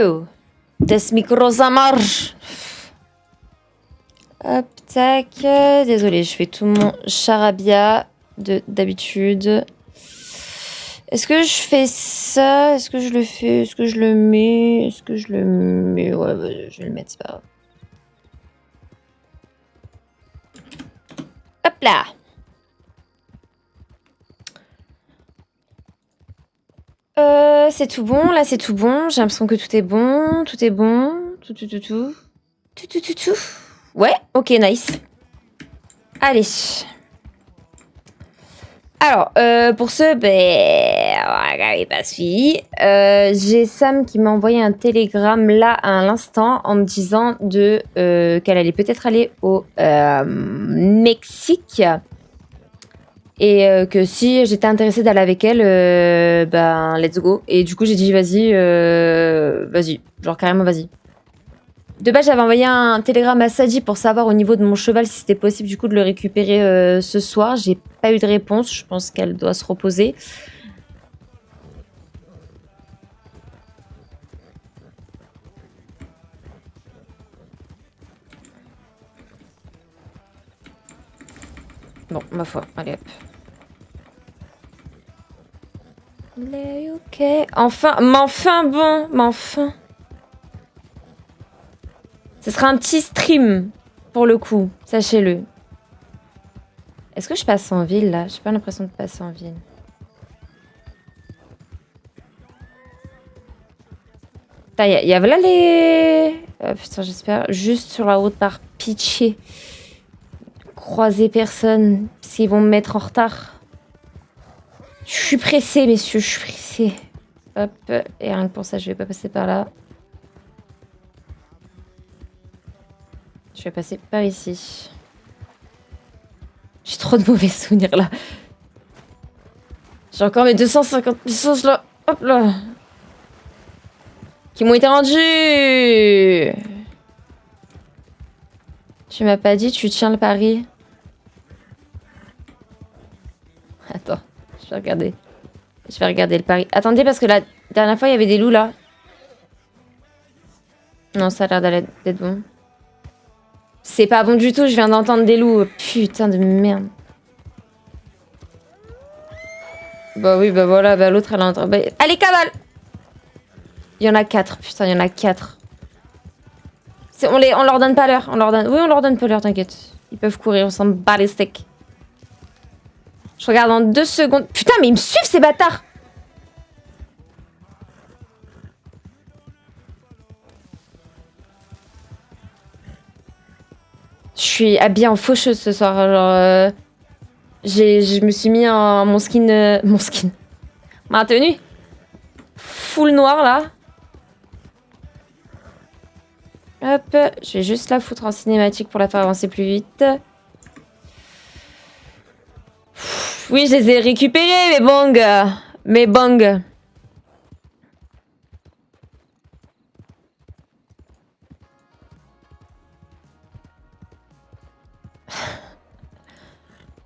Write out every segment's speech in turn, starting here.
Oh, das micro ça marche. Hop, tac. Désolée, je fais tout mon charabia d'habitude. Est-ce que je fais ça? Est-ce que je le fais? Est-ce que je le mets? Est-ce que je le mets? Ouais, bah, je vais le mettre, c'est pas grave. Hop là! C'est tout bon, là c'est tout bon. J'ai l'impression que tout est bon, tout est bon. Tout. Ouais, ok, nice. Allez. Alors, pour ce, ben, pas suivi. J'ai Sam qui m'a envoyé un télégramme là à l'instant en me disant qu'elle allait peut-être aller au Mexique. Et que si j'étais intéressée d'aller avec elle, ben let's go. Et du coup j'ai dit vas-y, genre carrément vas-y. De base j'avais envoyé un télégramme à Sadie pour savoir au niveau de mon cheval si c'était possible du coup de le récupérer ce soir. J'ai pas eu de réponse, je pense qu'elle doit se reposer. Bon, ma foi, allez hop. Ok. Enfin. Ce sera un petit stream, pour le coup, sachez-le. Est-ce que je passe en ville, là? J'ai pas l'impression de passer en ville. Il y a là les... putain, j'espère. Juste sur la route par pitié. Croiser personne, parce qu'ils vont me mettre en retard. Je suis pressée, messieurs, je suis pressée. Hop, et rien que pour ça, je vais pas passer par là. Je vais passer par ici. J'ai trop de mauvais souvenirs, là. J'ai encore mes 250 puissances, là. Hop, là. Qui m'ont été rendus. Tu m'as pas dit, tu tiens le pari. Attends, je vais regarder. Je vais regarder le pari. Attendez, parce que la dernière fois, il y avait des loups, là. Non, ça a l'air d'être bon. C'est pas bon du tout, je viens d'entendre des loups. Putain de merde. Bah oui, bah voilà, bah l'autre, elle est en train... Bah... Allez, cavale! Il y en a 4, putain, il y en a 4. On leur donne pas l'heure. Oui, on leur donne pas l'heure, t'inquiète. Ils peuvent courir, on s'en bat les steaks. Je regarde en 2 secondes. Putain, mais ils me suivent, ces bâtards! Je suis habillée en faucheuse ce soir, genre... Je me suis mis en mon skin... Ma tenue. Full noir, là. Hop, je vais juste la foutre en cinématique pour la faire avancer plus vite. Oui, je les ai récupérés, mes bangs. Mes bangs.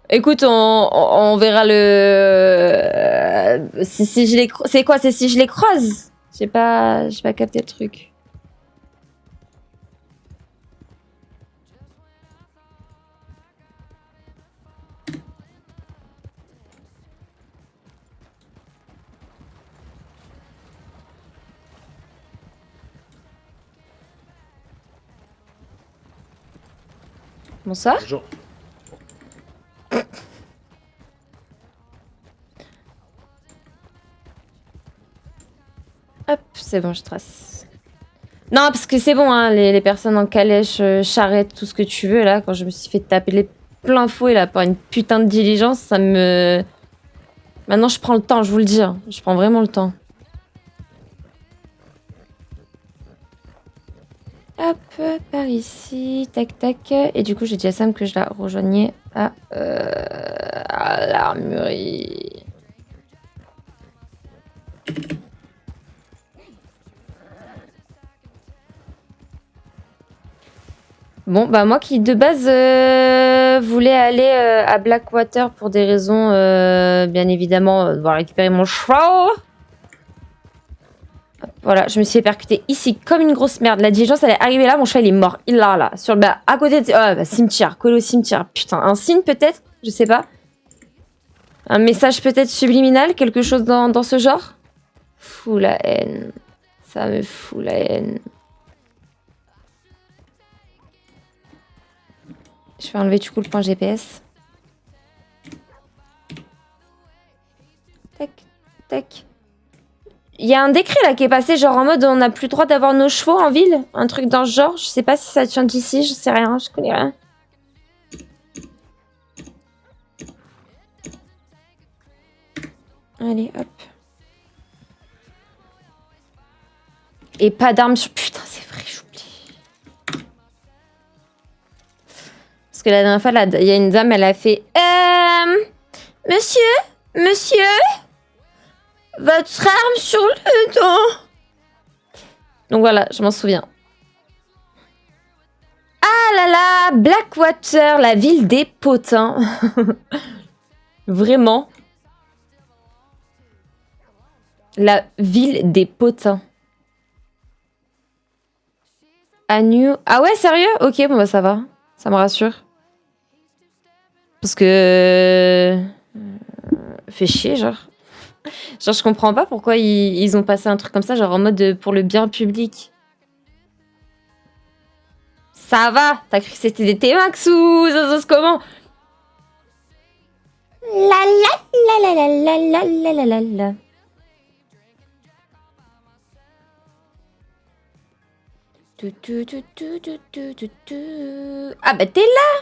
Écoute, on verra le... si je les... C'est quoi? C'est si je les croise? J'ai pas capté le truc. Bonsoir. Bonjour. Hop, c'est bon, je trace. Non, parce que c'est bon, hein, les personnes en calèche, charrette, tout ce que tu veux, là, quand je me suis fait taper les plein fouet, là, par une putain de diligence, ça me... Maintenant, je prends le temps, je vous le dis. Hein. Je prends vraiment le temps. Hop, par ici, tac, tac. Et du coup, j'ai dit à Sam que je la rejoignais à l'armurerie. Bon, bah moi qui de base voulais aller à Blackwater pour des raisons, bien évidemment, devoir récupérer mon cheval. Voilà, je me suis fait percuter ici comme une grosse merde. La diligence, elle est arrivée là, mon cheval il est mort. Il est là, sur le bas, à côté de... Oh, bah, cimetière, collé au cimetière. Putain, un signe peut-être? Je sais pas. Un message peut-être subliminal, quelque chose dans ce genre? Fou la haine. Ça me fout la haine. Je vais enlever du coup le point GPS. Tac, tac. Il y a un décret là qui est passé genre en mode on n'a plus le droit d'avoir nos chevaux en ville. Un truc dans ce genre. Je sais pas si ça tient d'ici, je sais rien, je connais rien. Allez, hop. Et pas d'armes sur... Putain, c'est vrai, j'oublie. Parce que la dernière fois, il y a une dame, elle a fait... Monsieur, votre arme sur le dos. Donc voilà, je m'en souviens. Ah là là, Blackwater, la ville des potins. Vraiment. La ville des potins. Agnew. Ah ouais, sérieux? Ok, bon bah ça va. Ça me rassure. Parce que... fait chier, genre. Genre, je comprends pas pourquoi ils ont passé un truc comme ça, genre en mode pour le bien public. Ça va? T'as cru que c'était des T-Max ou ça se passe comment? La la la la la la la la la la. Ah bah t'es là!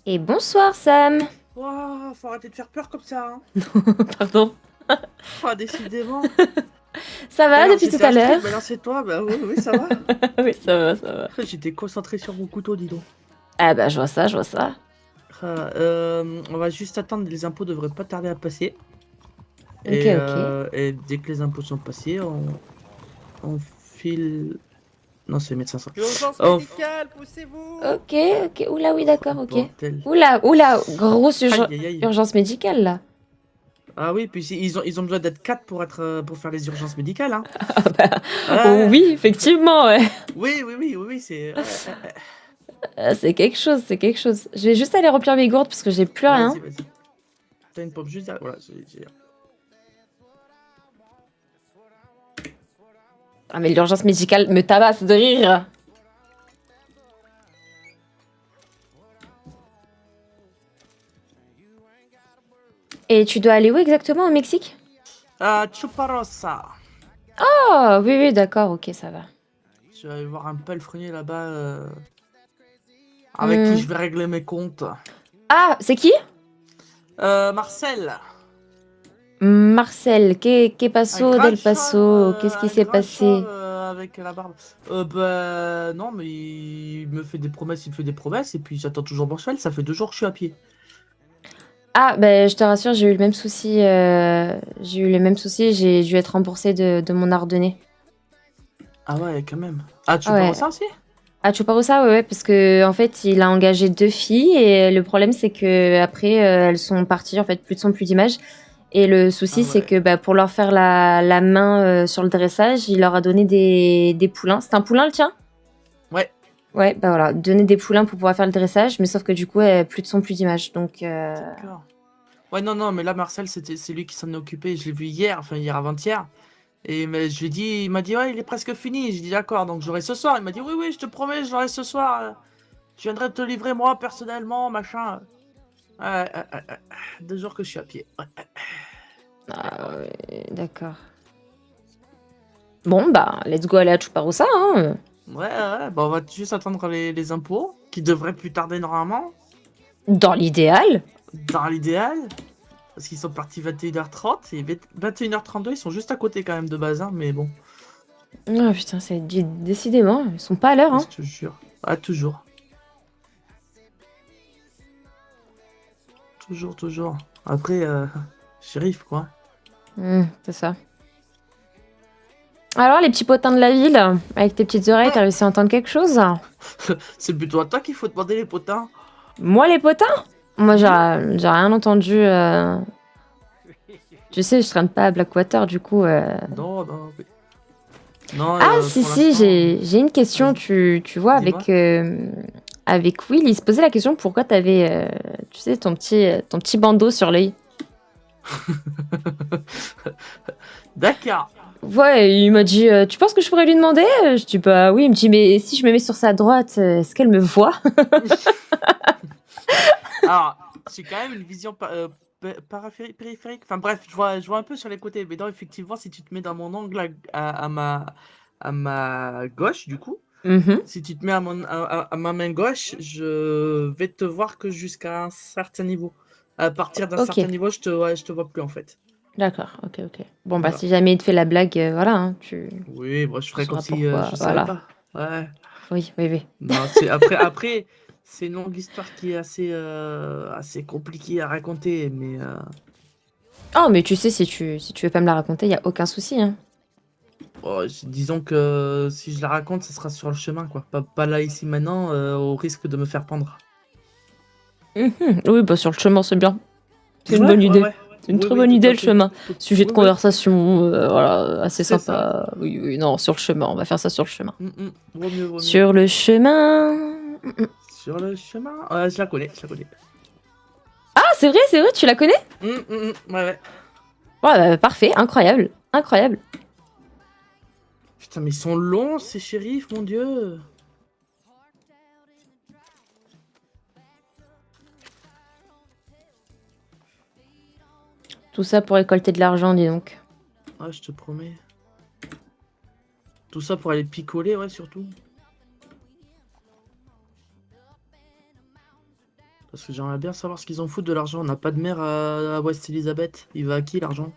Et bonsoir Sam. Ouah, faut arrêter de faire peur comme ça. Hein. Pardon. Oh, décidément. Ça va depuis tout à l'heure? Bah alors c'est toi, bah oui, oui, ça va. Oui, ça va, ça va. J'étais concentré sur mon couteau, dis donc. Ah bah je vois ça, je vois ça. On va juste attendre, les impôts devraient pas tarder à passer. Ok, Et dès que les impôts sont passés, on file... Non, c'est médecin ça. Urgence Oh. médicale, poussez-vous. Ok, ok. Oula, oui, d'accord, ok. Bordel. Oula, grosse Aïe, aïe, aïe. urgence médicale là. Ah oui, puis ils ont besoin d'être 4 pour faire les urgences médicales. Hein. Ah bah, Ouais. oui, effectivement, ouais. Oui, c'est... C'est quelque chose, c'est quelque chose. Je vais juste aller remplir mes gourdes parce que j'ai plus rien. Vas-y. T'as une pompe juste derrière. Voilà, j'ai... Ah mais l'urgence médicale me tabasse de rire. Et tu dois aller où exactement au Mexique? Chuparosa. Oh, oui, oui, d'accord, ok, ça va. Je vais aller voir un palefrenier là-bas avec qui je vais régler mes comptes. Ah, c'est qui? Marcel. Marcel, que paso Un del grand paso? chauve, Qu'est-ce qui un s'est grand passé? chauve, avec la barbe. Bah non, mais il me fait des promesses, et puis j'attends toujours mon cheval. Ça fait 2 jours que je suis à pied. Ah, ben je te rassure, j'ai eu le même souci. J'ai dû être remboursée de mon ardennais. Ah ouais, quand même. Ah, tu Ouais. penses ça aussi? Ah, Chuparosa, ouais, parce que en fait, il a engagé 2 filles et le problème, c'est que après, elles sont parties, en fait, plus de son, plus d'image. Et le souci, Ah c'est ouais. que bah, pour leur faire la main sur le dressage, il leur a donné des poulains. C'est un poulain, le tien? Ouais. Ouais, bah voilà, donner des poulains pour pouvoir faire le dressage, mais sauf que du coup, plus de son, plus d'image. Donc, D'accord. Ouais, non, mais là, Marcel, c'est lui qui s'en est occupé. Je l'ai vu hier, enfin hier avant-hier. Et mais je lui ai dit, il m'a dit, ouais, il est presque fini. Je dis, d'accord, donc j'aurai ce soir. Il m'a dit, oui, je te promets, je l'aurai ce soir. Je viendrai te livrer moi personnellement, machin. 2 jours que je suis à pied. Ouais. ah, ouais, d'accord. Bon, bah, let's go aller à Chuparosa, hein. Ouais, bah on va juste attendre les impôts, qui devraient plus tarder normalement, Dans l'idéal. dans l'idéal. Parce qu'ils sont partis 21h30 et 21h32, ils sont juste à côté quand même de base, hein, mais bon. Oh putain, décidément, ils sont pas à l'heure, hein. Je te jure. Ah, toujours. Toujours. Après, shérif, quoi. C'est ça. Alors, les petits potins de la ville, avec tes petites oreilles, t'as réussi à entendre quelque chose? C'est plutôt à toi qu'il faut demander les potins. Moi, les potins? Moi, j'ai Oui. j'ai rien entendu. Tu sais, je traîne pas à Blackwater, du coup. Non, non. Non, Ah, si, pour si, l'instant, j'ai une question. vas-y, Tu vois, dis-moi. avec Will, il se posait la question pourquoi t'avais, tu sais, ton petit bandeau sur l'œil. D'accord. Ouais, il m'a dit, tu penses que je pourrais lui demander? Je dis, bah oui. Il me dit, mais si je me mets sur sa droite, est-ce qu'elle me voit? Alors, j'ai quand même une vision périphérique. Enfin bref, je vois un peu sur les côtés. Mais non, effectivement, si tu te mets dans mon angle à ma gauche, du coup, Mhm. si tu te mets à ma main gauche, je vais te voir que jusqu'à un certain niveau. À partir d'un Ok, certain niveau, ouais, je te vois plus en fait. d'accord, ok, ok. Bon, bah Voilà. si jamais il te fait la blague, voilà, hein, Oui, bon, je tu ferai comme sauras si pourquoi, je savais voilà. pas. Ouais. Oui, oui, oui. Non, après, c'est une longue histoire qui est assez compliquée à raconter, mais Oh, mais tu sais, si tu veux pas me la raconter, y a aucun souci, hein. oh, disons que si je la raconte, ce sera sur le chemin, quoi. Pas là, ici, maintenant, au risque de me faire pendre. Mhm. Oui, bah sur le chemin, c'est bien. C'est une Ouais, bonne ouais, idée. ouais. C'est une Oui, très oui, bonne tout idée, à le fait. chemin. Sujet de Oui, oui, conversation, voilà, assez c'est ça. sympa. Oui, oui, non, sur le chemin, on va faire ça sur le chemin. Vaut mieux, vaut mieux. Sur le chemin. Sur le chemin, ouais, je la connais, je la connais. Ah, c'est vrai, tu la connais? Ouais, ouais. Ouais, bah, parfait, incroyable, incroyable. Putain, mais ils sont longs, ces shérifs, mon dieu. Tout ça pour récolter de l'argent, dis donc. Ah, je te promets. Tout ça pour aller picoler, ouais, surtout. Parce que j'aimerais bien savoir ce qu'ils en foutent de l'argent. On n'a pas de maire à West Elizabeth. Il va à qui l'argent?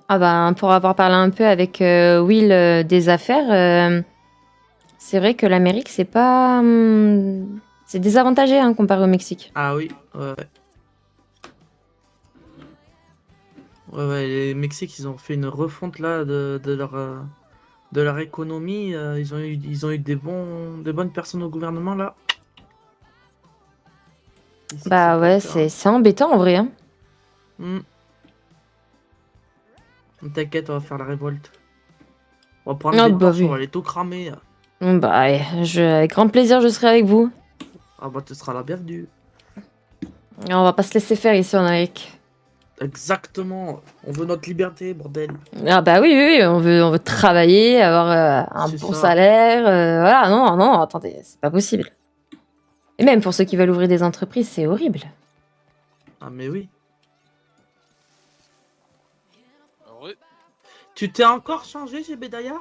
Ah bah, pour avoir parlé un peu avec Will des affaires, c'est vrai que l'Amérique, c'est pas... c'est désavantagé hein, comparé au Mexique. Ah oui, ouais, ouais. Ouais, ouais, les Mexiques, ils ont fait une refonte là de leur économie. Ils ont eu des bonnes personnes au gouvernement là. Ici, c'est Bah pas le ouais, cas, hein. c'est embêtant en vrai, hein. Hmm. T'inquiète, on va faire la révolte. On va prendre Ah des bah torches, on oui. va les tout cramer. Bah ouais, avec grand plaisir, je serai avec vous. Ah bah, tu seras la bienvenue. On va pas se laisser faire ici en Amérique. Exactement. On veut notre liberté, bordel. Ah bah oui, oui, oui, on veut travailler, avoir un C'est bon ça. salaire. Voilà, non, non, attendez, c'est pas possible. Et même pour ceux qui veulent ouvrir des entreprises, c'est horrible. Ah mais oui. Ouais. Tu t'es encore changé chez Bedaya?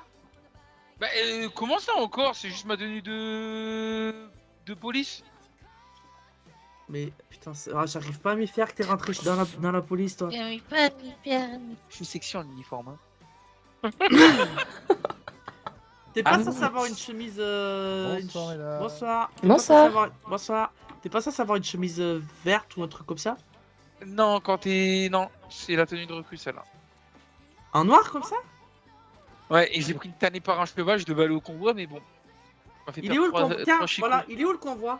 Bah, comment ça encore? C'est juste ma tenue de police? Mais putain, j'arrive pas à m'y faire que t'es rentré dans la police, toi. J'arrive pas à m'y faire. Je suis sexy en uniforme. Hein. T'es Ah pas non. censé avoir une chemise. Bonsoir, Ella. Bonsoir. Bonsoir. Bonsoir. T'es pas censé avoir une chemise verte ou un truc comme ça? Non, quand t'es. Non, c'est la tenue de recrue celle-là. En noir comme ça? Ouais, et j'ai pris une tannée par un cheval, je devais aller au convoi, mais bon. Ça m'a fait Il est perdre où le convoi? Tiens, trois chicots. voilà, il est où le convoi?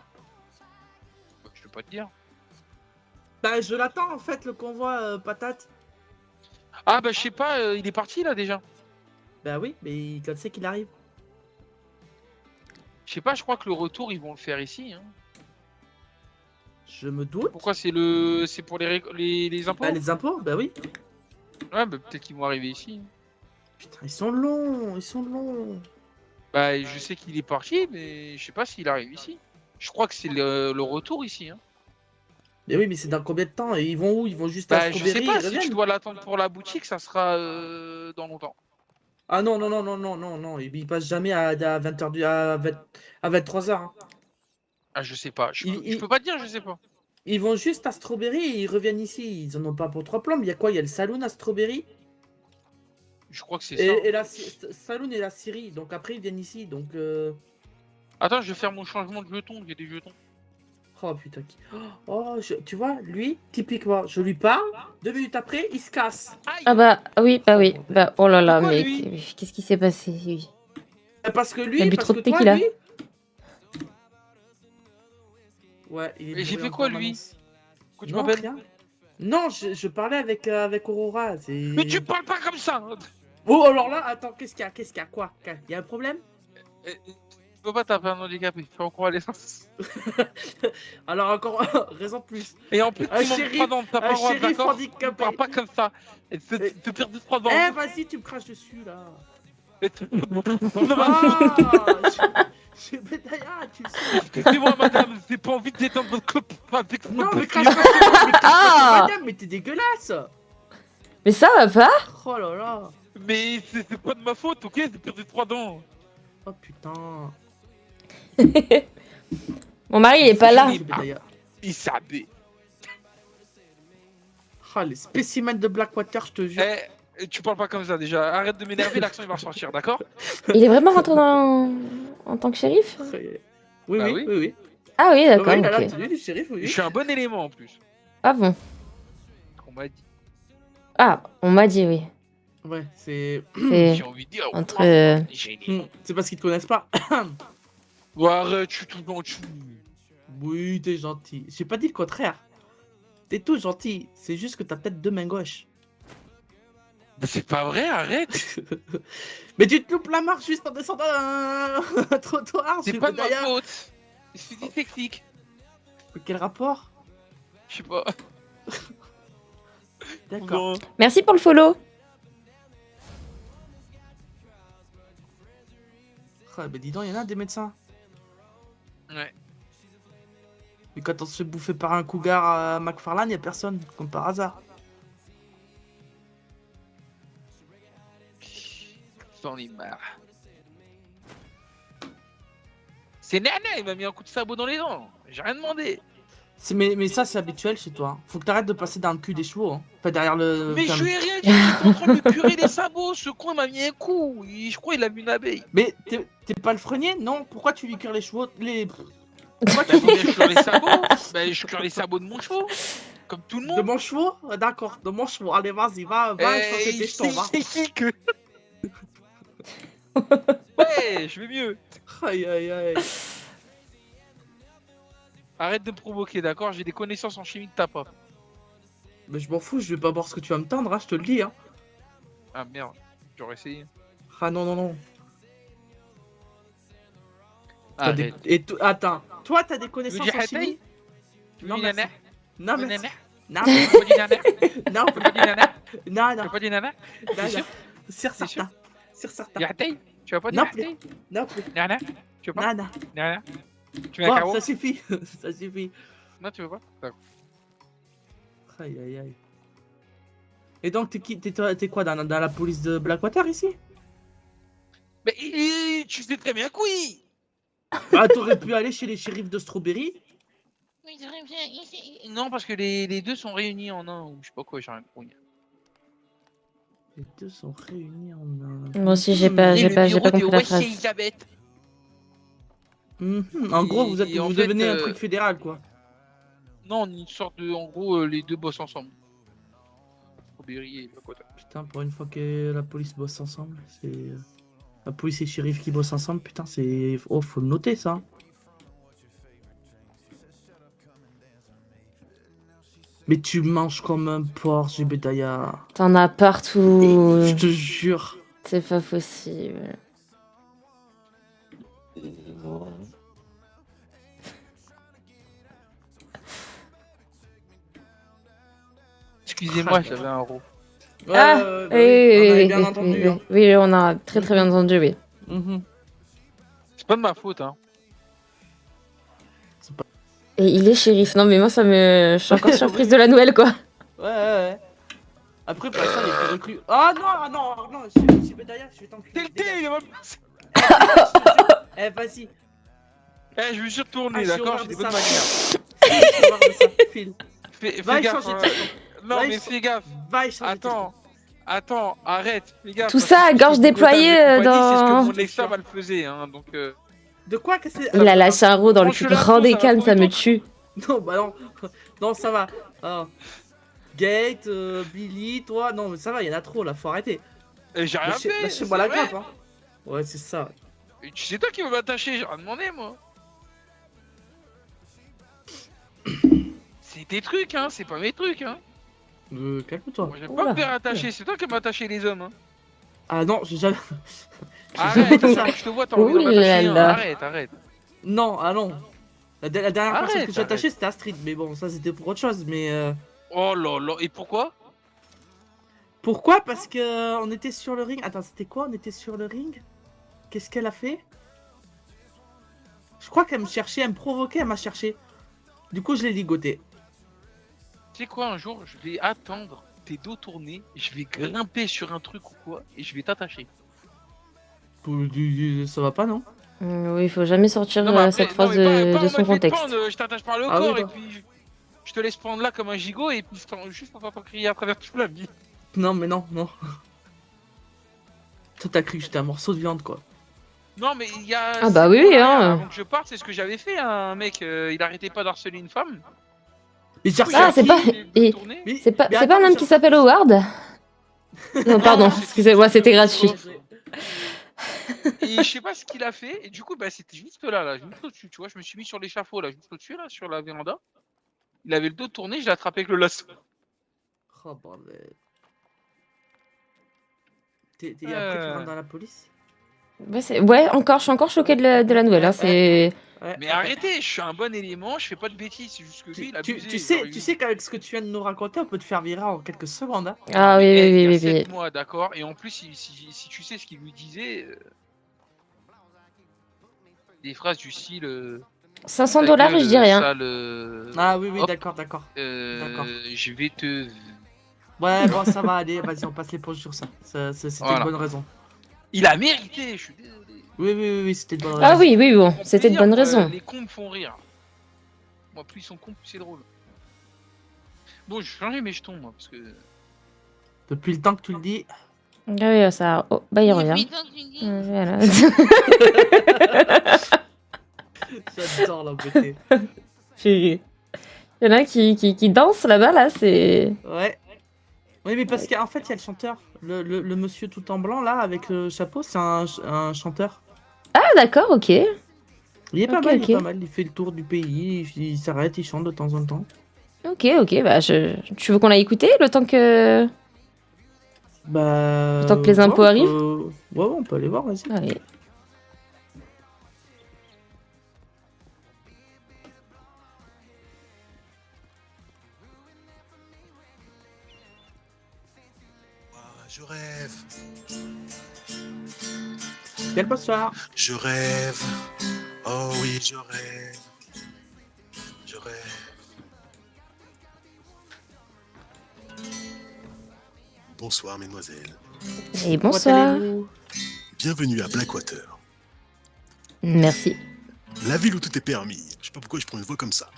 Bah, je peux pas te dire. Bah, je l'attends en fait, le convoi patate. Ah bah je sais pas, il est parti là déjà. Bah oui, mais quand c'est qu'il arrive? Je sais pas, je crois que le retour ils vont le faire ici. Hein. Je me doute. Pourquoi c'est pour les impôts? Bah, les impôts, bah oui. Ouais, bah peut-être qu'ils vont arriver ici. Putain, ils sont longs, ils sont longs. Bah je sais qu'il est parti, mais je sais pas s'il arrive ici. Je crois que c'est le retour ici. Hein. Mais oui, mais c'est dans combien de temps? Et ils vont où? Ils vont juste à Bah je sais Strawberry, pas, ils si tu reviennent? dois l'attendre pour la boutique, ça sera dans longtemps. Ah non, non, non, non, non, non, non. Ils passent jamais à 20h à 23h. Hein. Ah je sais pas, Ils, je ils- peux pas te dire, je sais pas. ils vont juste à Strawberry et ils reviennent ici. Ils en ont pas pour trois plombes. Il y a quoi? Il y a le saloon à Strawberry Je crois que c'est ça. Hein. et la saloon et la Syrie. Donc après, ils viennent ici. Donc. Attends, je vais faire mon changement de jeton, j'ai des jetons. Oh putain. Oh, tu vois, lui, typiquement, je lui parle, 2 minutes après, il se casse. Aïe. Ah bah oui, bah oui. Bah, oh là là, Pourquoi, mais lui qu'est-ce qui s'est passé? Oui. Parce que Il a lui, bu parce trop que de toi, tequila. lui. Ouais, il est Mais j'ai bourré fait en quoi, lui permanence. Que tu Non, m'appelles? rien. Non, je parlais avec Aurora. Mais tu parles pas comme ça. Oh, alors là, attends, qu'est-ce qu'il y a? Qu'est-ce qu'il y a? Quoi? Il y a un problème? Tu peux pas taper un handicapé. Fais encore l'essence. Alors encore, raison de plus. Et en plus, Un tu manques shérif- 3 ans. T'as pas un le droit, shérif d'accord? Tu handicapé. parles pas comme ça. Et te perdre 3 ans. Eh, vas-y, tu me craches dessus, là. Non, Ah, j'ai Bédaya, tu sais. excusez-moi, madame, j'ai pas envie de détendre votre clope avec Non, votre mais crache cul. pas sur moi, mais crache pas sur Ah. madame, mais t'es dégueulasse. Mais ça va pas? Oh là là. Mais c'est pas de ma faute, ok? J'ai perdu 3 dents. Oh putain. Mon mari, il est pas là. J'ai Bédaya. Il s'habille. Ah, les spécimens de Blackwater, je te jure. Eh, tu parles pas comme ça déjà. Arrête de m'énerver, l'accent il va ressortir, d'accord? Il est vraiment rentré en tant que shérif? Oui, Bah oui, oui. oui, oui. Ah oui, d'accord, Oui, il a la ok. tenue du shérif, oui. Je suis un bon élément en plus. Ah bon? On m'a dit. Ah, on m'a dit oui. Ouais, c'est. C'est J'ai envie de dire. entre... wow, génial. C'est parce qu'ils te connaissent pas. Bon, arrête, je suis tout dans le chou. Oui, t'es gentil. J'ai pas dit le contraire. T'es tout gentil. C'est juste que t'as peut-être 2 mains gauches. Mais c'est pas vrai, arrête. Mais tu te loupes la marche juste en descendant un trottoir. C'est j'ai pas de ma Bédaya. faute. Je suis dyslexique. Mais quel rapport? Je sais pas. D'accord. Bon. Merci pour le follow. Ah, bah dis donc, il y en a des médecins. Ouais. Mais quand on se fait bouffer par un cougar à McFarlane, y a personne, comme par hasard. J'en ai marre. C'est Nana, il m'a mis un coup de sabot dans les dents. J'ai rien demandé. Mais ça, c'est habituel chez toi. Faut que t'arrêtes de passer dans le cul des chevaux. Hein. Enfin, derrière le. Mais enfin, je lui ai rien dit, il était en train de me curer les sabots. Ce con il m'a mis un coup. Je crois qu'il a vu une abeille. Mais t'es pas le freinier? Non? Pourquoi tu lui cures les chevaux? Pourquoi Bah, tu je cure les sabots. Bah, je cure les sabots de mon chevaux. Comme tout le De monde. mon chevaux? Ah, d'accord, de mon chevaux. Allez, vas-y, va changer tes jetons, va. c'est qui que. Ouais, je vais mieux. Aïe, aïe, aïe. Arrête de me provoquer, d'accord? J'ai des connaissances en chimie de ta part. Mais je m'en fous, je vais pas voir ce que tu vas me tendre, hein, je te le dis. Hein. Ah merde, j'aurais essayé. Ah non, non, non. T'as Arrête. Attends, toi, t'as des Tu veux connaissances dire en chimie? Tu veux Non, dire merci. nana? Non, Tu veux merci. nana? Non, Tu veux pas dire nana? Tu non, veux pas dire nana? non, Tu non. veux pas dire nana? Non, T'es sûr? non. Sur T'es sûr? certains. Sur certains. Yartei? Tu vas pas Non dire plus. Yartei? Non plus. Nana? Tu veux pas? Non, non. Nana? Tu veux un Bon, carreau? ça suffit. Ça suffit. Non, tu veux pas? D'accord. Aïe, aïe, aïe. Et donc, t'es quoi, dans la police de Blackwater, ici? Mais tu sais très bien que oui! Bah, t'aurais pu aller chez les shérifs de Strawberry. Oui, très bien, ici. Non, parce que les deux sont réunis en un, ou je sais pas quoi, j'ai rien compris. Les deux sont réunis en un. Moi aussi, j'ai pas compris la phrase. Elisabeth. En gros, vous Et en fait, devenez un truc fédéral, quoi. Non, une sorte de. En gros, les deux bossent ensemble. Strawberry et Blackwater. Putain, pour une fois que la police bosse ensemble, c'est. La police et shérif qui bossent ensemble, putain, c'est. Oh, faut le noter, ça. Mais tu manges comme un porc, Jebediah. T'en as partout. Je te jure. C'est pas possible. Excusez-moi, j'avais un rot. Ouais, Ah, bah oui, on avait bien entendu. oui, Hein. oui, on a très très bien entendu, oui. Mhm. C'est pas de ma faute, hein. Et il est shérif. Non, mais moi, je suis encore surprise de la nouvelle, quoi. Ouais. Après, pour ça, il est reclus. Ah non, Jebediah, je vais t'enculer. T'es le thé, il est mal placé. Eh, vas-y. Eh, je me suis retourné, Ah, je d'accord? suis J'ai des au bonnes revoir de manières. File. Fais Va gaffe. échanger Hein. tes tongs. Non, Va mais écha- fais gaffe. Va échanger tes tongs. Attends, arrête, fais gaffe. Tout parce ça à que gorge ce que déployée, Gotham et compagnie, dans- C'est ce que mon Je te ex-femme, jure. elle faisait, hein, donc... De quoi que c'est. Il a lâché un roux dans le Franche plus l'info, grand des ça va calmes, pour ça une me autre. tue. Non, bah non. Non, ça va. Alors, Gate, Billy, toi. Non, mais ça va, il y en a trop là, faut arrêter. J'ai rien fait. Lâchez-moi c'est la vrai. grappe, hein. Ouais, c'est ça. Et tu sais toi qui veux m'attacher, j'ai rien demandé moi. C'est tes trucs, hein, c'est pas mes trucs, hein. Calme-toi. Moi j'aime Oula. pas me faire attacher, c'est toi qui m'as attaché les hommes, hein. Ah non, j'ai jamais. Arrête, fait ça. je te vois, t'as envie de Ouh m'attacher, là hein. là. Arrête. Non, ah non. La dernière personne Arrête, que j'ai attachée, c'était Astrid. Mais bon, ça c'était pour autre chose. Mais Oh là là, et pourquoi? pourquoi? Parce que on était sur le ring. Attends, c'était quoi? On était sur le ring. Qu'est-ce qu'elle a fait? Je crois qu'elle me cherchait, elle me provoquait, elle m'a cherché. Du coup, je l'ai ligoté. Tu sais quoi, un jour, je vais attendre tes dos tournés, je vais grimper sur un truc ou quoi, et je vais t'attacher. Ça va pas, non? Oui, il faut jamais sortir Non, mais après, cette non, phrase mais pas de en son mode je vais te contexte. prendre, je t'attache par le Ah oui, corps, et non. puis je te laisse prendre là comme un gigot, et puis juste pour pas crier à travers toute la vie. Non, mais non, non. Toi, t'as cru que j'étais un morceau de viande, quoi. Non, mais il y a. Ah bah oui, six mois hein. derrière, avant que je parte, c'est ce que j'avais fait, un mec, il arrêtait pas d'harceler une femme. Mais j'ai reçu Ah, un c'est qui pas- Il est et- tourné. Mais- C'est pas, mais c'est pas attends, un homme j'ai qui reçu- s'appelle Howard? Non, pardon, Non, excusez-moi, c'était gratuit. Et je sais pas ce qu'il a fait, et du coup, bah, c'était juste là, juste au-dessus, tu vois. Je me suis mis sur l'échafaud, là, juste au-dessus, là, sur la véranda. Il avait le dos tourné, je l'ai attrapé avec le lasso. Oh, bordel. Après, tu rentres dans la police? Ouais, encore, je suis encore choquée de la nouvelle. Hein, c'est... Ouais. Mais arrêtez, je suis un bon élément, je fais pas de bêtises, c'est juste que lui, il a abusé. Tu sais qu'avec ce que tu viens de nous raconter, on peut te faire virer en quelques secondes. Hein. Ah oui, il y a oui, 7 oui. mois, d'accord. Et en plus, si tu sais ce qu'il lui disait, des phrases du style. $500, ta gueule, je dis rien. sale, Ah oui, hop, d'accord, d'accord. D'accord. je vais te. Ouais, bon, ça va aller. Vas-y, on passe l'éponge sur ça. C'était Voilà. une bonne raison. Il a mérité, je suis désolé. Oui, c'était une bonne raison. Ah oui, oui, bon, Pour c'était de plaisir, bonnes raisons. Les cons me font rire. Moi, plus ils sont cons, plus c'est drôle. Bon, je vais changer mes jetons, moi, parce que. Depuis le temps que tu le dis. Ah oui, ça... Oh, bah il revient. Voilà. J'adore l'embêter. Il y en a qui danse là-bas, là, c'est... Ouais. Oui, mais parce qu'en fait, il y a le chanteur. Le monsieur tout en blanc, là, avec le chapeau, c'est un chanteur. Ah d'accord, ok. Il est pas Ok, mal, il est ok. pas mal. Il fait le tour du pays, il s'arrête, il chante de temps en temps. Ok, bah tu veux qu'on l'aille écouter le temps que... Bah. Tant que les impôts ouais, arrivent. Ouais, on peut aller voir, vas-y. Allez. Je rêve, Quel bonsoir. je rêve, oh oui, je rêve, je rêve. Bonsoir, mesdemoiselles. Et Comment bonsoir. allez-vous? Bienvenue à Blackwater, Merci. la ville où tout est permis. Je sais pas pourquoi je prends une voix comme ça.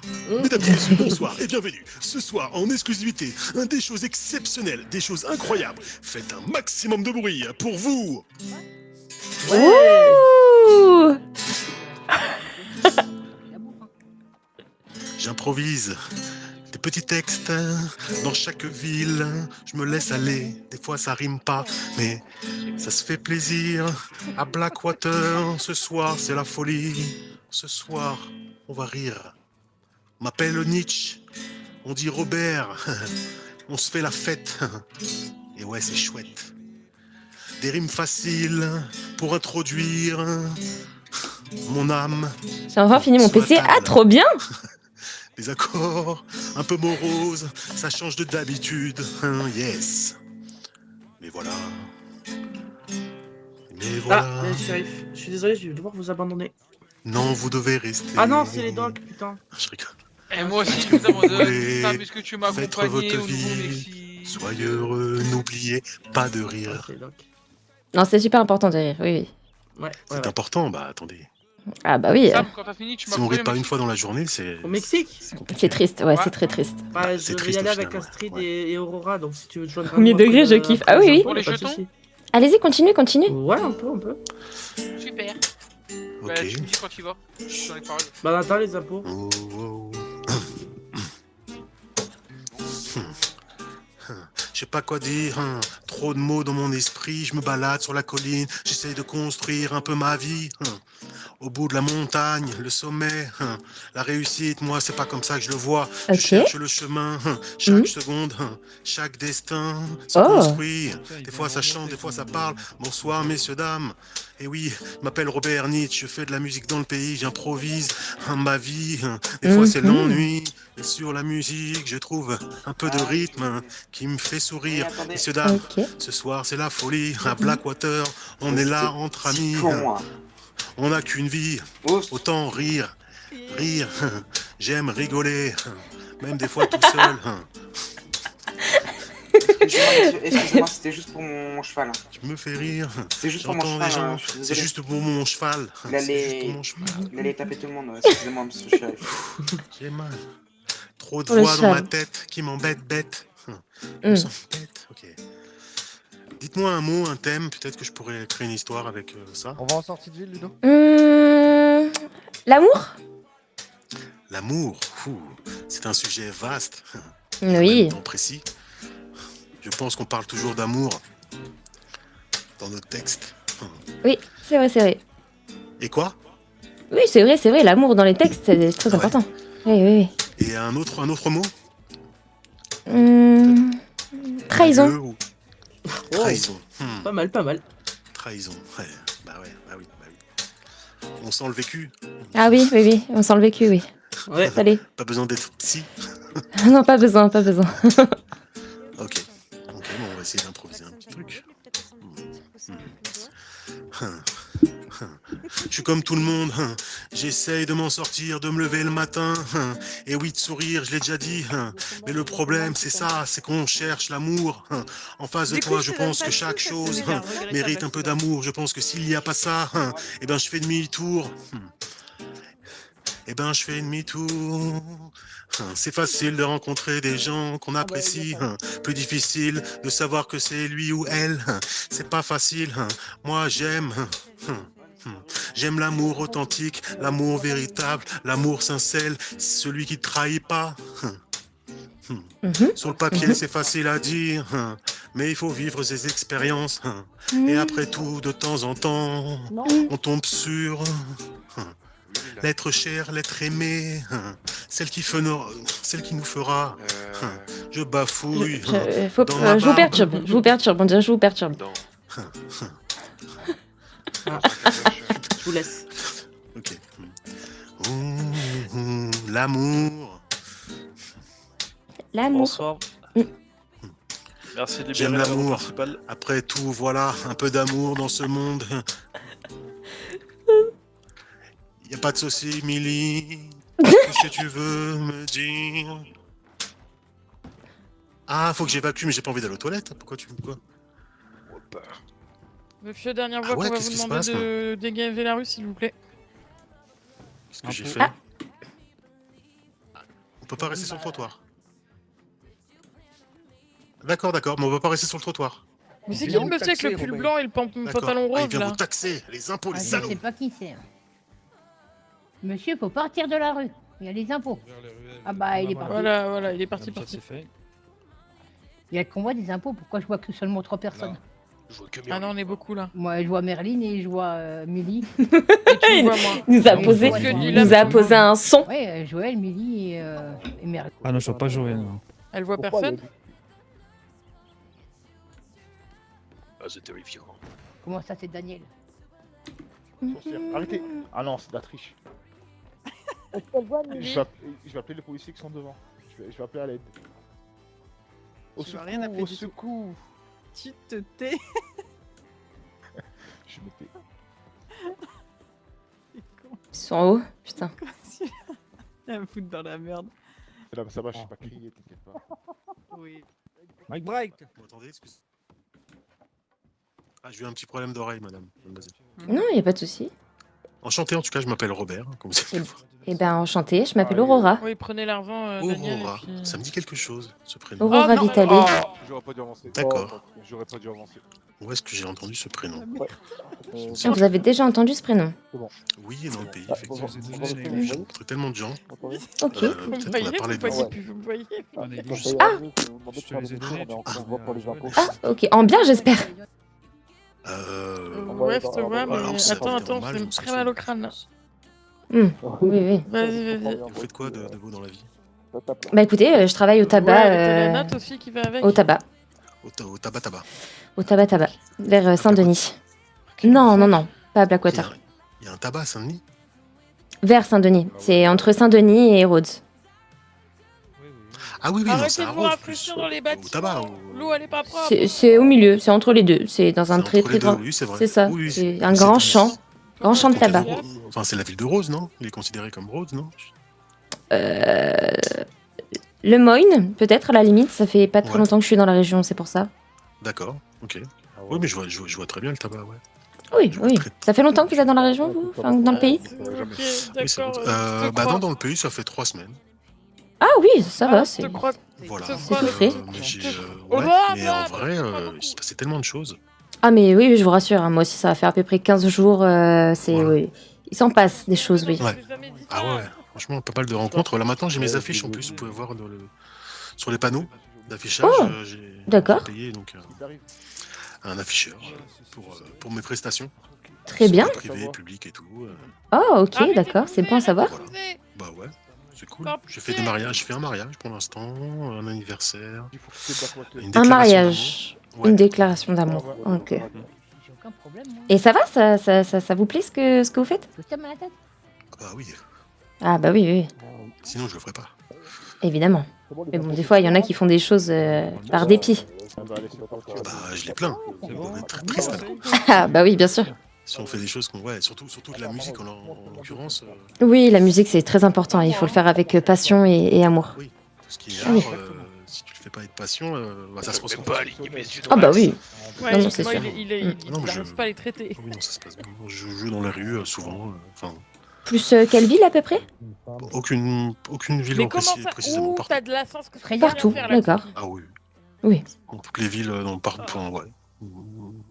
Mesdames et messieurs, bonsoir et bienvenue. Ce soir, en exclusivité, des choses exceptionnelles, des choses incroyables. Faites un maximum de bruit pour vous. Ouh. J'improvise des petits textes dans chaque ville. Je me laisse aller, des fois ça rime pas, mais ça se fait plaisir. À Blackwater, ce soir c'est la folie. Ce soir, on va rire. On m'appelle Nietzsche, on dit Robert. On se fait la fête. Et ouais, c'est chouette. Des rimes faciles pour introduire mon âme. J'ai enfin fini mon Sur la PC. Ah, table. trop bien. Des accords un peu moroses, ça change de d'habitude, hein, yes. Mais voilà. Mais voilà. Ah, shérif, je suis désolé, je vais devoir vous abandonner. Non, vous devez rester. Ah non, c'est les dogs, putain. Je rigole. Et moi aussi, je t'abandonne. Allez, Putain, puisque tu m'as faites accompagné votre au vie. Nouveau-Mexique. Soyez heureux, n'oubliez pas de rire. Ouais, c'est les dogs. Non, c'est super important de rire, oui. Ouais, C'est ouais. important, bah attendez. Ah bah oui, Sam, quand t'as fini, tu m'as Si on rit accompagné pas au une fois dans la journée, c'est. Au Mexique? c'est compliqué. c'est triste, ouais, Ouais. c'est très triste. Bah, c'est je vais triste y aller au avec final, Astrid ouais. et Aurora, donc si tu veux te joindre à Premier nous degré, après je kiffe. après Ah oui, oui. impôts, Pour les y a pas de jetons souci. Allez-y, continue. Ouais, un peu. Super. Ok. Bah, tu me dis quand tu vas. J'en ai parlé. Bah, attends, les impôts. Oh, oh, oh. je sais pas quoi dire, trop de mots dans mon esprit, je me balade sur la colline, j'essaye de construire un peu ma vie. Au bout de la montagne, le sommet, la réussite, moi c'est pas comme ça que je le vois. Je Ok. cherche le chemin, chaque Mhm. seconde, chaque destin se Oh. construit. Des fois ça chante, des fois ça parle. Bonsoir messieurs, dames. Et oui, je m'appelle Robert Nietzsche, je fais de la musique dans le pays, j'improvise ma vie. Des fois c'est Mhm. l'ennui. Et sur la musique, je trouve un peu de rythme qui me fait sourire. Messieurs, dames, Ok. ce soir c'est la folie. À Blackwater, on est là entre amis. On n'a qu'une vie, autant rire, rire. J'aime rigoler, même des fois tout seul. Excusez-moi, c'était juste pour mon cheval. Tu me fais rire. C'est juste pour mon J'entends cheval. des gens. Je suis C'est désolé. juste pour mon cheval. Il C'est juste pour allait... mon cheval. Il allait taper tout le monde. Excusez-moi, monsieur le shérif. J'ai mal. Trop de Pour le voix dans ma cheval. tête qui m'embêtent bête. Je me sens bête. Ok. Dites-moi un mot, un thème. Peut-être que je pourrais créer une histoire avec ça. On va en sortie de ville, Ludo? L'amour? L'amour, c'est un sujet vaste. En Oui. même temps précis. Je pense qu'on parle toujours d'amour dans nos textes. Oui, c'est vrai, c'est vrai. Et quoi? Oui, c'est vrai, l'amour dans les textes, c'est très Ah ouais. important. Oui, oui, Et un autre mot? oui. Trahison. Lieu ou- Trahison. Pas mal, pas mal. Trahison. Ouais. Bah oui. On sent le vécu. Ah oui, on sent le vécu, oui. Ouais. Allez. Pas besoin d'être psy. Non, pas besoin, pas besoin. Ok, bon, on va essayer d'improviser un petit truc. Je suis comme tout le monde, j'essaye de m'en sortir, de me lever le matin, et oui, de sourire, je l'ai déjà dit, mais le problème c'est ça, c'est qu'on cherche l'amour. En face de toi, je pense que chaque chose mérite un peu d'amour, je pense que s'il n'y a pas ça, eh ben je fais demi-tour. Eh ben je fais demi-tour. C'est facile de rencontrer des gens qu'on apprécie, plus difficile de savoir que c'est lui ou elle. C'est pas facile, moi j'aime. J'aime l'amour authentique, l'amour véritable, l'amour sincère, celui qui ne trahit pas. Sur le papier, c'est facile à dire, mais il faut vivre ces expériences. Et après tout, de temps en temps, on tombe sur l'être cher, l'être aimé, celle qui nous fera. Je bafouille. dans ma Je vous barbe. perturbe, on dirait que je vous perturbe. Je vous laisse. Ok. L'amour. L'amour. Bonsoir. Merci de libérer J'aime la l'amour. voie principale. Après tout, voilà, un peu d'amour dans ce monde. Y a pas de souci, Milly. Qu'est-ce que tu veux me dire? Ah, faut que j'évacue, mais j'ai pas envie d'aller aux toilettes. Pourquoi tu me quoi? Monsieur, dernière Ah fois ouais, qu'on va qu'est-ce vous qui se demander passe, de dégager la rue, s'il vous plaît. Qu'est-ce que j'ai peu. fait? Ah. On peut pas rester sur le trottoir. D'accord, mais on va pas rester sur le trottoir. Mais c'est qui Viens le vous monsieur avec le taxer, pull Robin. blanc et le D'accord. pantalon Ah, il rose, vient là? vous taxer, les impôts, les Ah, je salauds. sais pas qui c'est. Monsieur, faut partir de la rue. Il y a les impôts. Ah bah, il est parti. Voilà, il est parti. Il y a le convoi des impôts. Pourquoi je vois que seulement 3 personnes? Je vois que Ah non, on est beaucoup, là. Moi, je vois Merlin et je vois Milly. Et tu vois, moi. Il nous a Oui, posé, ouais, que ouais. du il nous a posé un son. Ouais, Joël, Milly et Merlin. Ah non, je vois pas Joël. non. Elle voit personne? Ah, c'est terrifiant. Comment ça, c'est Daniel? Sorcière. Arrêtez. Ah non, c'est de la triche. Je vais appeler les policiers qui sont devant. Je vais appeler à l'aide. Au Tu vas rien appeler secours, au du tout. secours. Tu te tais. Je me tais. Ils sont en haut, putain. Elle me fout dans la merde. Ça va, je sais pas crier, t'inquiète pas. Oui. Mike Bright. Vous attendez, excusez. Ah, j'ai eu un petit problème d'oreille, madame. Non, il n'y a pas de souci. Enchanté, en tout cas, je m'appelle Robert. Comme vous avez pu le voir. Eh ben, enchantée, je m'appelle Aurora. Oui, prenez l'argent, Daniel. Aurora, et puis... ça me dit quelque chose, ce prénom. Aurora Oh, non. Vitale. J'aurais pas dû avancer. D'accord. J'aurais pas dû avancer. Où est-ce que j'ai entendu ce prénom? Euh, Ah, vous avez déjà entendu ce prénom? Oui, dans le pays, Ah, effectivement. bonjour. J'ai rencontré tellement de gens. Entendez Ok. Vous Peut-être qu'on a voyez, parlé vous de voyez Ouais. plus, vous voyez. On est Quand juste- paye Ah. un jeu, c'est vous demandez de faire des missions, on est en voit pour les impôts. Ah, ok. En bien, j'espère. Ouais, je te vois, alors, mais ça attends, fait mal, j'ai j'en sais très mal pas. au crâne là. Oui, oui. Vas-y, vas-y. Vous faites quoi de beau dans la vie? Bah écoutez, je travaille au tabac. Ouais, t'as la note aussi qui va avec. Au tabac. Au tabac. Au tabac. Vers Saint-Denis. Non, non, non. Pas à Blackwater. Il y a un tabac à Saint-Denis? Vers Saint-Denis. C'est entre Saint-Denis et Rhodes. Ah oui, non, Arrêtez c'est de à vous Rhodes, rafraîchir plus, dans les au bâtiments. tabac. L'eau, elle est pas propre. C'est au milieu. C'est entre les deux. C'est dans un C'est très entre très les deux, grand. oui, c'est vrai. C'est ça. Oui, oui. C'est un Mais grand c'est- champ. Grand champ de tabac. Enfin, c'est la ville de Rhodes, non? Il est considéré comme Rhodes, non? Le Moyne, peut-être à la limite. Ça fait pas très Ouais. longtemps que je suis dans la région, c'est pour ça. D'accord, ok. Oui, mais je vois très bien le tabac, ouais. Oui, Je vois oui. très- Ça fait longtemps que vous êtes dans la région, vous? Enfin, dans le pays? Ok, Oui, ça d'accord. va. je te Bah crois. non, dans le pays, ça fait 3 semaines. Ah oui, ça va. Je C'est... te crois. Voilà. C'est tout frais. Mais j'ai, Je te- ouais, Oh, mais bah, en vrai, bah, bah, il s'est passé tellement de choses. Ah mais oui, je vous rassure. Hein, moi aussi, ça va faire à peu près 15 jours. C'est... Voilà. Oui. Il s'en passe des choses, oui. Ouais. Ah ouais, franchement, pas mal de rencontres. Là maintenant, j'ai mes affiches en plus. Vous pouvez voir sur les panneaux d'affichage. Oh, j'ai d'accord. payé donc un afficheur pour mes prestations. Très bien. Privé, public et tout. Oh, ok, d'accord. C'est bon à savoir. Bah ouais, c'est cool. Oh, J'ai fait des mariages. J'ai fait un mariage pour l'instant, un anniversaire, Il faut que c'est Blackwater. une Un déclaration mariage. d'amour. Ouais. Une déclaration d'amour. Ok. J'ai aucun problème, moi. Et ça va, ça vous plaît ce que vous faites? Je tiens ma tête. Bah oui, Ah bah oui, oui, sinon je le ferais pas. évidemment. C'est bon, les Mais bon, impôts, des fois, il y en a c'est qui font des choses par dépit. bon. Allez, c'est pas Ah bah je les plains. C'est On bon. va être très triste alors. Ah bah oui, bien sûr. Si on fait des choses qu'on. Ouais, surtout de la musique en l'occurrence. Oui, la musique, c'est très important. Il faut le faire avec passion et amour. Oui, tout ce qui est Oui. art, si tu le fais pas avec passion, bah, ça se ressent. pas aligner mes yeux Ah bah oui. Ouais, Non, non, c'est moi, sûr. il Non, mais n'arrive pas à les traiter. Oui, non, ça se passe bien. Je joue dans la rue souvent. Enfin, Plus quelle ville à peu près? aucune ville Mais en comment ça? précisément. Ouh, Partout. t'as de la chance que Très tu Partout, rien faire, là. d'accord. Ah oui. Oui. Dans toutes les villes, enfin, ouais.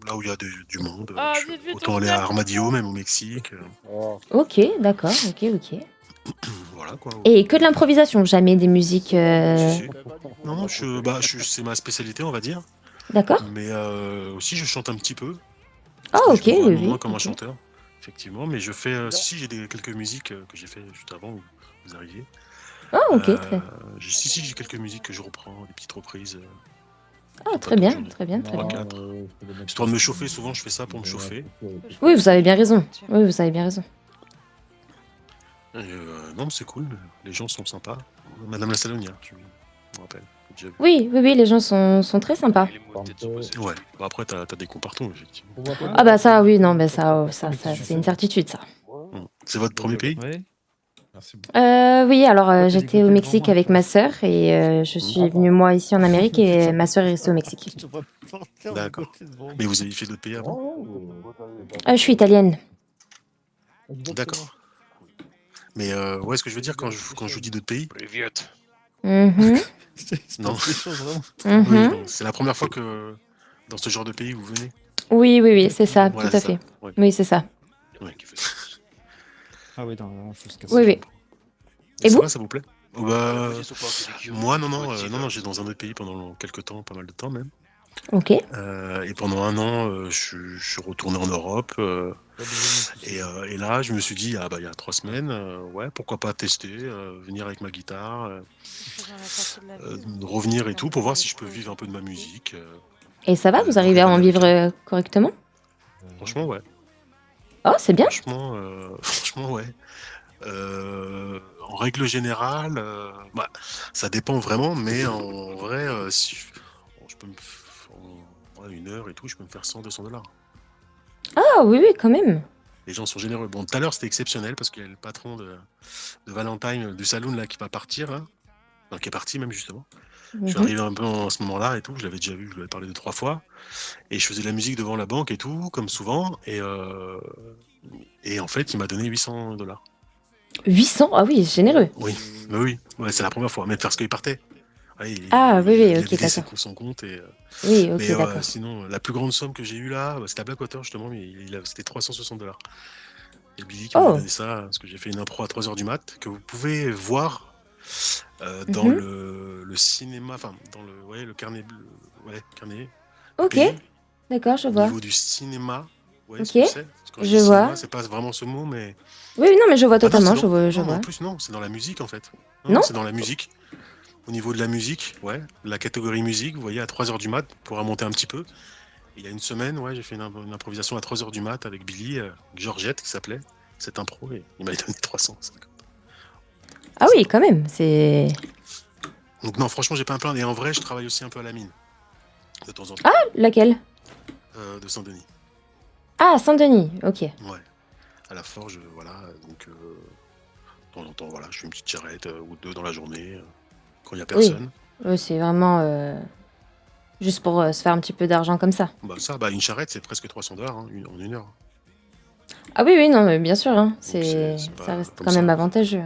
Là où il y a du monde. Ah, je- vite, vite, autant on aller se à lève. Armadillo, même au Mexique. Oh, Ok, d'accord, ok. Voilà quoi. Et que de l'improvisation, jamais des musiques. Si, si. Non, c'est ma spécialité, on va dire. D'accord. Mais aussi, je chante un petit peu. Ah Je ok, me vois oui, moins oui. comme un ok. chanteur, effectivement. Mais je fais. Si, j'ai quelques musiques que j'ai fait juste avant où vous arriviez. Ah ok, très. Si, j'ai quelques musiques que je reprends, des petites reprises. Ah très bien, très bien, très bien. 3-4. Histoire de me chauffer, souvent je fais ça pour me chauffer. Oui, vous avez bien raison. Oui, vous avez bien raison. Non, mais c'est cool, les gens sont sympas. Madame la Salonière, tu me rappelles. J'ai déjà vu. Oui, les gens sont très sympas. Ouais, bon, après t'as des cons partout, effectivement. Ah bah ça, oui, non, bah ça, c'est une certitude ça. C'est votre premier pays? Ouais. Merci beaucoup. Oui, alors Toi, t'as j'étais dégoûté au le Mexique grand avec monde. ma sœur et je suis venue moi ici en Amérique et ma sœur est restée au Mexique. Je te vois sortir de D'accord. côté de bon. Mais vous avez fait d'autres pays avant? Je suis italienne. D'accord. Mais ouais, ce que je veux dire quand je vous dis d'autres pays, Mhm, C'est Non. des choses vraiment. mhm. oui, non, c'est la première fois que dans ce genre de pays vous venez. Oui, c'est ça, Voilà, tout à c'est fait. ça. Ouais. Oui, c'est ça. Ouais. Ah oui, non, faut se casser. Oui. Et ça vous? va, ça vous plaît? Bah, moi, non, j'ai dans un autre pays pendant quelques temps, pas mal de temps même. Ok. Et pendant un an, je suis retourné en Europe. Et là, je me suis dit, il y a 3 semaines, ouais, pourquoi pas tester, venir avec ma guitare, revenir et tout, pour voir si je peux vivre un peu de ma musique. Et ça va, vous arrivez à en vivre correctement? Franchement, ouais. Oh, c'est bien. Franchement, ouais. En règle générale, ça dépend vraiment, mais en vrai, si je peux en 1 heure et tout, je peux me faire 100-200 $. Ah oui, quand même. Les gens sont généreux. Bon, tout à l'heure, c'était exceptionnel parce qu'il y a le patron de Valentine du saloon là qui va partir, hein. Enfin, qui est parti même justement. Je suis Mhm. arrivé un peu en ce moment-là et tout. Je l'avais déjà vu, je lui avais parlé 2-3 fois. Et je faisais de la musique devant la banque et tout, comme souvent. Et en fait, il m'a donné 800 $. 800? Ah oui, généreux. Oui, mais oui, ouais, c'est la première fois. Mais parce qu'il partait. Ouais, Ah, oui, oui, il a ok, vidé d'accord. son compte et. Oui, ok, Mais d'accord. sinon, la plus grande somme que j'ai eue là, c'était à Blackwater justement, mais c'était 360 $. Et Billy qui m'avait Oh. donné ça, parce que j'ai fait une impro à 3h du mat, que vous pouvez voir dans Mhm. le cinéma, enfin, dans le, ouais, le carnet bleu, ouais, carnet Ok, pays, d'accord, je au vois. niveau du cinéma. Vous voyez ce Ok, que c'est? Parce que quand je je dis vois. cinéma, c'est pas vraiment ce mot, mais. Oui, non, mais je vois Ah non, c'est totalement, dans. je Non, mais en vois. plus, non, c'est dans la musique en fait. Non? Non, c'est dans la musique. Au niveau de la musique, ouais, la catégorie musique, vous voyez, à 3h du mat, pour remonter un petit peu. Il y a une semaine, ouais, j'ai fait une improvisation à 3h du mat avec Billy, Georgette qui s'appelait, cette impro, et il m'avait donné 350. Ah oui, quand même, c'est... Donc non, franchement, j'ai pas un plan. Et en vrai, je travaille aussi un peu à la mine, de temps en temps, Ah, laquelle? de Saint-Denis. Ah, Saint-Denis, ok. Ouais, à la forge, voilà. Donc, de temps en temps, voilà, je fais une petite charrette ou deux dans la journée, quand il y a Oui, personne. c'est vraiment juste pour se faire un petit peu d'argent comme ça. Bah, une charrette, c'est presque 300 $ hein, en 1 heure. Ah oui, oui, non, mais bien sûr, hein, Donc c'est ça pas reste comme quand même ça. avantageux.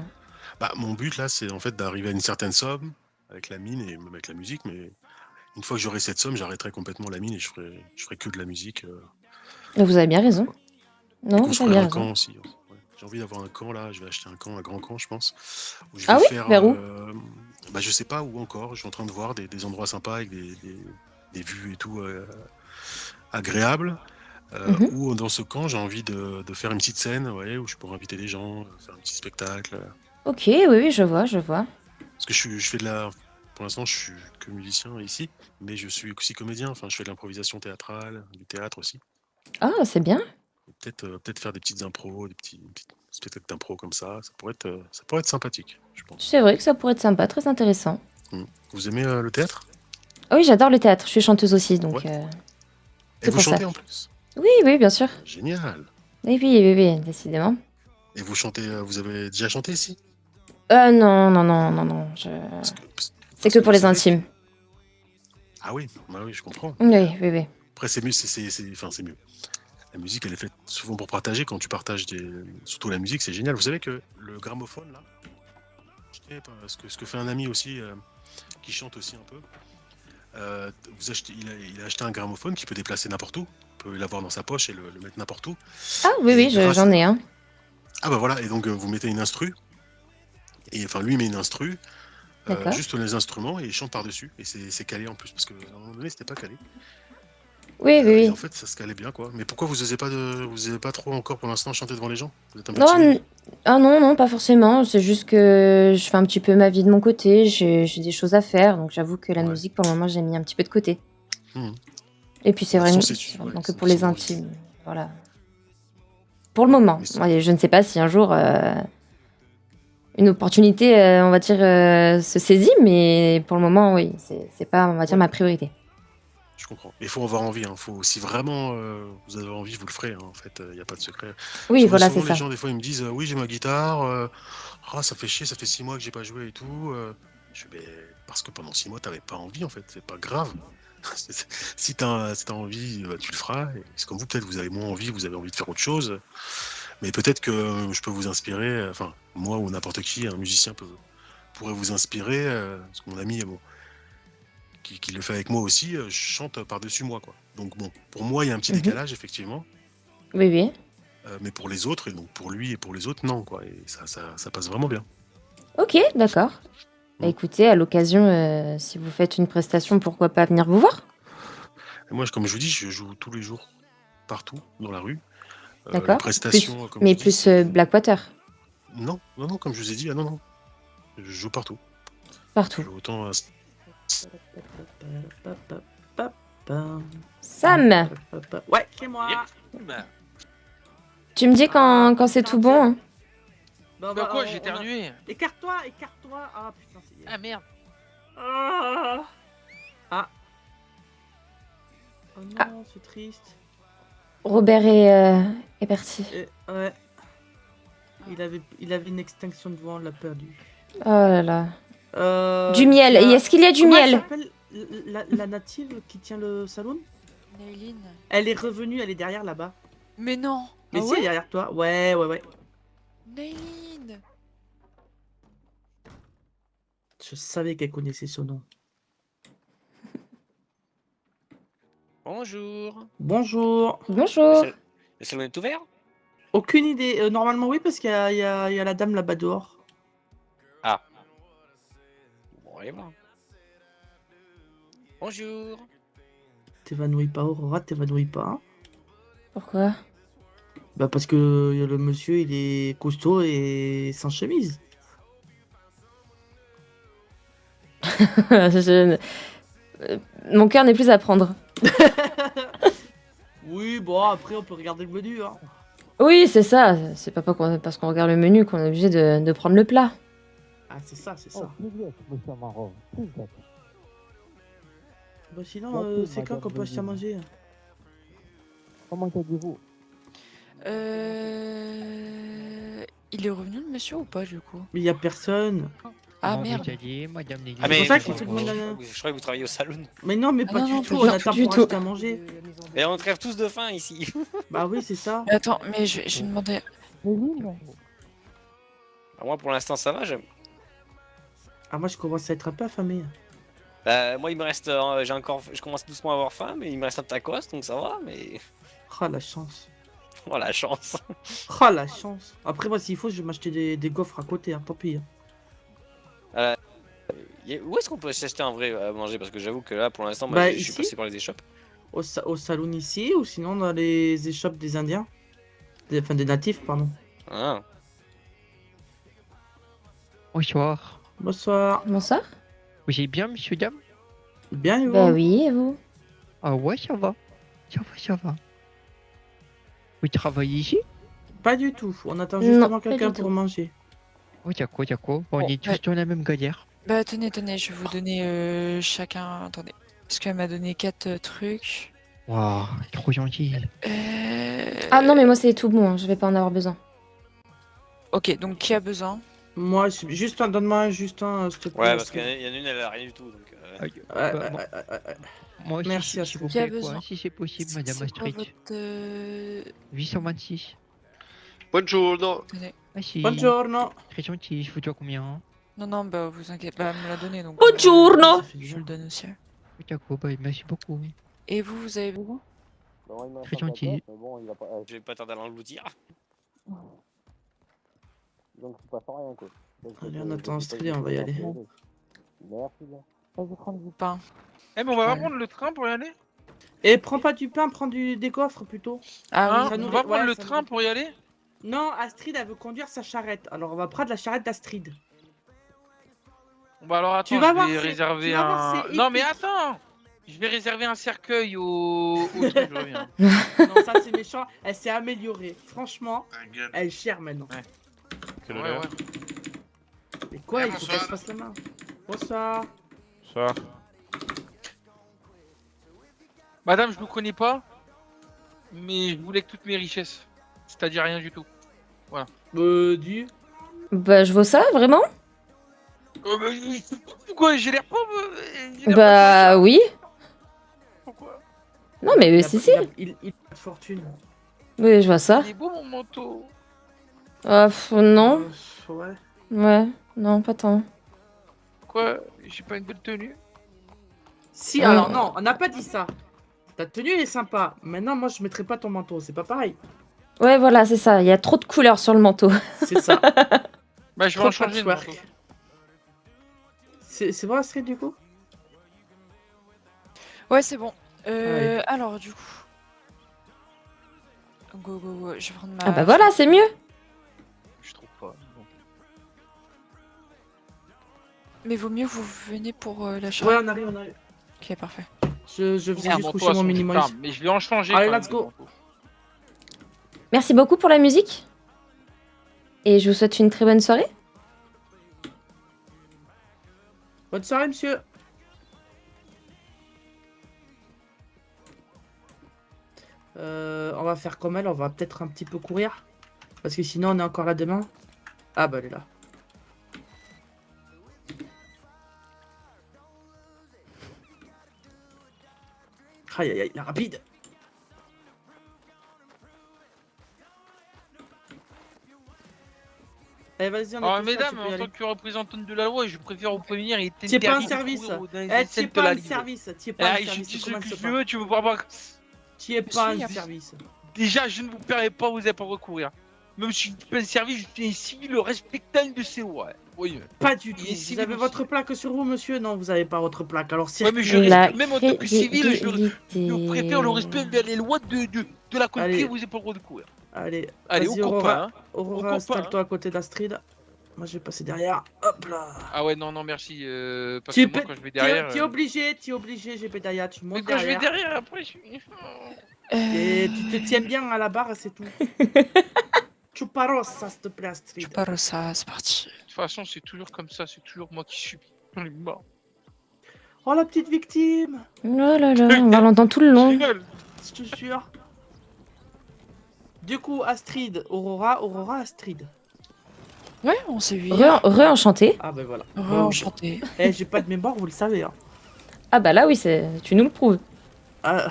Bah, mon but là, c'est en fait d'arriver à une certaine somme avec la mine et même avec la musique, mais une fois que j'aurai cette somme, j'arrêterai complètement la mine et je ferai que de la musique. Mais vous avez bien raison. Quoi. Et Non, vous avez construire bien un raison. camp aussi. Ouais. J'ai envie d'avoir un camp là, je vais acheter un camp, un grand camp, je pense. Où je Ah vais oui? faire. Vers où? Bah, je sais pas où encore, je suis en train de voir des endroits sympas avec des vues et tout agréables. Mhm. Où dans ce camp, j'ai envie de faire une petite scène ouais, où je pourrais inviter des gens, faire un petit spectacle. Ok, oui, oui, je vois, je vois. Parce que je fais de la. Pour l'instant, je suis que musicien ici, mais je suis aussi comédien. Enfin, je fais de l'improvisation théâtrale, du théâtre aussi. Ah, c'est bien. Peut-être faire des petites impros, des petits spectacles d'impro comme ça ça pourrait être sympathique, je pense. C'est vrai que ça pourrait être sympa, très intéressant. Vous aimez le théâtre? Ah oui, j'adore le théâtre, je suis chanteuse aussi, donc Ouais. Et c'est vous pour ça. chantez en plus? Oui, oui, bien sûr. Génial. Oui, oui, oui, oui, décidément. Et vous chantez, vous avez déjà chanté ici? Non, non, non, non, non. C'est que pour les intimes. Ah oui, bah oui, je comprends. Oui, oui, oui. Après, c'est mieux, enfin, c'est mieux. La musique, elle est faite souvent pour partager. Quand tu partages surtout la musique, c'est génial. Vous savez que le gramophone, là, ce que fait un ami aussi, qui chante aussi un peu, il a acheté un gramophone qui peut déplacer n'importe où. Il peut l'avoir dans sa poche et le mettre n'importe où. Ah oui, Et oui, j'en ai un. Ah bah voilà, et donc vous mettez une instru, et enfin lui met une instru, D'accord. juste les instruments, et il chante par-dessus, et c'est calé en plus, parce qu'à un moment donné, c'était pas calé. Oui, oui, Et oui. en fait, ça se calait bien, quoi. Mais pourquoi vous osez pas trop encore pour l'instant chanter devant les gens? Vous êtes un peu Non, timide? ah non, non, pas forcément. C'est juste que je fais un petit peu ma vie de mon côté. J'ai des choses à faire, donc j'avoue que la Ouais. musique, pour le moment, j'ai mis un petit peu de côté. Mhm. Et puis c'est Bah, vraiment, c'est c'est ouais, vraiment que c'est pour les son envie. intimes. Voilà. Pour le moment. Mais c'est- Ouais, je ne sais pas si un jour une opportunité, on va dire, se saisit, mais pour le moment, oui, c'est pas, on va dire, Ouais. ma priorité. Je comprends. Il faut avoir envie, hein. Si vraiment vous avez envie, vous le ferez, hein, en fait, il n'y a pas de secret. Oui, Souvent, voilà, souvent c'est les ça. gens, des fois, ils me disent oui, j'ai ma guitare, ah, ça fait chier, ça fait 6 mois que j'ai pas joué et tout. Je fais, parce que pendant 6 mois, t'avais pas envie, en fait, c'est pas grave. Si t'as envie, tu le feras. Et c'est comme vous, peut-être, vous avez moins envie, vous avez envie de faire autre chose. Mais peut-être que je peux vous inspirer, enfin, moi ou n'importe qui, un musicien pourrait vous inspirer, parce que mon ami, bon, qui le fait avec moi aussi, je chante par-dessus moi, quoi. Donc bon, pour moi, il y a un petit Mhm. décalage, effectivement, Oui, oui. mais pour les autres, et donc pour lui et pour les autres, non, quoi. Et ça passe vraiment bien. Ok, d'accord. Bah, écoutez, à l'occasion, si vous faites une prestation, pourquoi pas venir vous voir? Et moi, comme je vous dis, je joue tous les jours, partout, dans la rue. Les D'accord. prestations, comme Mais je dis, plus c'est... Blackwater, Non, non, non, comme je vous ai dit, ah non, non. Je joue partout. Je partout. joue autant à... Sam, Ouais, c'est moi. Bah, tu me dis quand c'est tout bon, hein. Bah, bah quoi, on j'ai a- éternué. Écarte-toi, écarte-toi. Ah putain, c'est. Ah merde. Ah. Ah. Oh non, c'est triste. Robert est parti. Ouais. Il avait une extinction de voix, on l'a perdu. Oh là là. Du il miel. y a- Et est-ce qu'il y a du Comment elle miel? s'appelle la native qui tient le salon? Nailine. Elle est revenue, elle est derrière là-bas. Mais non. Mais Ah si, ouais elle est derrière toi. Ouais, ouais, ouais. Nailine. Je savais qu'elle connaissait son nom. Bonjour. Bonjour. Bonjour. Le salon est ouvert? Aucune idée. Normalement, oui, parce qu'il y a la dame là-bas dehors. Ah. Bon, allez voir. Bonjour. T'évanouis pas, Aurora, t'évanouis pas. Hein. Pourquoi? Bah, parce que le monsieur, il est costaud et sans chemise. Mon cœur n'est plus à prendre. Oui, bon, après, on peut regarder le menu. Hein. Oui, c'est ça. C'est pas parce qu'on regarde le menu qu'on est obligé de prendre le plat. Ah, c'est ça, c'est ça. Bah, sinon, c'est quand qu'on peut acheter à manger? Comment allez-vous? Il est revenu le monsieur ou pas du coup? Mais il y a personne. Ah merde. Ah, C'est mais pour ça je, qu'il faut demander à- je crois que vous travaillez au salon. Mais non, mais pas non, du non, tout. pas On du attend tout, pour du acheter à manger. Et on crève tous de faim ici. Bah oui, c'est ça. Mais attends, mais je vais demander. Ah, moi, pour l'instant, ça va. Ah, moi, je commence à être un peu affamé. Moi, il me reste. Je commence doucement à avoir faim, mais il me reste un tacos, donc ça va. Mais. Oh, la chance. Oh, la chance. Oh, la chance. Après, moi, s'il faut, je vais m'acheter des gaufres à côté. Hein, tant pis. Hein. Où est-ce qu'on peut s'acheter un vrai à manger? Parce que j'avoue que là, pour l'instant, moi, Bah, je suis ici. passé par les échoppes. Au salon ici, ou sinon dans les échoppes des Indiens. Enfin, des natifs, pardon. Ah. Bonsoir. Bonsoir. Bonsoir. Vous allez bien, monsieur, dame? Bien, et vous? Bah oui, et vous? Ah ouais, ça va. Ça va, ça va. Vous travaillez ici? Pas du tout. On attend Non, justement pas quelqu'un du pour tout. manger. Oh, d'accord, d'accord. Bon, on est tous dans la même galère. Bah tenez, je vais vous donner chacun. Attendez. Parce qu'elle m'a donné 4 trucs. Waouh, trop gentil. Ah non, mais moi c'est tout bon, hein, je vais pas en avoir besoin. Ok, donc qui a besoin? Moi, juste un, donne-moi juste un, s'il te plaît. Ouais, parce qu'il y en a une, elle a rien du tout. Donc, Moi aussi, Merci, s'il s'il vous vous Qui a plaît, quoi, besoin? si c'est possible, madame C'est quoi Astrid. votre. 826. Bonjour. Tenez. Merci. Buongiorno. Très gentil, je vous dois combien? Non, bah vous inquiétez pas, elle me l'a donné donc. Buongiorno. Je le donne aussi. D'accord, bah, merci beaucoup. Et vous avez besoin? Très gentil. je vais pas tarder à l'engloutir. Allez, on attend Astrid, on va y aller. Je vais prendre du pain. Eh, mais on va Ouais. pas prendre le train pour y aller? Et prends pas du pain, prends des coffres plutôt. Ah Hein, ça on nous- va prendre ouais, le ça train nous- pour y aller? Non, Astrid, elle veut conduire sa charrette. Alors, on va prendre la charrette d'Astrid. Bon, bah alors attends, Tu vas je voir, vais c'est- réserver tu vas voir, un. c'est Non, mais épique. attends! Je vais réserver un cercueil au truc, je reviens. Non, ça, c'est méchant. Elle s'est améliorée. Franchement, elle gère maintenant. Ouais, ouais. Mais quoi, il faut qu'elle se fasse la main. Bonsoir. Ça. Madame, je vous connais pas, mais je voulais que toutes mes richesses. C'est-à-dire rien du tout. Voilà. Dis. Bah je vaux ça, vraiment? Pourquoi j'ai l'air pauvre? J'ai l'air Bah oui. Pourquoi? Non mais si si. Il a pas de fortune. Oui, je vois ça. Il est beau mon manteau. Ah, non. Ouais. Ouais, non, pas tant. Quoi? J'ai pas une belle tenue? Si, alors non, on n'a pas dit ça. Ta tenue est sympa. Maintenant, moi, je mettrai pas ton manteau. C'est pas pareil. Ouais, voilà, c'est ça. Il y a trop de couleurs sur le manteau. C'est ça. Bah, je vais en changer de manteau. C'est vrai, Astrid, du coup? Ouais, c'est bon. Allez. Alors, du coup. Go. Je vais prendre ma. Ah bah voilà, c'est mieux. Je trouve pas. Mais vaut mieux vous venez pour la Ouais, charrette. on arrive. Ok, parfait. Je faisais Merde, juste manteau coucher à mon son minimum. charme, mais je vais en changer. Allez, quand let's même, go. le manteau. Merci beaucoup pour la musique. Et je vous souhaite une très bonne soirée. Bonne soirée, monsieur. On va faire comme elle, on va peut-être un petit peu courir. Parce que sinon, on est encore là demain. Ah bah, elle est là. Aïe aïe aïe, la rapide. Allez, vas-y, on est Oh, tous là, mesdames, tu peux y en aller. tant que représentante de la loi, je préfère vous prévenir, il est T'y es pas en interdit de service. courir dans les Eh, t'y es scènes de pas la en ligne. service. T'y es pas en Ah, je service. dis ça ce commence que je pas. veux, tu veux pas voir. T'y es pas Monsieur, en service. Déjà, je ne vous permets pas, vous n'allez pas recourir. Même si je suis pas un service, je suis un civil respectable de ces lois. Oui. Pas du tout. Il est Vous civil avez aussi. votre plaque sur vous, monsieur? Non, vous avez pas votre plaque. Alors, Ouais, mais je circulez. La respecte, même en tant que civil, je crédibilité. préfère le respect envers les lois de la Allez. country, vous n'avez pas le droit de courir. Allez, Allez, vas-y, au copain, hein. Au Aurora, copain, installe-toi à côté d'Astrid. Moi, je vais passer derrière. Hop là. Ah ouais, non, merci. Parce Tu que moi, peux- quand je vais derrière. T'es obligé, j'ai Bédaya, tu Mais montes quand je vais derrière. derrière, après, je suis. Et tu te tiens bien à la barre, c'est tout. Chuparosa, s'il te plaît, Astrid. Chuparosa, c'est parti. De toute façon, c'est toujours comme ça, c'est toujours moi qui subis. J'en ai marre. Oh, la petite victime. Oh là là, on va l'entendre tout le Je long. rigole. Je te jure. Du coup, Astrid, Aurora, Astrid. Ouais, on s'est vu hier. Re-enchanté. Ah ben voilà. Enchanté. Eh, j'ai pas de mémoire, vous le savez. Hein. Ah bah là oui, tu nous le prouves. Ah,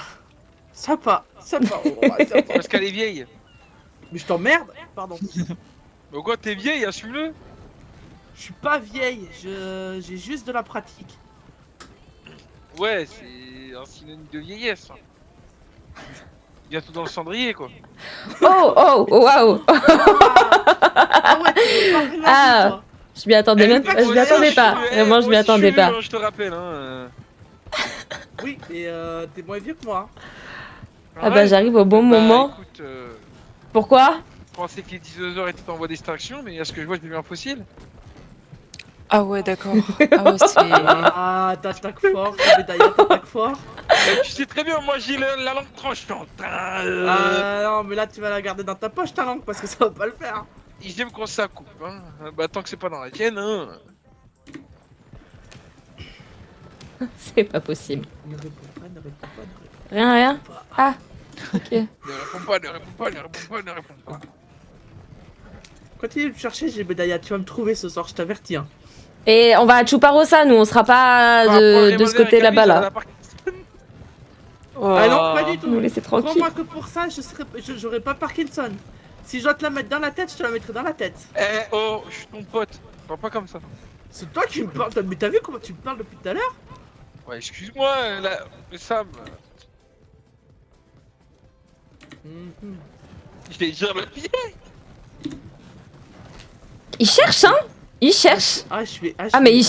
sympa, Aurora, sympa. Parce qu'elle est vieille. Mais je t'emmerde, pardon. Mais quoi, t'es vieille, assume-le. Je suis pas vieille, j'ai juste de la pratique. Ouais, c'est un synonyme de vieillesse. Bientôt dans le cendrier, quoi. Oh, waouh. Ah ouais, tu veux pas rien Ah. dire, toi. Je m'y attendais même pas pas. Je m'y attendais pas. Vraiment, je m'y attendais pas. Je te rappelle, hein. Oui, et t'es moins vieux que moi. Ah bah j'arrive au bon moment. Écoute, Pourquoi? je pensais que les dinosaures étaient en voie d'extinction, mais à ce que je vois, j'ai vu un fossile. Ah ouais, d'accord. Ah ouais, c'est... Ah, t'attaques fort, Bédaya, t'attaques fort. Tu sais très bien, moi j'ai la langue tranchante. Ah non, mais là tu vas la garder dans ta poche ta langue parce que ça va pas le faire. J'aime quand ça coupe. Hein. Bah tant que c'est pas dans la tienne. Hein. C'est pas possible. Ne réponds pas, ne réponds pas, ne réponds pas. Rien. Ah. Ok. Ne réponds pas, ne réponds pas, ne réponds pas, ne réponds pas. Continue de me chercher, j'ai Bédaya, tu vas me trouver ce soir, je t'avertis. Hein. Et on va à Chuparosa, nous, on sera pas de ce côté là-bas là. Ah non, pas du tout. Nous laisser tranquille. Crois-moi que pour ça, j'aurais pas Parkinson. Si je dois te la mettre dans la tête, je te la mettrai dans la tête. Eh oh, je suis ton pote. Parle pas comme ça. C'est toi qui me parles. Mais t'as vu comment tu me parles depuis tout à l'heure? Ouais, excuse-moi, là, mais Sam. Je vais dire le pied. Il cherche, hein? Il cherche. Ah, je vais. Ah, mais il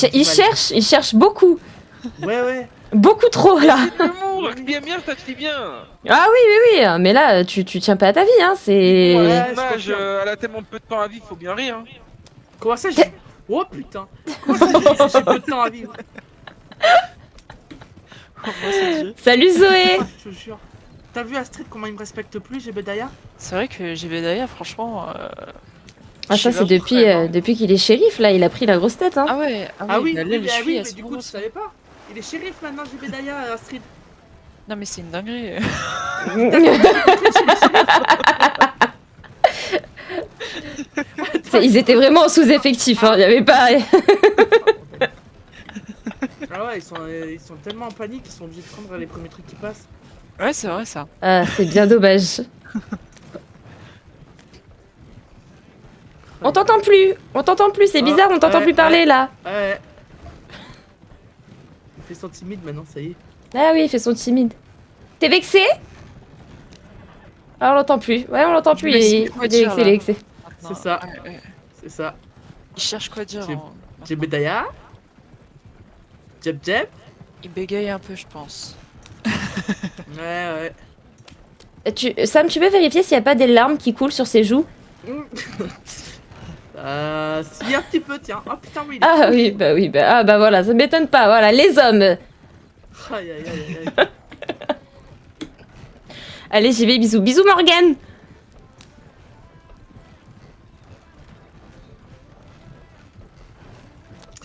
cherche beaucoup. Ouais. Beaucoup trop là. L'humour, bien, ça te fait bien. Ah oui, mais là, tu tiens pas à ta vie, hein, c'est... Ouais. Mon âge, elle a tellement peu de temps à vivre, faut bien rire. Hein. Comment ça, j'ai. Oh putain. Comment ça, j'ai peu de temps à vivre? Salut Zoé. Ah, je te jure. T'as vu Astrid comment il me respecte plus, j'ai Bédaya? C'est vrai que Jebediah, franchement... Ah ça c'est depuis qu'il est shérif là, il a pris la grosse tête hein. Ah ouais, Ah oui, bah, là, oui, les mais, cheveux, oui, elles mais sont du coup, tu grosses. savais pas? Il est shérif maintenant, j'ai Bédaya, Astrid. Non mais c'est une dinguerie. Ils étaient vraiment en sous-effectif, hein. Il y avait pas... Ah ouais, ils sont tellement en panique qu'ils sont obligés de prendre les premiers trucs qui passent. Ouais, c'est vrai ça. Ah, c'est bien dommage. On t'entend plus, c'est bizarre, on t'entend plus parler là. Ouais. Il fait son timide maintenant, ça y est. Ah oui, il fait son timide. T'es vexé? Ah on l'entend plus, ouais on l'entend plus, il est vexé. C'est ça, c'est ça. Il cherche quoi dire. J'ai Bédaya. Jeb. Il bégaye un peu, je pense. Ouais. Sam, tu peux vérifier s'il n'y a pas des larmes qui coulent sur ses joues? Si, un petit peu, tiens. Oh putain, oui. Ah oui, ah bah voilà, ça m'étonne pas, voilà, les hommes. Aïe. Allez, j'y vais, bisous. Bisous Morgane.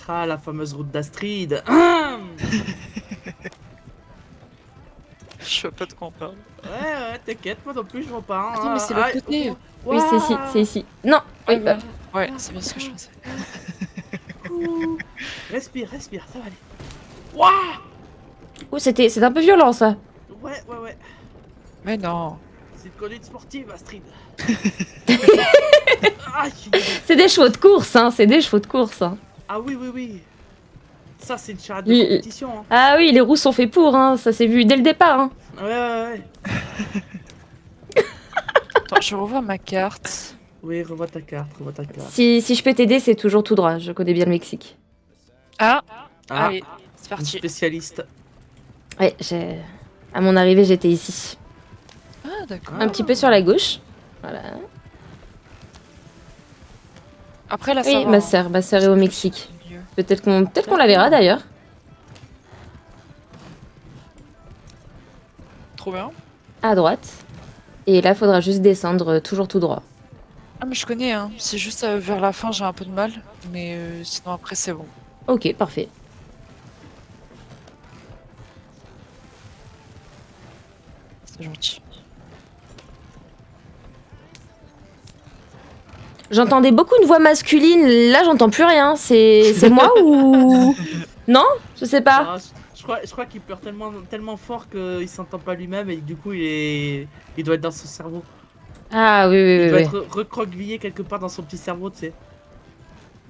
Ah, la fameuse route d'Astrid. Je vois pas de quoi on parle. Ouais, t'inquiète, moi non plus, je vois pas. Hein. Attends, mais c'est l'autre côté. Oui, c'est ici. Non, oui, Ouais, c'est bien ce que je pensais. Respire, ça va aller. Waouh! Oh, c'était un peu violent ça. Ouais. Mais non. C'est une conduite sportive, Astrid. C'est des chevaux de course, hein. C'est des chevaux de course. Hein. Ah oui, oui, oui. Ça, c'est une charrette de compétition. Hein. Ah oui, les roues sont faits pour, hein. Ça s'est vu dès le départ. Hein. Ouais. Attends, je revois ma carte. Oui, revois ta carte. Si je peux t'aider, c'est toujours tout droit. Je connais bien le Mexique. Allez, c'est Une parti. spécialiste. Ouais, à mon arrivée, j'étais ici. Ah, d'accord. Un petit peu sur la gauche. Voilà. Après, là, ça Oui, va, ma sœur est au Mexique. Peut-être qu'on la verra d'ailleurs. Trop bien. À droite. Et là, faudra juste descendre toujours tout droit. Ah, mais je connais, hein. C'est juste vers la fin, j'ai un peu de mal. Mais sinon, après, c'est bon. Ok, parfait. C'est gentil. J'entendais beaucoup une voix masculine. Là, j'entends plus rien. C'est moi ou... Non? Je sais pas. Ah, je crois qu'il pleure tellement fort qu'il s'entend pas lui-même et du coup, il doit être dans son cerveau. Ah oui, Il doit oui. être recroquevillé quelque part dans son petit cerveau, tu sais.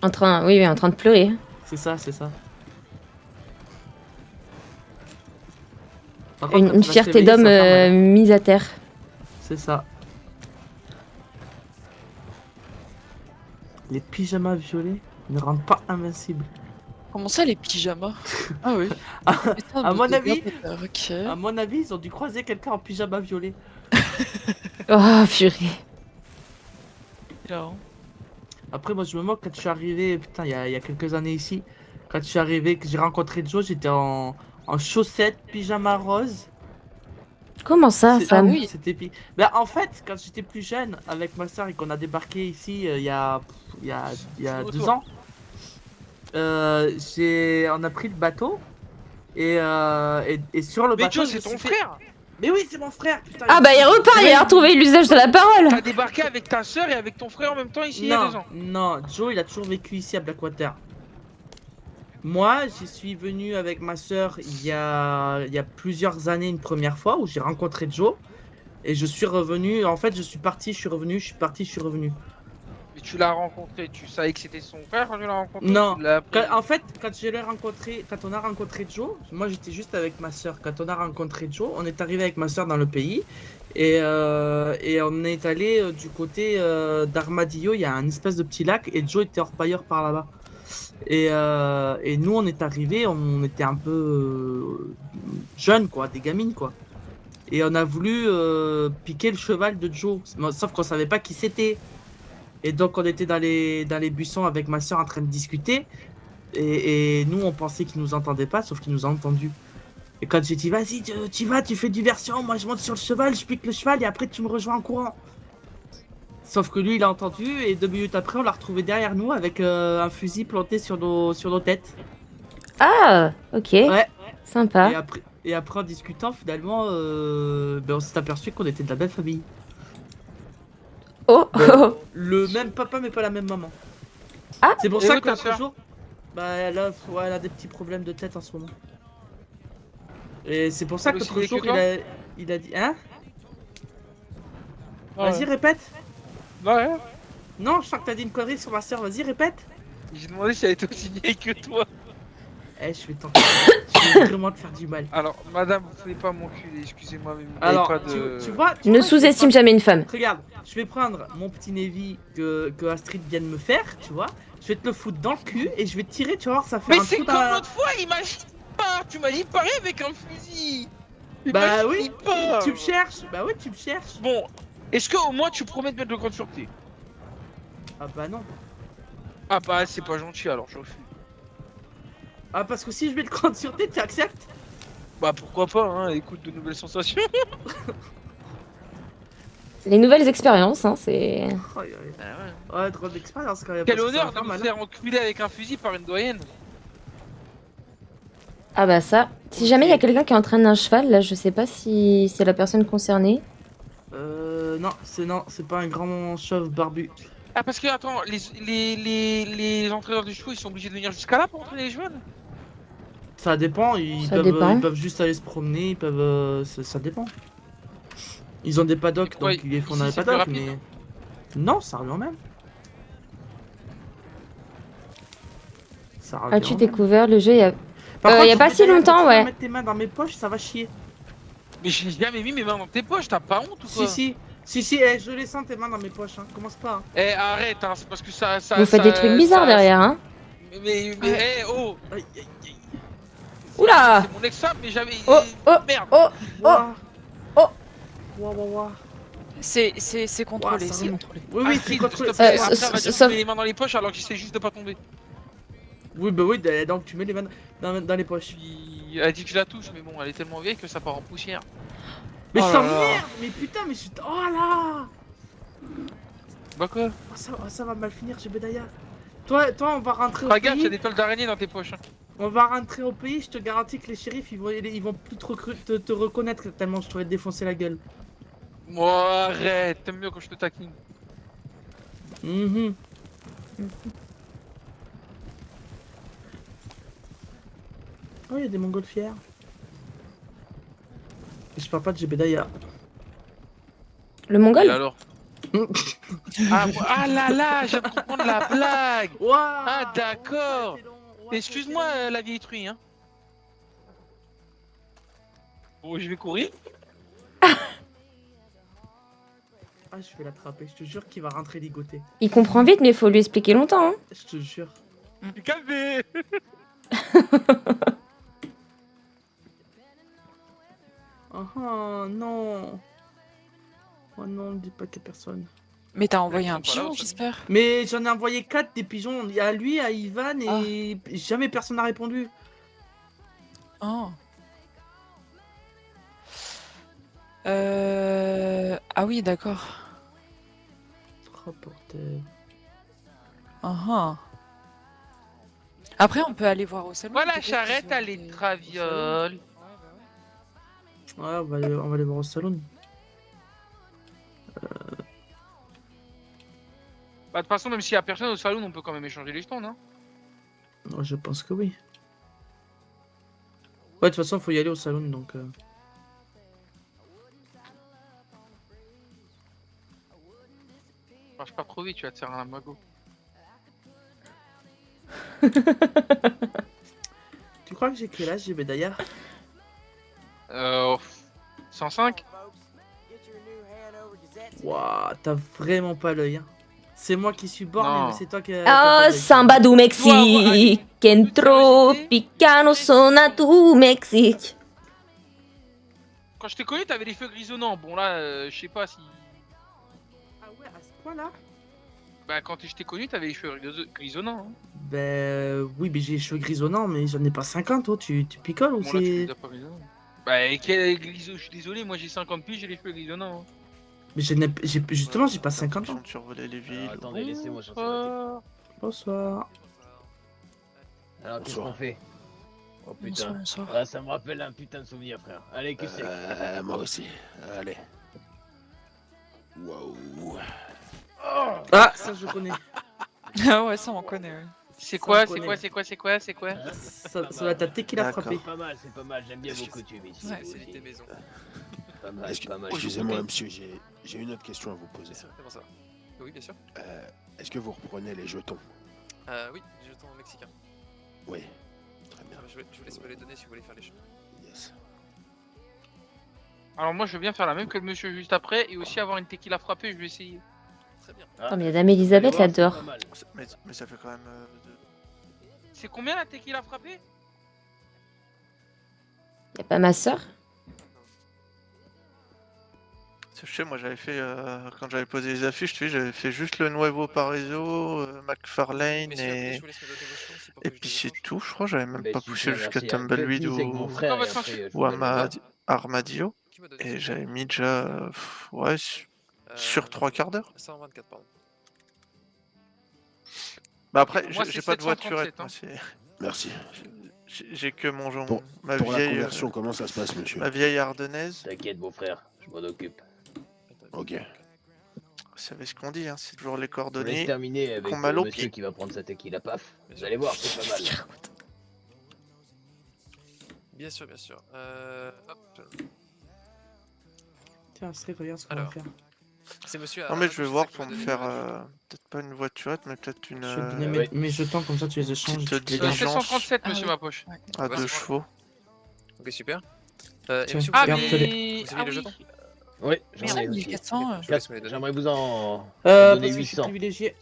En train de pleurer. C'est ça. Par contre, quand Une il va se fierté réveiller, d'homme ça va faire mal. mise à terre. C'est ça. Les pyjamas violets ne rendent pas invincibles. Comment ça, les pyjamas? Ah oui. À mon avis, Ok. à mon avis, ils ont dû croiser quelqu'un en pyjama violet. Oh, purée. Non. Après, moi, je me moque quand je suis arrivé, putain, il y a quelques années ici. Quand je suis arrivé, que j'ai rencontré Joe, j'étais en chaussettes, pyjama rose. Comment ça, C'est- Sam? oui. C'était ben, en fait, quand j'étais plus jeune avec ma soeur et qu'on a débarqué ici il y a 2 ans, on a pris le bateau et sur le Mais bateau. Joe, je me c'est ton suis fait- frère. Mais oui, c'est mon frère, putain. Ah bah il repart, il a retrouvé l'usage de la parole. T'as débarqué avec ta soeur et avec ton frère en même temps ici il y a 2 ans. Non, Joe, il a toujours vécu ici à Blackwater. Moi, j'y suis venu avec ma soeur il y a plusieurs années, une première fois où j'ai rencontré Joe. Et je suis revenu. En fait, je suis parti, je suis revenu, je suis parti, je suis revenu. Mais tu l'as rencontré, tu savais que c'était son frère quand tu l'as rencontré? Non. Tu l'as appris? En fait, quand on a rencontré Joe, moi j'étais juste avec ma soeur. Quand on a rencontré Joe, on est arrivé avec ma soeur dans le pays et on est allé du côté d'Armadillo. Il y a un espèce de petit lac et Joe était orpailleur par là-bas. Et nous, on est arrivé, on était un peu jeunes, quoi, des gamines, quoi. Et on a voulu piquer le cheval de Joe, sauf qu'on savait pas qui c'était. Et donc on était dans les buissons avec ma soeur en train de discuter. Et nous on pensait qu'il nous entendait pas, sauf qu'il nous a entendus. Et quand j'ai dit vas-y tu vas, tu fais diversion, moi je monte sur le cheval, je pique le cheval et après tu me rejoins en courant. Sauf que lui il a entendu et 2 minutes après on l'a retrouvé derrière nous avec un fusil planté sur nos têtes. Ah, ok. Ouais. Sympa. Et après en discutant finalement on s'est aperçu qu'on était de la même famille. Oh, oh. Le même papa mais pas la même maman. Ah. C'est pour Et ça où que ta l'autre sœur? jour, bah elle a des petits problèmes de tête en ce moment. Et c'est pour ça Elle que aussi l'autre jour vieille que il a dit hein. Ouais. Vas-y répète. Ouais. Non, je sens que t'as dit une connerie sur ma soeur, vas-y répète. J'ai demandé si elle était aussi vieille que toi. Eh je vais je vais vraiment te faire du mal. Alors, madame, vous pouvez pas m'enculer, excusez-moi, mais vous Alors n'avez pas de... tu vois. Ne sous-estime jamais une femme. Regarde, je vais prendre mon petit Navy que Astrid vient de me faire, tu vois. Je vais te le foutre dans le cul et je vais te tirer, tu vas voir, ça fait Mais un c'est trou comme dans l'autre fois, imagine pas. Tu m'as dit pareil avec un fusil. Bah Imagine oui, pas. tu me cherches. Bah oui, tu me cherches. Bon, est-ce que au moins tu promets de mettre le code sur T? Ah bah non. Ah bah c'est pas gentil alors, je refuse. Ah parce que si je mets le compte sur T, tu acceptes? Bah pourquoi pas, hein, écoute de nouvelles sensations. Les nouvelles expériences, hein, c'est... Oh, ouais, drôle d'expérience quand même. Quel parce que ça honneur va de faire me mal. faire enculer avec un fusil par une doyenne. Ah bah ça. Si jamais il y a quelqu'un qui entraîne un cheval, là, je sais pas si c'est la personne concernée. Non, c'est pas un grand chauve barbu. Ah parce que attends, les entraîneurs de chevaux ils sont obligés de venir jusqu'à là pour entraîner les chevaux? Ça dépend, Ça dépend. ils peuvent juste aller se promener, ils peuvent. Ça dépend. Ils ont des paddocks, Ouais, donc ils les font ici, dans les c'est plus paddocks, rapide. mais... Non, ça revient au même. Ça revient As-tu au même. découvert le jeu il y a... Par il contre, y a pas si Bédaya, longtemps, quand tu vas ouais. mettre tes mains dans mes poches, ça va chier. Mais j'ai jamais mis mes mains dans tes poches, t'as pas honte ou quoi? Si, je les sens tes mains dans mes poches, hein. Commence pas. Hein. Eh, arrête, hein, c'est parce que ça. Vous faites des trucs bizarres derrière, hein. Mais, eh, oh! Aïe, aïe, aïe. Oula. C'est mon ex-femme, mais j'avais. Oh, oh, Merde! oh, oh. Ouah. Oh. Ouah, ouah, ouah. C'est contrôlé, Ouah, ça c'est va. contrôlé. Oui, Arrête, c'est parce que contrôlé. après, sauf- on va dire que sauf- tu mets les mains dans les poches alors que j'essaie juste de pas tomber. Oui, bah oui, donc tu mets les mains dans les poches. Puis, elle dit que je la touche, mais bon, elle est tellement vieille que ça part en poussière. Mais Oh je là t'emmerde. Mais putain, mais je... Oh là. Bah quoi? Ça va mal finir chez Bédaya. Toi, on va rentrer au Regarde, il y a pays. des toiles d'araignée dans tes poches. Hein. On va rentrer au pays, je te garantis que les shérifs, ils vont plus te reconnaître tellement je t'aurais défoncé la gueule. Moi, arrête, t'aimes mieux quand je te taquine. Mhm. Oh, il y a des montgolfières. Et je parle pas de Jebedaya. Le Et mongol. alors? Ah là là, je viens de comprendre la blague. Ah d'accord. Excuse-moi la vieille truie, hein. Bon, je vais courir. Ah, je vais l'attraper, je te jure qu'il va rentrer ligoté. Il comprend vite, mais il faut lui expliquer longtemps, hein. Je te jure. Calmez. Oh non. Oh non, ne dis pas qu'il y a personne. Mais t'as envoyé un Ils sont pas là, pigeon, au fait. j'espère. Mais j'en ai envoyé 4 des pigeons. Il y a lui, à Ivan et jamais personne n'a répondu. Oh. Ah oui, d'accord. Oh bordel. Après, on peut aller voir au salon. Voilà, peut-être charrette qu'ils ont à les des- travioles. Ouais, on va aller voir au salon. Bah, de toute façon, même s'il y a personne au salon, on peut quand même échanger les jetons, non? Ouais, je pense que oui. Ouais, de toute façon, faut y aller au salon donc. Marche pas trop vite, tu vas te faire un magot. Tu crois que j'ai quel âge, Jebedaya? 105? Waouh, t'as vraiment pas l'œil. Hein. C'est moi qui suis borné, Non. mais c'est toi qui. Oh, samba du Mexique. Entro picano sona tu Mexique. Quand je t'ai connu, t'avais les cheveux grisonnants. Bon, là, je sais pas si. Ah ouais, à ce point-là? Bah, quand je t'ai connu, t'avais les cheveux grisonnants. Hein. Ben oui, mais j'ai les cheveux grisonnants, mais j'en ai pas 50, toi. Tu picoles ou Bon, là, tu c'est. les as pas grisonnants. Bah, et quel grisonnant? Je suis désolé, moi j'ai 50 piges, j'ai les cheveux grisonnants. Hein. Mais justement, j'ai pas 50 ans. Survoler les villes. Attendez, laissez-moi sur ça. Bonsoir. Alors, qu'est-ce qu'on fait? Oh putain. Bonsoir. Ah, ça me rappelle un putain de souvenir, frère. Allez, que c'est? Moi aussi. Allez. Waouh. Ah, ça je connais. Ah ouais, ça on connaît. Ouais. C'est Ça, quoi, on c'est connaît. quoi, c'est quoi, c'est quoi, c'est quoi? Ça va être ta tête qui l'a frappé. C'est pas mal, j'aime bien vos coutumes ici. Ouais, vous c'est aussi. maison. Pas mal, pas mal. Excusez-moi, monsieur, j'ai une autre question à vous poser. C'est pour ça. Oui, bien sûr. Est-ce que vous reprenez les jetons? Oui, des jetons mexicains. Oui. Très bien. Je vous laisse me les donner si vous voulez faire les choses. Yes. Alors, moi je veux bien faire la même que le monsieur juste après et aussi avoir une tequila frappée, je vais essayer. Très bien. Oh, mais il y a Dame Elisabeth là-dehors. Mais ça fait quand même. C'est combien la tequila frappée? Y a pas ma soeur? Je sais, moi j'avais fait, quand j'avais posé les affiches, tu sais, j'avais fait juste le Nuevo Paraiso, McFarlane et puis c'est tout, je crois, j'avais même pas poussé jusqu'à Tumbleweed ou Armadillo, et j'avais mis déjà, ouais, sur 3 quarts d'heure. 124, pardon. Bah après, Moi, j'ai c'est pas de 737, voiturette, hein. moi, c'est... Merci. J'ai que mon genre, Pour ma la vieille, conversion, comment ça se passe, monsieur? ma vieille ardennaise. T'inquiète, beau-frère, je m'en occupe. Ok. Vous savez ce qu'on dit, hein, c'est toujours les Je vous laisse coordonnées terminer avec qu'on m'a au monsieur pied. qui va prendre sa tequila paf. Vous allez voir, c'est pas mal. Bien sûr, bien sûr. Hop. Tiens, Astrid, regarde ce qu'on va Alors. faire. C'est monsieur. Non mais je vais voir pour pour me faire peut-être pas une voiturette mais peut-être une Je vais te donner mes jetons, comme ça tu les échanges. petite tu les gardes. diligence 737, monsieur oui. ma poche. à Ouais, 2 c'est chevaux. Ok, super. Et Tiens, monsieur, Ah, vous avez, garde-les. vous avez le jeton? Oui, Mais j'en ai aussi. 1400. Je vous laisse me les donner. J'aimerais vous en Parce donner que je suis 800. privilégié.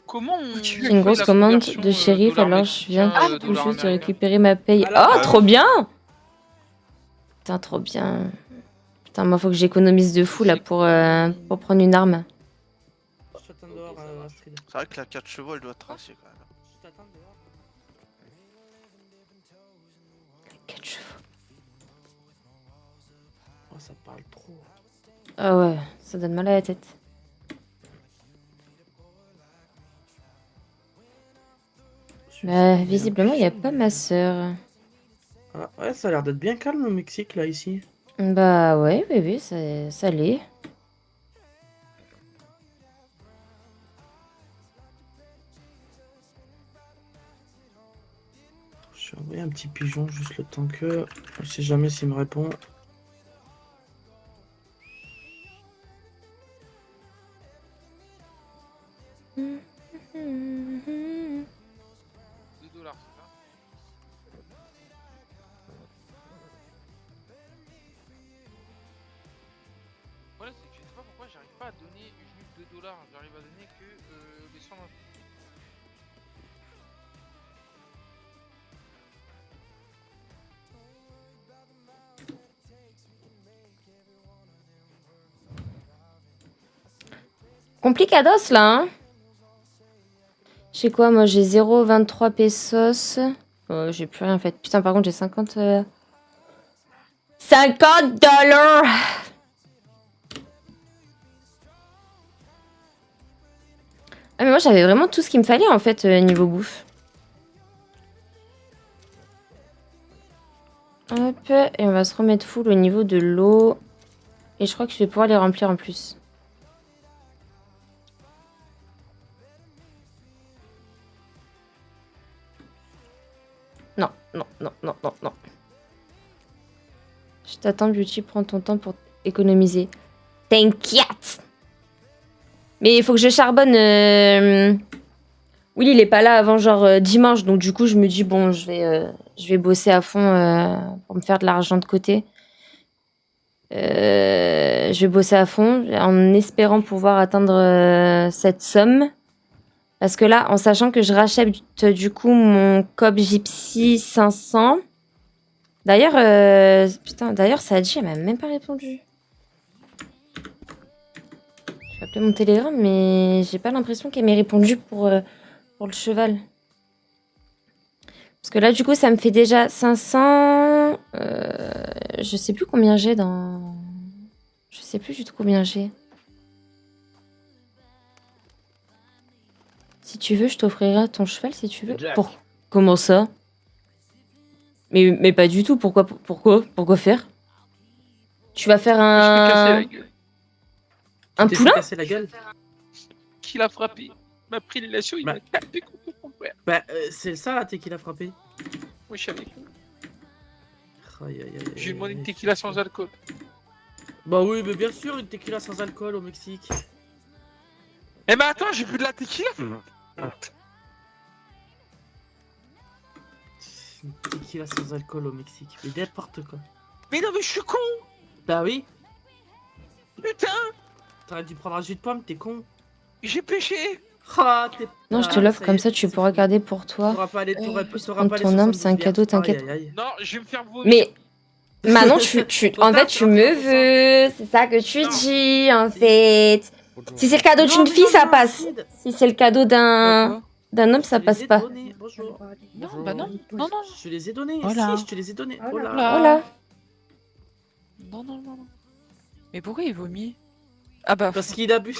Comment on J'ai J'ai une grosse commande de shérif, alors je viens tout juste de récupérer ma paye. Alors, Oh, trop bien! Putain, trop bien. Putain, moi, faut que j'économise de fou, là, pour prendre une arme. Je t'attends dehors, Astrid. C'est vrai que la 4 chevaux elle doit tracer quand même. Je t'attends dehors. 4 chevaux. Oh, ça parle trop. Ah ouais, ça donne mal à la tête. Bah, visiblement, il n'y a pas ma sœur. Ah, ouais, ça a l'air d'être bien calme au Mexique, là, ici. Bah ouais, oui, ça l'est. Je vais envoyer un petit pigeon, juste le temps que... On sait jamais s'il me répond. $2, c'est ça? Voilà, c'est que je sais pas pourquoi j'arrive pas à donner juste $2. J'arrive à donner que les 100. Complicados, là, hein. Je sais quoi, moi, j'ai 0,23 pesos. J'ai plus rien fait. Putain, par contre, j'ai 50... 50 $! Ah, mais moi, j'avais vraiment tout ce qu'il me fallait, en fait, niveau bouffe. Hop, et on va se remettre full au niveau de l'eau. Et je crois que je vais pouvoir les remplir en plus. Non, non, non, non, non, non. Je t'attends, Beauty, prends ton temps pour économiser. T'inquiète! Mais il faut que je charbonne. Willy, il est pas là avant genre dimanche, donc du coup, je me dis, bon, je vais bosser à fond pour me faire de l'argent de côté. Je vais bosser à fond en espérant pouvoir atteindre cette somme. Parce que là, en sachant que je rachète du coup mon Cob Gypsy 500. D'ailleurs, putain, d'ailleurs, Sadji, elle m'a même pas répondu. Je vais appeler mon télégramme, mais j'ai pas l'impression qu'elle m'ait répondu pour le cheval. Parce que là, du coup, ça me fait déjà 500. Je sais plus combien j'ai dans... Je sais plus du tout combien j'ai. Si tu veux, je t'offrirai ton cheval si tu veux. Jack. Pour... Comment ça? Mais pas du tout. Pourquoi faire? Tu vas faire Je me casser un... la gueule. Un Tu t'es fait poulain? casser la gueule? Qui l'a frappé? Il m'a pris les lations, il Bah. m'a tapé contre mon père. Bah, c'est ça, la qui l'a frappé. Oui, je suis avec lui. Aïe, aïe, aïe, J'ai aïe, demandé une aïe, tequila putain. sans alcool. Bah oui, mais bien sûr, une tequila sans alcool au Mexique. Eh mais attends, j'ai bu de la tequila. Une tequila sans alcool au Mexique. Mais n'importe quoi. Mais non, mais je suis con. Bah oui. Putain, T'aurais dû prendre un jus de pomme, t'es con. j'ai péché. Ah, t'es... Non, je te Ah, l'offre ça y comme est, ça, tu c'est pourras fini. garder pour toi. T'auras pas les, t'auras Plus t'auras prendre pas les ton âme, c'est un 72 cadeau, bières. t'inquiète. Aïe, aïe, aïe. Non, je vais me faire vomir. Mais Manon, en fait, tu me Non. veux. C'est ça que tu Non. dis, en fait. Si c'est le cadeau d'une Non, fille, mais ça non, passe. Sid. Si c'est le cadeau d'un homme, ça Je les passe ai pas. donnés. Bonjour. Non, bah non, non, non, Je te les ai donnés. Voilà. Si, je te les ai donnés. Oh là. Voilà. Voilà. non, non, non, non. Mais pourquoi il vomit? Ah bah, Parce qu'il a bu.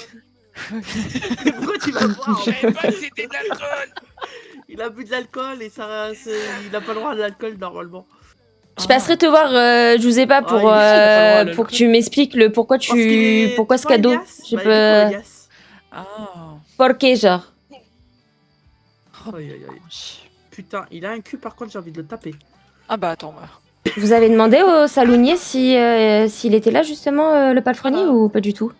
Pourquoi tu vas boire? Je savais pas que c'était de l'alcool. Il a bu de l'alcool et ça, il a pas le droit à l'alcool normalement. Je passerai te voir, Giuseppa, pour, il est chill, il a pas le droit à pour que l'alcool. tu m'expliques le pourquoi Parce qu'il est- pourquoi tu ce vois, cadeau. Elias Je Bah, peux. il est con, Elias. ah. Porqué, genre. Oh, Aïe, aïe, aïe. Putain, il a un cul par contre, j'ai envie de le taper. ah bah attends, bah. Vous avez demandé au salonier si s'il était là justement le palefrenier ou pas du tout?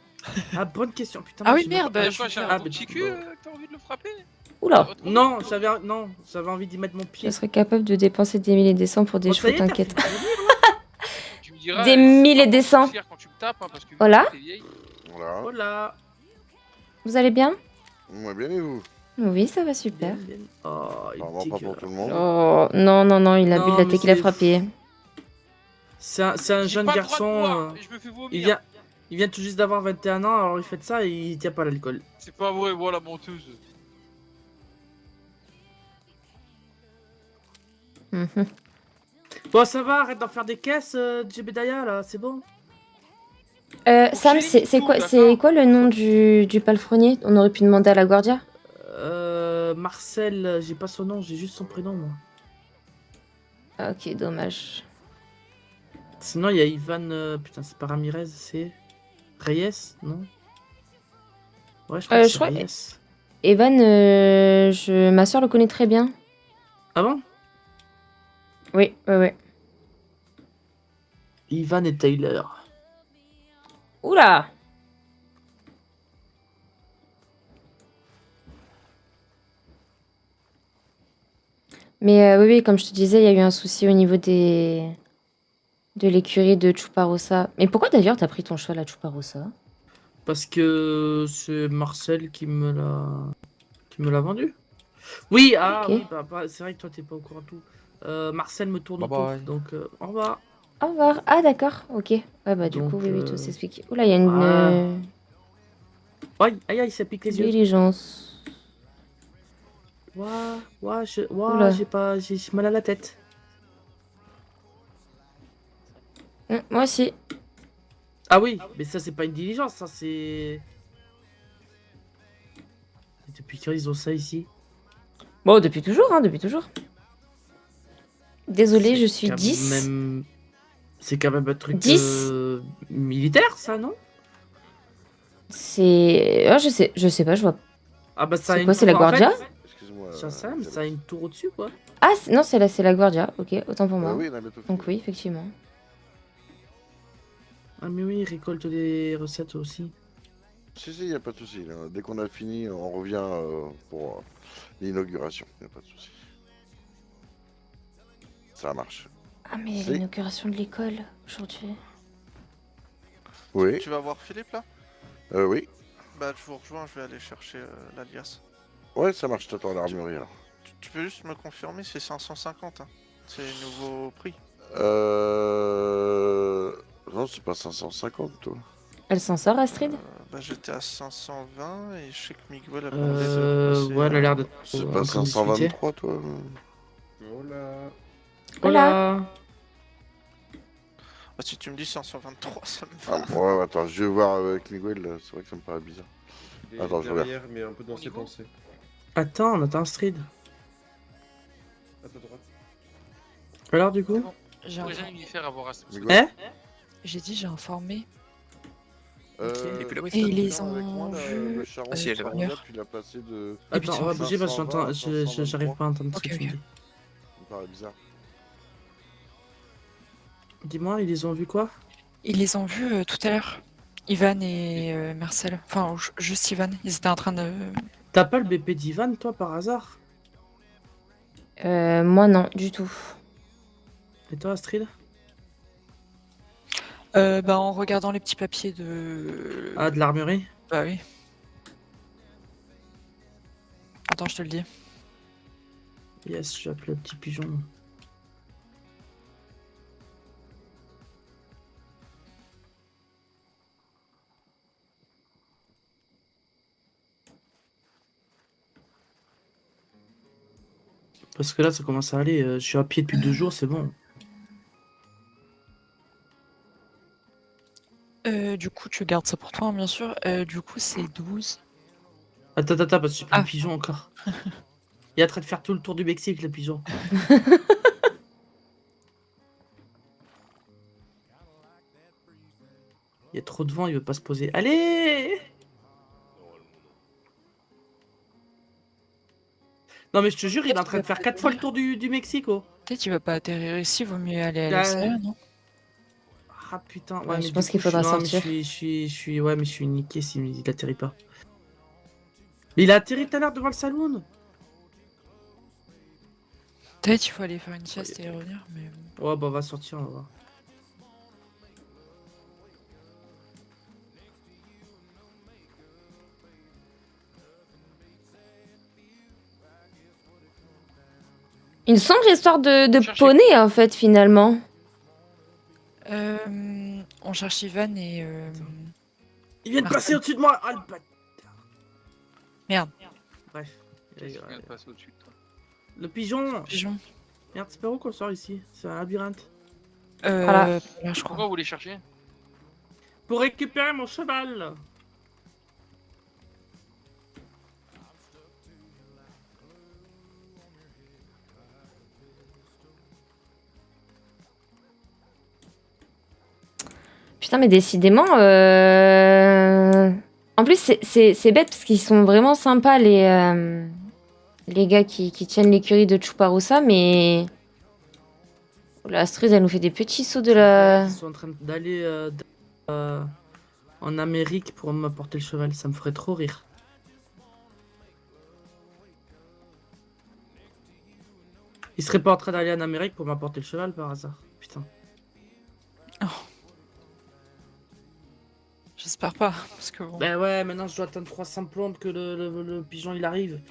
Ah, bonne question, putain. Ah moi, oui, j'ai merde, même pas- je J'ai Ah, un mais- petit cul que t'as envie de le frapper. Oula. Non, j'avais envie d'y mettre mon Je pied. serais capable de dépenser des milliers et des cents pour des Bon, ça cheveux, y est, t'as t'inquiète. fait venir, Tu me diras. Des c'est milliers pas des pour cents. mentir quand tu me tapes, hein, parce que vu Voilà. que t'es vieille. Voilà. Oh là. Vous allez bien? Moi bien et vous? Oui, ça va super. Bien, bien. Oh, il Apparemment est pas pour tout le monde. Oh, non, non, non, il a bu de la Non, mais tequila c'est- frappée. C'est un J'ai jeune pas le droit de garçon. boire, et je me fais vomir. Il vient tout juste d'avoir 21 ans, alors il fait de ça et il tient pas l'alcool. C'est pas vrai, moi la menteuse. Mhm. Bon, ça va, arrête d'en faire des caisses, Jebediah, là, c'est bon. Sam, c'est quoi le nom du palefrenier? On aurait pu demander à la Guardia. Marcel, j'ai pas son nom, j'ai juste son prénom, moi. Ah, ok, dommage. Sinon, il y a Ivan, putain, c'est pas Ramirez, c'est Reyes, non? Ouais, je crois que je c'est crois- Reyes. Evan, ma soeur le connaît très bien. Ah bon? Oui, oui. Ivan et Taylor. Oula! Mais oui, comme je te disais, il y a eu un souci au niveau de l'écurie de Chuparosa. Mais pourquoi d'ailleurs t'as pris ton cheval à Chuparosa? Parce que c'est Marcel qui me l'a vendu. Oui, ah Ok. oui, c'est vrai que toi t'es pas au courant de tout. Marcel me tourne Bye autour, bye. donc au revoir. Au revoir. Ah, d'accord, ok. Ouais, bah, du Donc, coup, oui, tout s'explique. Oula, il y a une voilà. Aïe, aïe, aïe, ça pique les yeux. diligence. Ouah, Oula. j'ai mal à la tête. Moi aussi. Ah oui, mais ça c'est pas une diligence, ça c'est. Depuis quand ils ont ça ici? Bon, depuis toujours, hein, depuis toujours. Désolée, je suis quand 10. même- C'est quand même un truc 10. Militaire, ça, non? C'est. Ah, je sais pas, je vois. Ah bah ça a C'est une quoi, c'est la tour, en fait. Guardia? Excuse-moi. Ça, ça a une tour au-dessus, quoi. Ah, non, c'est la Guardia. Ok, autant pour moi. oui, on a bientôt Donc oui, effectivement. Ah mais oui, ils récoltent des recettes aussi. Si, y a pas de souci. Là. Dès qu'on a fini, on revient pour l'inauguration. Y a pas de souci. Ça marche. Ah, mais Si. l'inauguration de l'école aujourd'hui. Oui. Tu vas voir Philippe là? Oui. Bah je vous rejoins, je vais aller chercher l'alias. Ouais, ça marche. T'attends à l'armurerie alors. Tu peux juste me confirmer, c'est 550, hein. C'est le nouveau prix. Non, c'est pas 550, toi. Elle s'en sort, Astrid? Bah j'étais à 520 et je sais que Miguel a Ouais, elle a l'air d'être. C'est un pas peu 523, toi? Voilà. Ah, si tu me dis 523, ça me va. Ah, ouais, attends, je vais voir avec Miguel. Là. C'est vrai que ça me paraît bizarre. Attends, je regarde. mais un peu dans ses pensées. Attends, on attend Astrid. À ta droite. Alors du coup? Je pourrais jamais m'y faire avoir à ce Hein? J'ai dit, j'ai informé. Euh, Et puis là, oui, t'as ils quelqu'un les ont avec moi, là, vus. le Charon, Ah, si, elle est par venue. exemple, tu l'as placé de. Attends, on va bouger parce que 520, j'arrive pas à entendre ce Ok, que tu me ok. dis. Ça me paraît bizarre. Dis-moi, ils les ont vus quoi? Ils les ont vus tout à l'heure. Ivan et Marcel. Enfin, juste Ivan. Ils étaient en train de. T'as pas le BP d'Ivan, toi, par hasard? Moi, non, du tout. Et toi, Astrid? Bah, en regardant les petits papiers de. Ah, de l'armurerie? Bah oui. Attends, je te le dis. Yes, j'ai appelé le petit pigeon. Parce que là, ça commence à aller. Je suis à pied depuis 2 jours, c'est bon. Du coup, tu gardes ça pour toi, hein, bien sûr. Du coup, c'est 12. Attends, parce que j'ai pris le pigeon encore. Il est en train de faire tout le tour du Mexique, le pigeon. Il y a trop de vent, il veut pas se poser. Allez! Non, mais je te jure, il est en train de Peut-être faire 4 fois le tour du Mexico. Peut-être qu'il va pas atterrir ici, vaut mieux aller à l'extérieur, non? Ah putain, ouais, Ouais, mais je du pense coup, qu'il faudra non, mais sortir. ouais, mais je suis niqué s'il atterrit pas. Mais il a atterri tout à l'heure devant le saloon. Peut-être qu'il faut aller faire une sieste et revenir, mais... Ouais, bah on va sortir, on va voir. Une sombre histoire de poney, en fait, finalement. On cherche Ivan et... Il vient de passer Marcel. au-dessus de moi. Ah, le bâtard. Merde. Bref. Qu'est-ce qui vient de passer au-dessus de toi? Le pigeon. Pigeon. Merde, c'est par où qu'on sort ici? C'est un labyrinthe. Voilà. Là, je crois. Pourquoi vous les cherchez? Pour récupérer mon cheval. Putain, mais décidément... En plus, c'est bête parce qu'ils sont vraiment sympas, les gars qui tiennent l'écurie de Chuparusa, mais... La Astrid, elle nous fait des petits sauts de la... Ils sont en train d'aller en Amérique pour m'apporter le cheval. Ça me ferait trop rire. Ils seraient pas en train d'aller en Amérique pour m'apporter le cheval par hasard. Putain. J'espère pas, parce que bon... Ben ouais, maintenant je dois attendre 300 plombes que le pigeon il arrive.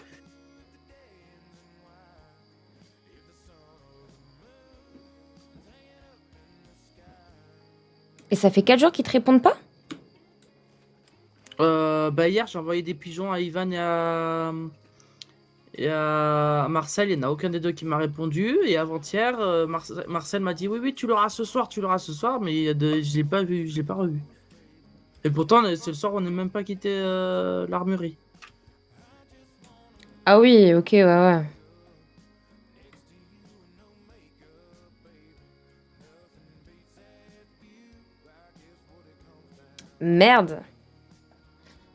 Et ça fait 4 jours qu'ils te répondent pas? Bah hier j'ai envoyé des pigeons à Ivan et à Marcel, il n'y en a aucun des deux qui m'a répondu. Et avant-hier, Marcel m'a dit oui tu l'auras ce soir, mais je l'ai pas vu, je l'ai pas revu. Et pourtant c'est le soir où on n'est même pas quitté l'armurerie. Ah oui, ok, ouais. Merde.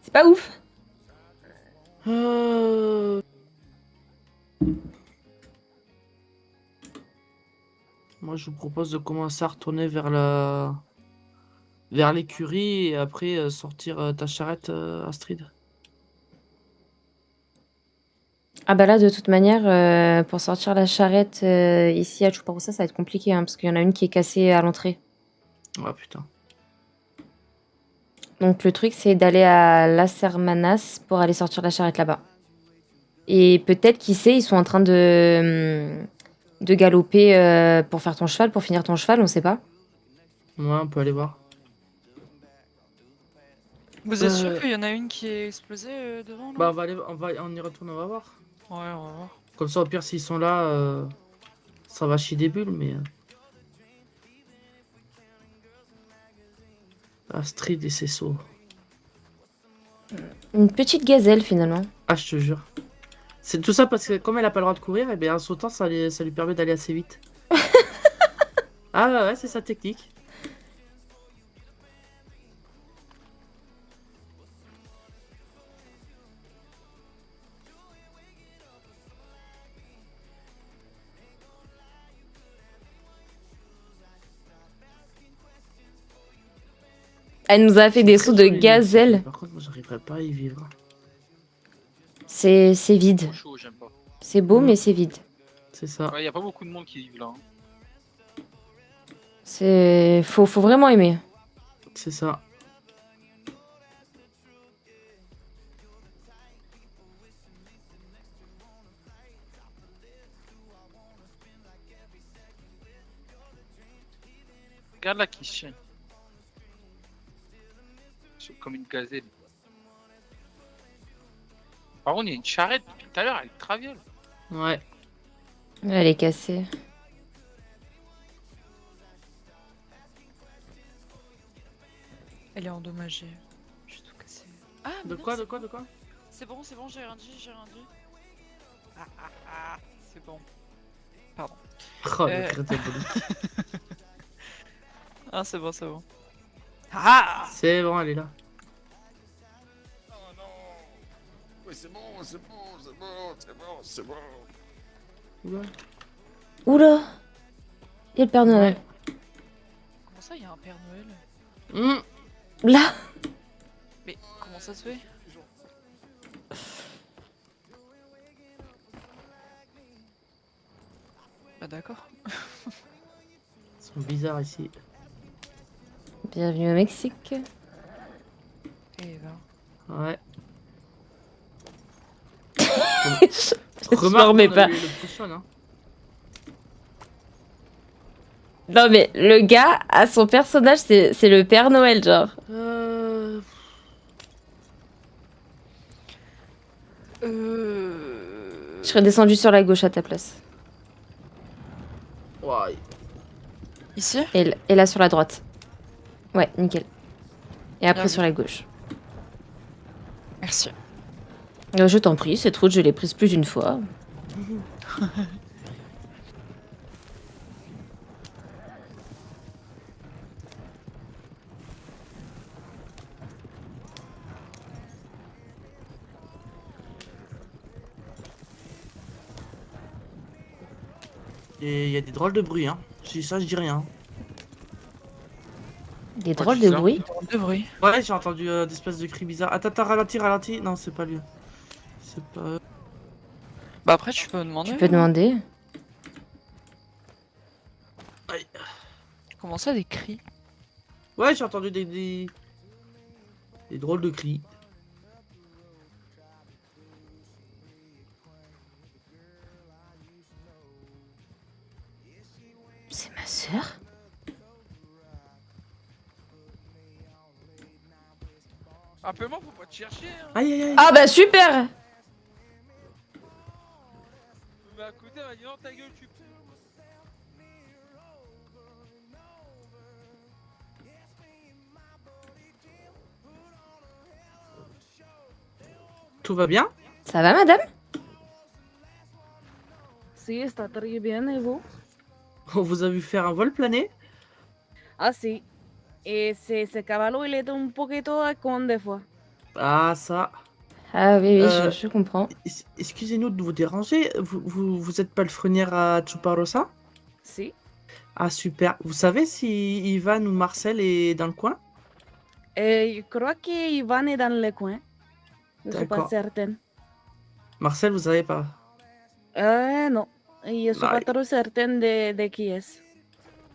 C'est pas ouf. Moi je vous propose de commencer à retourner vers l'écurie et après sortir ta charrette, Astrid. Ah bah là, de toute manière, pour sortir la charrette ici à Chuparusa, ça va être compliqué, hein, parce qu'il y en a une qui est cassée à l'entrée. Ah putain. Donc le truc, c'est d'aller à Las Hermanas pour aller sortir la charrette là-bas. Et peut-être, qui sait, ils sont en train de galoper pour faire ton cheval, pour finir ton cheval, on sait pas. Ouais, on peut aller voir. Vous êtes sûr qu'il y en a une qui est explosée devant là? Bah on y retourne, on va voir. Ouais, on va voir. Comme ça au pire s'ils sont là, ça va chier des bulles mais... Astrid et ses sauts. Une petite gazelle finalement. Ah je te jure. C'est tout ça parce que comme elle a pas le droit de courir, et bien en sautant ça lui permet d'aller assez vite. Ah ouais, c'est sa technique. Elle nous a fait des sauts de gazelle. Par contre, moi, j'arriverais pas à y vivre. C'est vide. Chaud, j'aime pas. C'est beau, mais c'est vide. C'est ça. Ouais, y a pas beaucoup de monde qui vivent là. Hein. C'est... Faut vraiment aimer. C'est ça. Regarde là qui se tient. C'est comme une gazelle. Par contre, il y a une charrette depuis tout à l'heure, elle traviole. Ouais. Elle est cassée. Elle est endommagée. J'ai tout cassé. Ah, mais De non, quoi, c'est de quoi, bon. de quoi? C'est bon, j'ai rien dit, C'est bon. Pardon. Oh, le crétin politique. Ah, c'est bon. Ah, c'est bon, elle est là. mais c'est bon, c'est bon, c'est bon, c'est bon, c'est bon. Oula. Il y a le Père Noël. Comment ça, il y a un Père Noël? Là. Mais comment ça se fait? Bah d'accord. Ils sont bizarres ici. Bienvenue au Mexique. Eh ben. Ouais. Je m'en remets pas. Le petit Sean, hein. Non mais le gars a son personnage, c'est le Père Noël genre. Je serais descendu sur la gauche à ta place. Ouais. Ici? Et là sur la droite. Ouais, nickel. Et après Bien sur la gauche. Merci. Je t'en prie, cette route je l'ai prise plus d'une fois. Et il y a des drôles de bruit, hein. Je dis ça, je dis rien. Des drôles de bruit. De bruit. Ouais, j'ai entendu des espèces de cris bizarres. Attends, ralentis. Non, c'est pas lui. C'est pas. Bah après, tu peux me demander. Tu peux demander. Aïe. Comment ça, des cris? Ouais, j'ai entendu des drôles de cris. C'est ma sœur? Appelle-moi pour pas te chercher. Hein. Aïe, aïe, aïe. Ah bah super! Mais à côté, elle m'a dit non, ta gueule, tu. Tout va bien? Ça va madame? Sí, está très bien, et vous? On vous a vu faire un vol plané? Ah, sí. Ese caballo, il est un poquito con des fois. Ah, ça. Ah oui, je comprends. Excusez-nous de vous déranger. Vous êtes palefrenière à Chuparosa? Si. Ah, super. Vous savez si Ivan ou Marcel est dans le coin? Je crois que Ivan est dans le coin. Je ne suis pas D'accord. certaine. Marcel, vous savez pas? Non. Je ne suis pas trop certaine de qui est.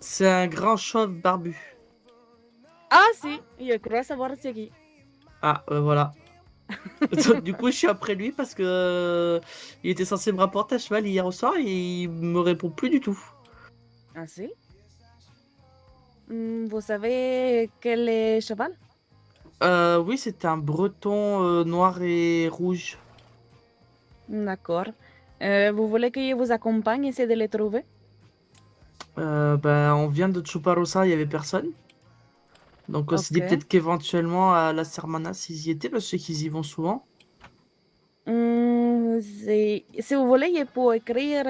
C'est un grand chauve barbu. Ah, si. Je crois savoir c'est qui. Ah, voilà. Donc, du coup, je suis après lui parce que il était censé me rapporter à cheval hier au soir et il me répond plus du tout. Ah, si. Vous savez quel est cheval? Oui, c'est un breton noir et rouge. D'accord. Vous voulez que je vous accompagne essayer de les trouver? On vient de Chuparosa, il y avait personne. Donc on s'est dit Ok. peut-être qu'éventuellement à la Sermana, s'ils y étaient, parce que je sais qu'ils y vont souvent. Si vous voulez, je peux écrire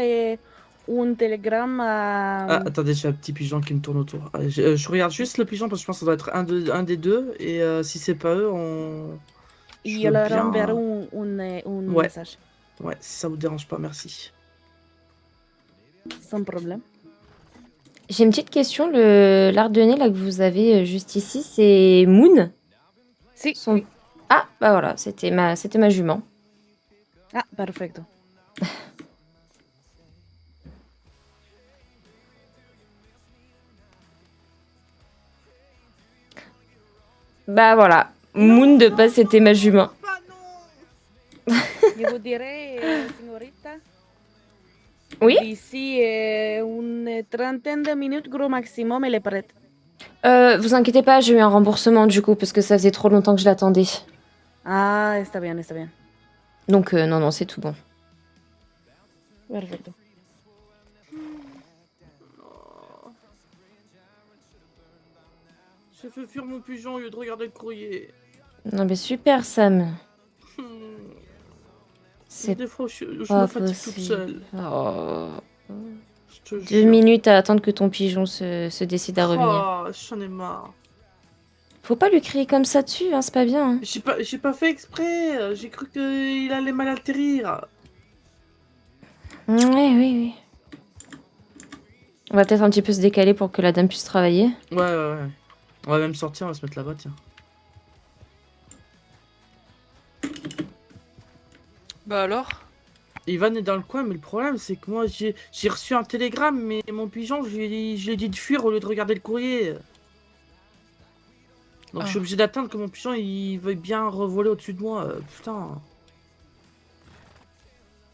un télégramme à... Ah, attendez, j'ai un petit pigeon qui me tourne autour. Ah, je regarde juste le pigeon parce que je pense que ça doit être un des deux. Et si c'est pas eux, je Je veux leur bien- enverrai un Ouais. message. Ouais, si ça vous dérange pas, merci. Sans problème. J'ai une petite question. L'Ardennais là que vous avez juste ici, c'est Moon? Si. Ah bah voilà, c'était ma jument. Ah, perfecto. Bah voilà, Moon de base c'était ma jument. Je vous dirai, señorita. Oui? D'ici une trentaine de minutes, gros maximum, elle est prête. Vous inquiétez pas, j'ai eu un remboursement du coup parce que ça faisait trop longtemps que je l'attendais. Ah, está bien, está bien. Donc non, c'est tout bon. Perfecto. J'ai fait fuir mon pigeon au lieu de regarder le courrier. Non mais super Sam. C'est Des fois, je me pas fatigue toute possible. seule. Oh. Je te 2 jure. minutes à attendre que ton pigeon se décide à revenir. Oh, j'en ai marre. Faut pas lui crier comme ça dessus, hein, c'est pas bien. Hein. J'ai pas fait exprès. J'ai cru qu'il allait mal atterrir. Oui, oui, oui. On va peut-être un petit peu se décaler pour que la dame puisse travailler. Ouais. On va même sortir, on va se mettre là-bas, tiens. Bah alors? Ivan est dans le coin, mais le problème c'est que moi j'ai reçu un télégramme, mais mon pigeon, je lui ai dit de fuir au lieu de regarder le courrier. Donc je suis obligé d'attendre que mon pigeon il veuille bien revoler au-dessus de moi. Putain.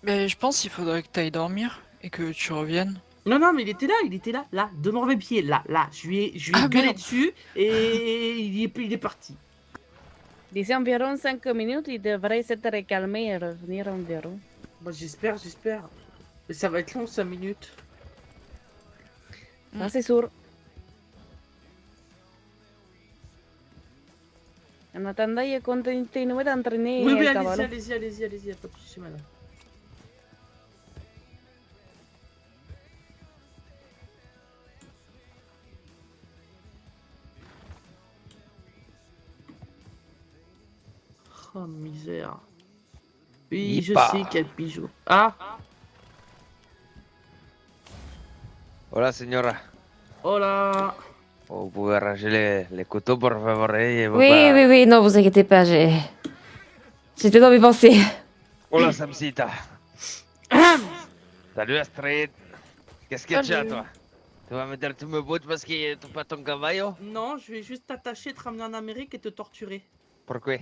Mais je pense qu'il faudrait que tu ailles dormir et que tu reviennes. Non, mais il était là, devant mes pieds, là. Je lui ai gueulé dessus et il est parti. D'ici environ 5 minutes, il devrait s'être calmé et revenir environ. Bah, j'espère. Mais ça va être long, 5 minutes. Ça, c'est sûr. En attendant, il continue d'entraîner Oui, el caballo. allez-y, y'a pas de soucis, madame. Oh, misère. Oui, je sais quel bijou. Ah! Hola, señora. Hola! Vous pouvez ranger les couteaux, por favor, Oui, non, vous inquiétez pas, j'étais dans mes pensées. Hola, Samsita. Salut, Astrid. Qu'est-ce que tu as, toi? Tu vas me dire que tu me boutes parce que tu pas ton caballo? Non, je vais juste t'attacher, te ramener en Amérique et te torturer. Pourquoi?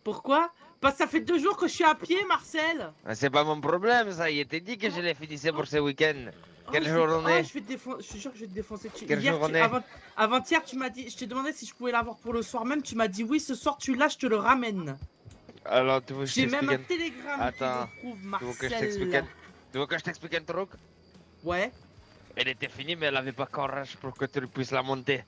Pourquoi? Parce que ça fait 2 jours que je suis à pied, Marcel! C'est pas mon problème, ça. Il était dit que je l'ai finissé pour ce week-end. Quel jour on est? Je vais te défoncer, je suis sûr que je vais te défoncer. Quel jour on est? Avant-hier, tu m'as dit, je t'ai demandé si je pouvais l'avoir pour le soir même, tu m'as dit oui, ce soir tu l'as, je te le ramène. Alors, tu veux que je J'ai même un t'explique télégramme Attends, qui me prouve, tu Marcel. veux que je t'explique un truc? Ouais. Elle était finie, mais elle avait pas courage pour que tu puisses la monter.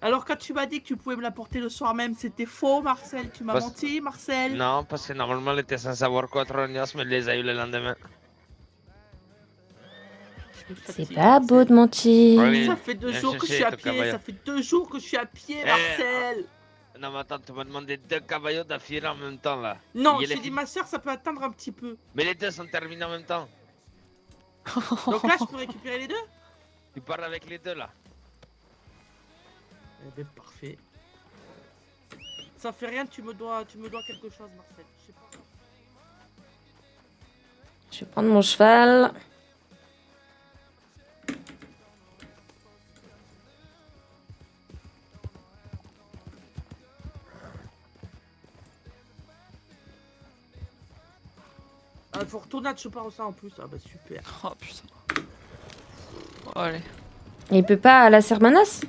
Alors quand tu m'as dit que tu pouvais me la porter le soir même, c'était faux, Marcel. Tu m'as menti, Marcel. Non, parce que normalement, elle était censée avoir 4 rognos, mais elle les a eu le lendemain. C'est pas beau de mentir. Oui, Ça fait 2 jours que je suis à pied, ça fait 2 jours que je suis à pied, Marcel. Non, mais attends, tu m'as demandé 2 caballos d'affilée en même temps, là. Non, j'ai dit ma soeur, ça peut attendre un petit peu. Mais les 2 sont terminés en même temps. Donc là, je peux récupérer les 2? Tu pars avec les 2, là. Eh ben, parfait. Ça fait rien, tu me dois quelque chose, Marcel. Je sais pas. Je vais prendre mon cheval. Ah, faut retourner à Choparossa en plus. Ah bah super. Oh putain. Oh, allez. Et il peut pas à la Sermanas?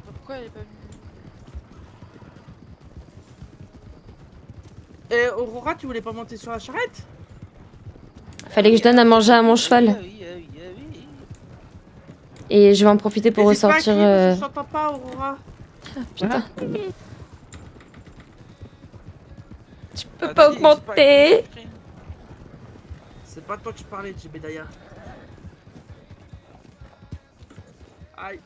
Pourquoi elle est pas venue? Et Aurora, tu voulais pas monter sur la charrette? Fallait que je donne à manger à mon cheval. Et je vais en profiter pour ressortir. Je t'entends pas, Aurora. Putain. Je peux pas augmenter. C'est pas toi que je parlais, Jebediah. Aïe.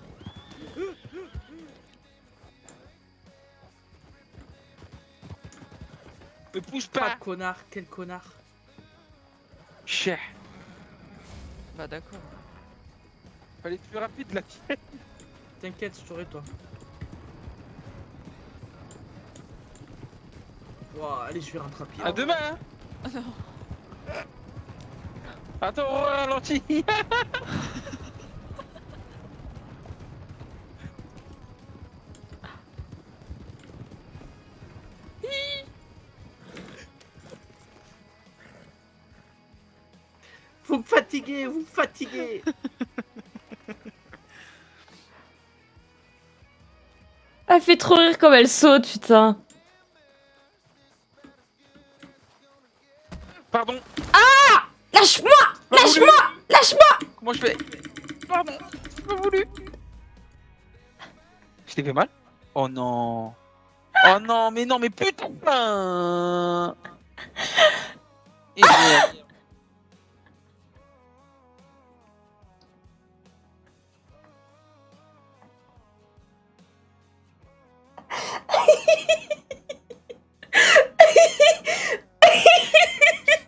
Me pousse pas. pas. Connard, quel connard. Cher. Bah d'accord. Fallait être plus rapide là. T'inquiète, je t'aurai toi. Wow, allez, je vais rattraper. À demain, hein. Attends, on ralentit. Vous me fatiguez, vous me fatiguez. Elle fait trop rire comme elle saute, putain. Pardon. Ah! Lâche-moi! Lâche-moi! Lâche-moi! Comment je fais? Pardon, j'ai pas voulu. Je t'ai fait mal? Oh non. Oh non, mais putain. Et merde.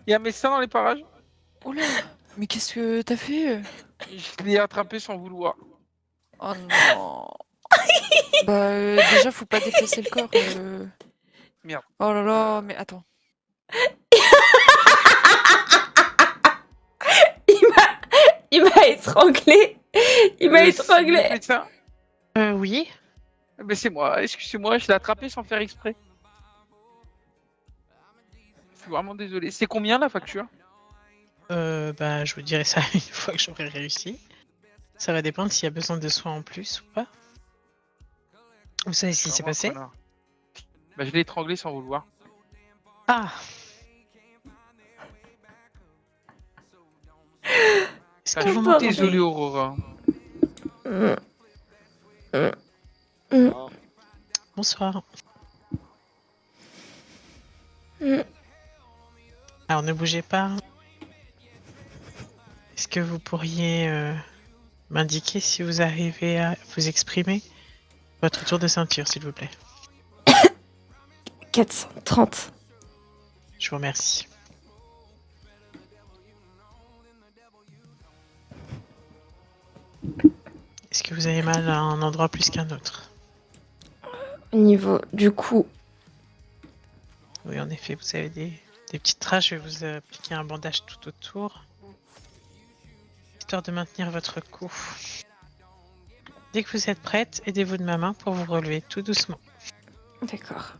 Il y a un médecin dans les parages. Oh là, mais qu'est-ce que t'as fait? Je l'ai attrapé sans vouloir. Oh non. Bah déjà faut pas déplacer le corps. Merde. Oh là là, mais attends. Il m'a étranglé. Il m'a étranglé. Médecin. Oui. Mais c'est moi, excusez-moi, je l'ai attrapé sans faire exprès. Je suis vraiment désolé. C'est combien la facture? Bah, je vous dirai ça une fois que j'aurai réussi. Ça va dépendre s'il y a besoin de soins en plus ou pas. Vous savez ce qui s'est passé? Bah, je l'ai étranglé sans vouloir. Ah. Je suis vraiment désolé, Aurora. Bonsoir. Alors ne bougez pas. Est-ce que vous pourriez m'indiquer si vous arrivez à vous exprimer? Votre tour de ceinture, s'il vous plaît. 430. Je vous remercie. Est-ce que vous avez mal à un endroit plus qu'un autre? Au niveau du cou. Oui, en effet, vous avez des petites traces. Je vais vous appliquer un bandage tout autour, histoire de maintenir votre cou. Dès que vous êtes prête, aidez-vous de ma main pour vous relever tout doucement. D'accord.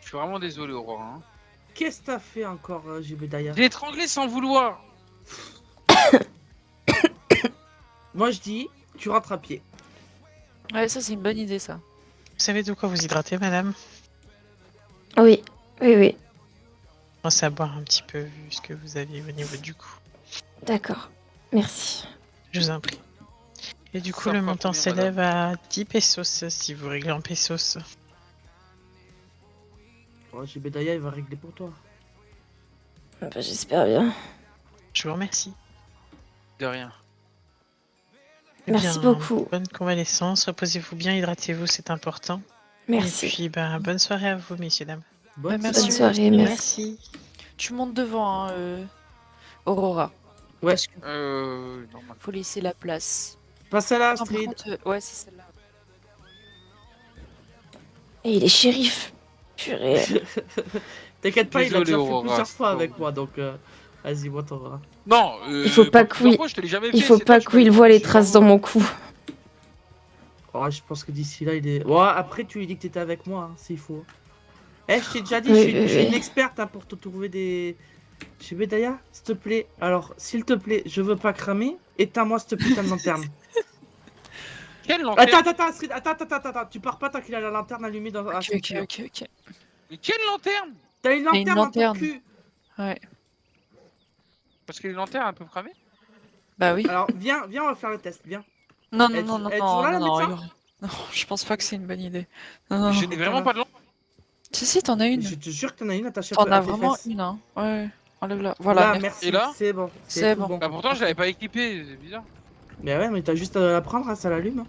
Je suis vraiment désolé, Aurora. Hein. Qu'est-ce que t'as fait encore, Jibedaya? Je l'ai étranglé sans vouloir. Moi je dis, tu rentres à pied. Ouais, ça c'est une bonne idée ça. Vous savez de quoi vous hydratez, madame? Oui, oui, oui. Pensez à boire un petit peu vu ce que vous aviez au niveau du cou. D'accord. Merci. Je vous en prie. Et du coup, Ça le fera montant combien, s'élève à 10 pesos si vous réglez en pesos. Oh, Jibedaya, il va régler pour toi. Bah, j'espère bien. Je vous remercie. De rien. Eh Merci bien, beaucoup. Bonne convalescence, reposez-vous bien, hydratez-vous, c'est important. Merci. Et puis, bonne soirée à vous, messieurs, dames. Bonne merci. Bonne soirée, merci. Tu montes devant, hein, Aurora. Ouais. Parce que Normal. faut laisser la place. Passe à la Non, par Astrid. contre, ouais, c'est celle-là. Et il est shérif. Purée. T'inquiète pas, il a Désolé, déjà fait Aurora, plusieurs c'est fois pas avec ouf. moi, donc vas-y, moi t'auras. Non, Il faut pas que plusieurs fois, je te l'ai jamais il fait, faut c'est pas toi, qu'il voit les traces dans mon cou. Oh, je pense que d'ici là, il est. Ouais, après, tu lui dis que t'étais avec moi, hein, s'il faut. Eh, je t'ai déjà dit, Oui, je suis oui. une experte hein, pour te trouver des. Jibedaya, s'il te plaît. Alors, s'il te plaît, je veux pas cramer. Éteins-moi cette putain de lanterne. Quelle lanterne? Attends, Astrid, attends, tu pars pas tant qu'il a la lanterne allumée dans la Ok. Mais quelle lanterne? T'as une T'as une lanterne dans ton lanterne. cul. Ouais. Parce que les lanternes un peu cramées. Bah oui. Alors, viens, on va faire le test, viens. Non, Elle- non, non, non, elle est toujours là, la non, médecin non, je pense pas que c'est une bonne idée. Non, non, Je non. n'ai vraiment pas de lanterne. Si, t'en as une. Je te jure que t'en as une attachée T'en à as tes vraiment fesses. une, hein. Ouais, enlève-la. Voilà, Là, merci. merci. Et là C'est bon. C'est tout bon. Bah pourtant je l'avais pas équipé, c'est bizarre. Mais ouais, mais t'as juste à la prendre, hein, ça l'allume. hein.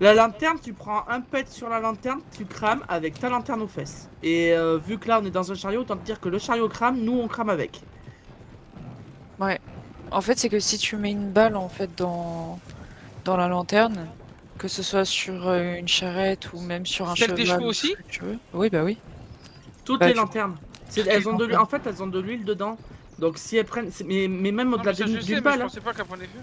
La lanterne, tu prends un pet sur la lanterne, tu crames avec ta lanterne aux fesses. Et vu que là on est dans un chariot, autant te dire que le chariot crame, nous on crame avec. Ouais. En fait, c'est que si tu mets une balle en fait dans la lanterne, que ce soit sur une charrette ou même sur un Celle cheval. des chevaux ou aussi ce que tu veux. Oui, bah oui. Toutes Bah, les tu- lanternes. toutes les Elles ont de l'huile. lanternes. En fait, elles ont de l'huile dedans. Donc si elles prennent. Mais même Non, au-delà mais ça, je d'une sais, mais balle. je hein. pensais pas qu'elle prenait feu.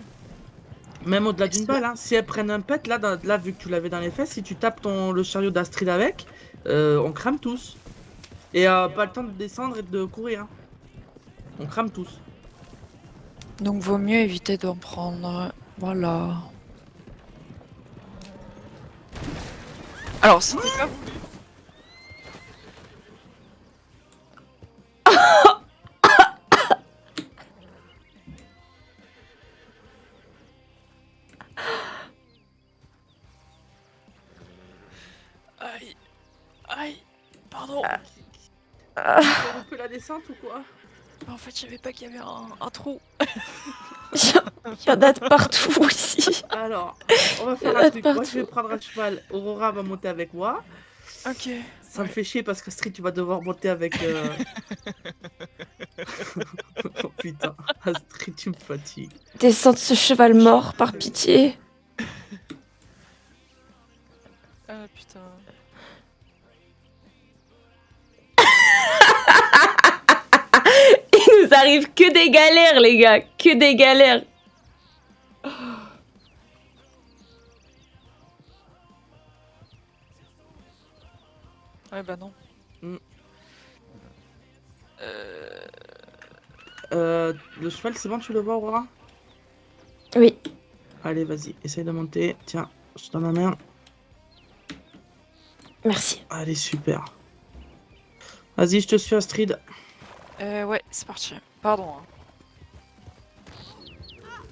Même au-delà d'une balle, hein. Si elles prennent un pet, là, vu que tu l'avais dans les fesses, si tu tapes le chariot d'Astrid avec, on crame tous. Et pas le temps de descendre et de courir. hein. On crame tous. Donc vaut mieux éviter d'en prendre. Voilà. Alors, c'était pas voulu. Aïe. Aïe. Pardon. T'as loupé la descente ou quoi? En fait, je savais pas qu'il y avait un trou. Il y en a de partout ici. Alors, on va faire Il y en a un de truc. Moi, partout. je vais prendre un cheval. Aurora va monter avec moi. Ok. Ça me fait chier parce qu'Astrid, tu vas devoir monter avec. Oh putain, Astrid, tu me fatigues. Descends de ce cheval mort, par pitié. Ah putain. Il nous arrive que des galères, les gars, que des galères. Ouais, bah non. Le cheval, c'est bon, tu le vois, Aurora? Oui. Allez, vas-y, essaye de monter. Tiens, je te donne la main. Merci. Allez, super. Vas-y, je te suis, Astrid. Ouais, c'est parti. Pardon. Hein.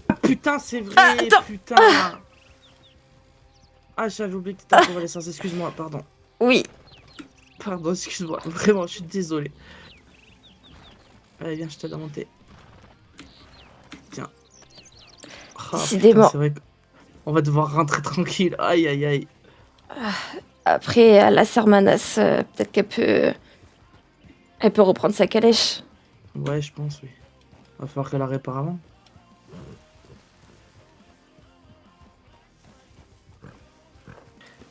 Ah, putain, c'est vrai, putain. Ah, j'avais oublié que t'étais en convalescence, excuse-moi, pardon. Oui. Pardon, excuse-moi, vraiment, je suis désolé. Allez, viens, je t'aide à monter. Tiens. Ah, Décidément. c'est vrai qu'on va devoir rentrer tranquille. Aïe, aïe, aïe. Après, la sœur Manas, peut-être qu'elle peut... Elle peut reprendre sa calèche. Ouais, je pense, oui. Va falloir qu'elle la répare avant.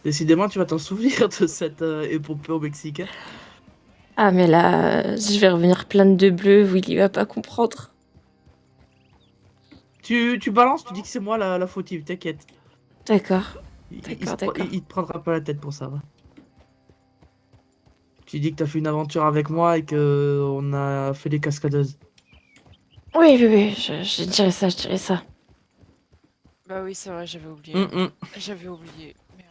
Décidément, tu vas t'en souvenir de cette épopée au Mexique. Hein. Ah, mais là, je vais revenir pleine de bleu, Willy va pas comprendre. Tu balances, tu dis que c'est moi la fautive, t'inquiète. D'accord. Il te prendra pas la tête pour ça. Va. Tu dis que t'as fait une aventure avec moi et que on a fait des cascadeuses. Oui, je dirais ça, je dirais ça. Bah oui, c'est vrai, j'avais oublié. J'avais oublié. Merde.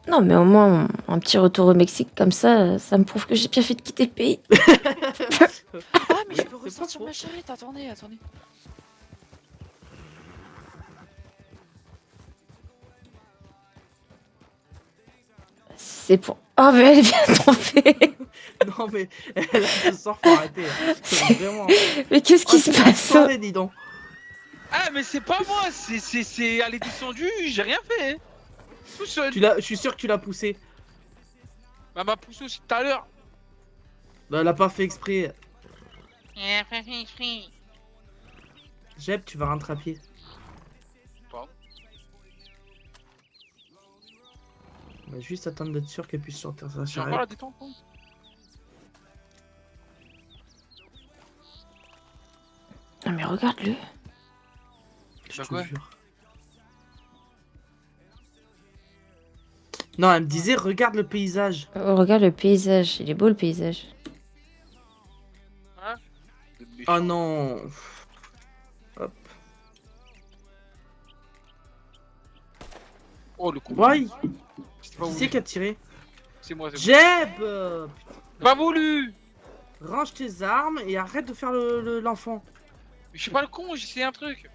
Non, mais au moins, un petit retour au Mexique comme ça me prouve que j'ai bien fait de quitter le pays. Ah, mais je peux ressortir ma charrette, attendez. C'est pour... Oh, mais elle vient de tomber. Non, mais elle a ce sort, faut arrêter. Hein. Vraiment. Mais qu'est-ce qui se passe? Dis donc. Ah, mais c'est pas moi, c'est... Elle est descendue, j'ai rien fait. Tout seul. Je suis sûr que tu l'as poussé. Bah, m'a poussé aussi tout à l'heure. Bah, elle a pas fait exprès. Elle a pas fait exprès. Jeb, tu vas rentrer à pied. Pardon. On va juste attendre d'être sûr qu'elle puisse sortir sa J'ai encore charrette. la détente, quoi. Ah, mais regarde-le. Je te quoi jure. Non, elle me disait, regarde le paysage. Oh, regarde le paysage, il est beau le paysage. Hein? Oh non. Hop. Oh, le con. Ouais. C'était pas Qui voulu. c'est qui a tiré? C'est moi, c'est moi. Jeb Pas voulu. Range tes armes et arrête de faire l'enfant. Mais je suis pas le con, j'ai essayé un truc.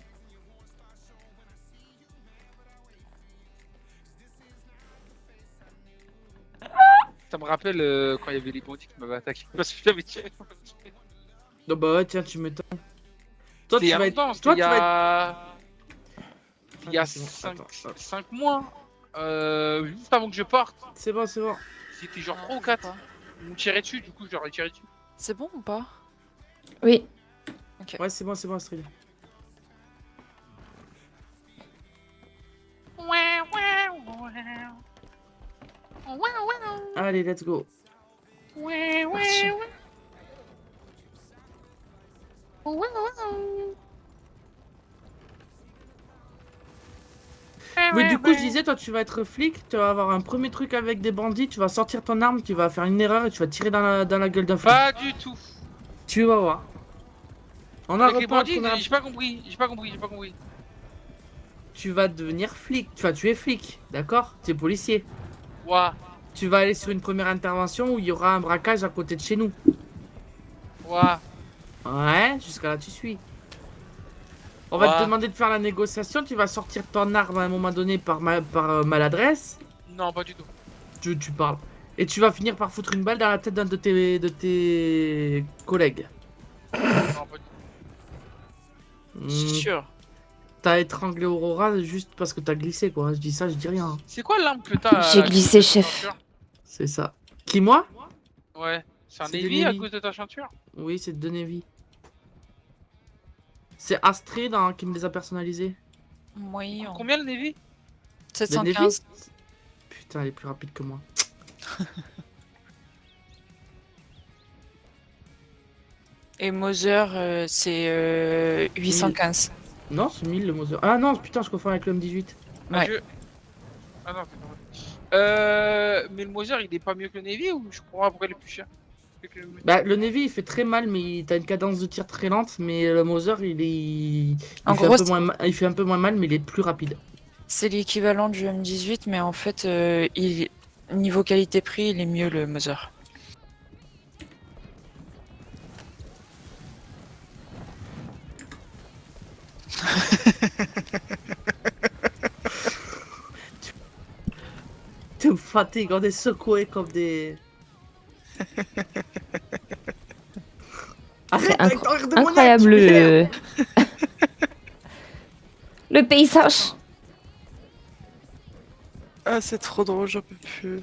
Ça me rappelle quand il y avait les bandits qui m'avaient attaqué parce que j'avais tiré. Non bah ouais, tiens, tu m'étonnes. Toi, C'était il y tu a vas être... longtemps, Toi, c'était tu vas être... il y a c'est bon, 5 mois, juste avant que je parte. C'est bon, c'est bon. C'était genre 3 ou 4. Ils m'ont tiré dessus, du coup je leur ai tiré dessus. C'est bon ou pas? Oui. Ok. Ouais, c'est bon, Astrid. Allez, let's go. Parti. Oui, du coup, je disais, toi, tu vas être flic, tu vas avoir un premier truc avec des bandits, tu vas sortir ton arme, tu vas faire une erreur et tu vas tirer dans la gueule d'un flic. Pas du tout. Tu vas voir. On a Avec les bandits, repris, j'ai pas compris. Tu vas devenir flic, enfin, tu es flic, d'accord? Tu es policier. Ouah. Tu vas aller sur une première intervention où il y aura un braquage à côté de chez nous. Ouah. Ouais, jusqu'à là, tu suis. On va te Ouais. demander de faire la négociation, tu vas sortir ton arme à un moment donné par maladresse. Non, pas du tout. Tu parles. Et tu vas finir par foutre une balle dans la tête d'un de tes collègues. Non, pas du tout. C'est sûr. T'as étranglé Aurora juste parce que t'as glissé, quoi. Je dis ça, je dis rien. C'est quoi l'arme que t'as? J'ai là, glissé, à cause de ta chef. ceinture C'est ça. Qui, moi? Ouais. C'est un C'est Navy à Navy. cause de ta ceinture? Oui, c'est de Navy. C'est Astrid hein, qui me les a personnalisés. Oui. Combien le Navy? Le 715. Navy Putain, elle est plus rapide que moi. Et Mother, c'est 815. Non, c'est 1000 le Mother. Ah non, putain, je confonds avec le M18. Ah, Ouais. Ah non, c'est pas vrai. Mais le Moser, il est pas mieux que le Navy ou je crois pourquoi il est plus cher? Bah, le Navy il fait très mal, mais t'as une cadence de tir très lente. Mais le Mother En fait gros, il fait un peu moins mal, mais il est plus rapide. c'est l'équivalent du M18, mais en fait, niveau qualité-prix, il est mieux le Mother. Tu me fatigues, on est secoué comme des. C'est avec ton air démoniaque, incroyable tu m'énerves. le paysage. Ah, c'est trop drôle, j'en peux plus.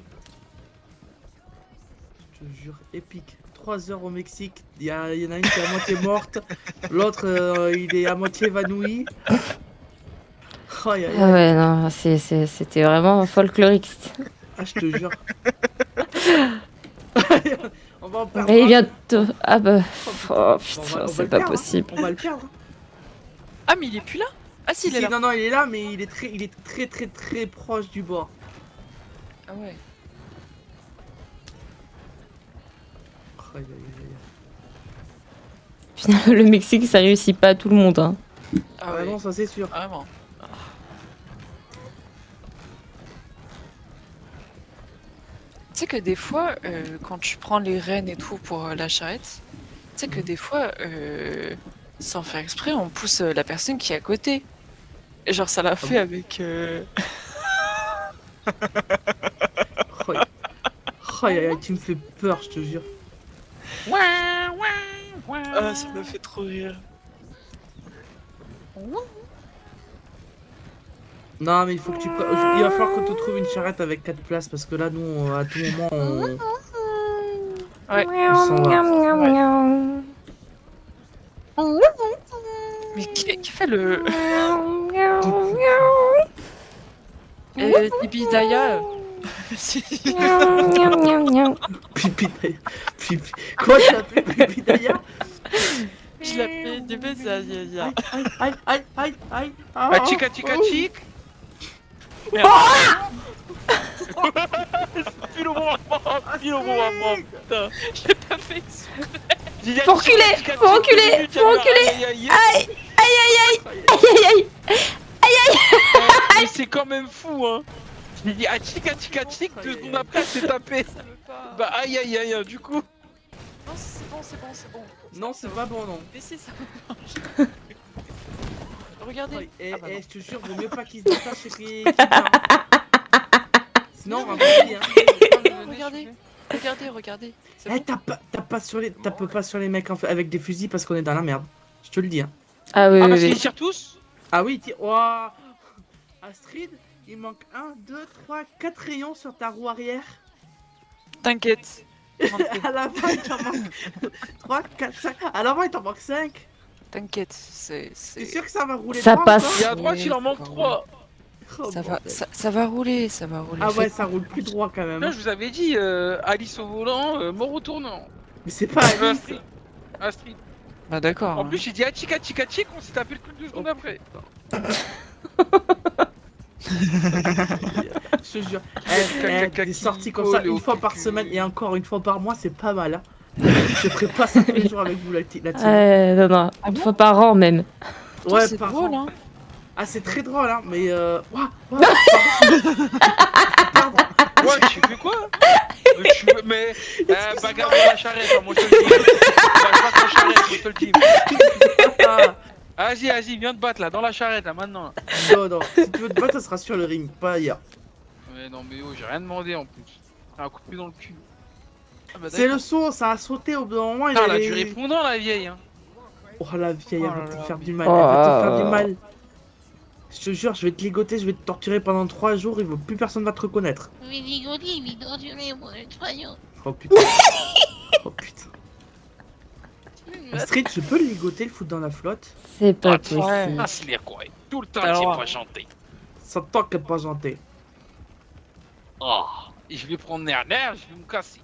Je te jure, épique. 3 heures au Mexique, il y en a une qui est à moitié morte, l'autre il est à moitié évanoui. Oh, aïe, aïe, Ah aïe. ouais, non, c'était vraiment folklorique. Ah, je te jure. On va en perdre. Et un. bientôt. Ah bah. Oh On va putain, le c'est pas perdre, hein. possible. On va le perdre. Ah, mais il est plus là? Ah, si, il est là. Non, il est là, mais il est très proche du bord. Ah ouais. Aïe, aïe, aïe. Finalement, le Mexique, ça réussit pas à tout le monde. Hein. Ah ouais, ouais. non, ça c'est sûr. Vraiment. Tu sais que des fois, quand tu prends les rênes et tout pour la charrette, tu sais que des fois, sans faire exprès, on pousse la personne qui est à côté. Et genre, ça l'a fait avec. Oh, aïe, aïe, aïe, tu me fais peur, je te jure. Ah, ça me fait trop rire. Non, mais il faut que il va falloir que tu trouves une charrette avec 4 places parce que là, nous, à tout moment, Ouais. on s'en va. Mais qui fait le. Ibidaya. Pipidaya. Quoi, tu l'appelles Pipidaya? Je l'appelais Ibidaya. Aïe, aïe, aïe, aïe. Ah, tika tika tik. Pile au bon moment, putain. J'ai pas fait exprès. Faut reculer, faut reculer, faut reculer. Aïe, aïe, aïe, aïe, aïe, aïe, aïe, Mais c'est quand même fou, hein. J'ai dit ah tika tika tik, 2 secondes après elle s'est tapée. Bah aïe aïe aïe, du coup. Non, c'est bon, c'est bon, c'est bon. Non, c'est pas bon, non. Mais si, ça marche. Regardez. Et, Ah bah non. je te jure, vaut mieux pas qu'il se détache et qu'il vient. Sinon, on va mourir, hein. Regardez. C'est Eh, bon. tape pas sur les mecs avec des fusils parce qu'on est dans la merde. Je te le dis, hein. Ah oui, Ah oui, parce oui. qu'ils tirent tous. Ah oui, ouah. Astrid, il manque 1, 2, 3, 4 rayons sur ta roue arrière. T'inquiète. À l'avant, il t'en manque 3, 4, 5. À l'avant, il t'en manque 5. T'inquiète, c'est. T'es sûr que ça va rouler Ça droit, passe. Et à droite il en manque 3. Oh, Ça va, bordel. ça va rouler, ça va rouler. Ah ouais, Faites- ça roule plus droit quand même. Là je vous avais dit Alice au volant, mort au tournant. Mais c'est pas Alice. Astrid. Bah d'accord. En plus j'ai dit ah tika tika tik, on s'est tapé le coup 2 secondes après. Je te jure. Des sorties comme ça, une fois par semaine et encore une fois par mois, c'est pas mal. Hein. Je ferai pas ça tous les jours avec vous, la team. Non, non, une fois par an même. Ouais, c'est par drôle, an. hein. Ah, c'est très drôle, hein, mais ouah, Ouais, tu fais quoi? Mais bagarre dans la charrette, hein, moi je te le dis. Bagarre dans la charrette, moi je te le dis. Vas-y, viens te battre là, dans la charrette là, maintenant. Non, si tu veux te battre, ça sera sur le ring, pas ailleurs. Mais non, mais oh, j'ai rien demandé en plus. Un coup de pied dans le cul. Ah, bah, C'est le saut, ça a sauté au bout d'un moment. elle a du répondant la vieille. Hein. Oh la vieille, elle va te faire du mal, Oh. elle va te faire du mal. Je te jure, je vais te ligoter, je vais te torturer pendant 3 jours, plus personne va te reconnaître. Mais ligoter, mais torturer pour le troyaume. Oh putain. Oh putain. Astrid, je peux le ligoter, le foutre dans la flotte? C'est pas Ah, possible. Laisse-les quoi. Tout le temps, Alors, c'est pas gentil. Ça tant qu'elle pas gentil. Oh, et je vais prendre nerf, je vais me casser.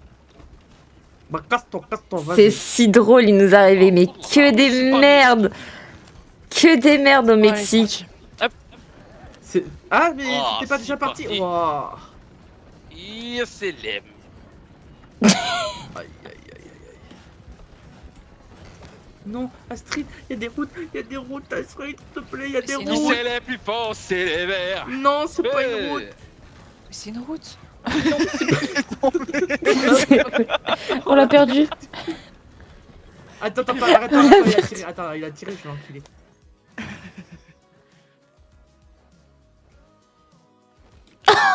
Bah casse-toi, C'est vas-y. si drôle, il nous arrivait, mais que des merdes. Que des merdes au Mexique. Ah, mais Oh, t'es pas c'est déjà parti? parti. Wow. Il s'élève. Aïe, aïe, aïe, aïe, aïe. Non, Astrid, il y a des routes, Astrid, s'il te plaît, il y a des routes. C'est les plus forts, c'est les verts. Non, c'est pas une route. C'est une route. On l'a perdu. Attends, arrête, il a tiré. Attends, il a tiré, je vais l'enculer.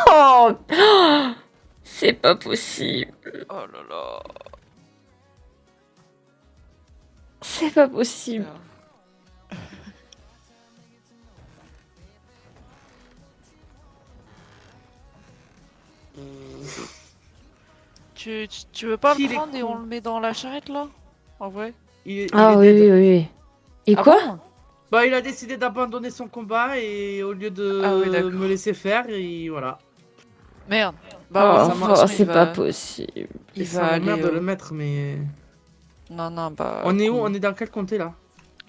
Oh, c'est pas possible. Oh là là. C'est pas possible. Tu veux pas Qui le est prendre et con. on le met dans la charrette là? En vrai? Ah oui, oui, oui. Et Ah quoi? bon? Bah, il a décidé d'abandonner son combat et au lieu de Ah oui, d'accord. me laisser faire, et voilà. Merde. Oh, de toute façon, c'est il pas va- possible. Il Ça va aller. m'emmerde de le mettre, mais. Non, non, bah. On est où? On est dans quel comté là?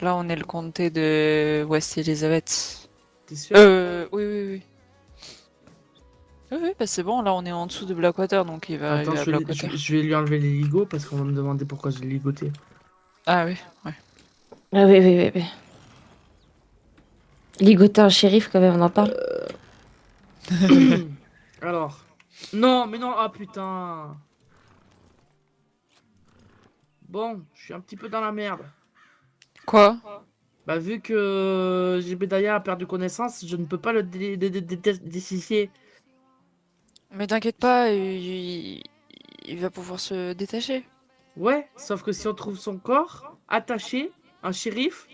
Là, on est le comté de West Elizabeth. T'es sûr? Oui, oui, oui. Oui, oui, bah c'est bon, là on est en dessous de Blackwater, donc il va Attends, arriver à Blackwater. je vais lui enlever les ligots parce qu'on va me demander pourquoi je l'ai ligoté. Ah oui, ouais. Ah oui, oui, oui, oui. Ligoter un shérif, quand même, on en parle. Alors. Non, mais non, ah putain. Bon, je suis un petit peu dans la merde. Quoi? Bah, vu que Jebediah a perdu connaissance, je ne peux pas le dissocier. Mais t'inquiète pas, il va pouvoir se détacher. Ouais, sauf que si on trouve son corps attaché, un shérif.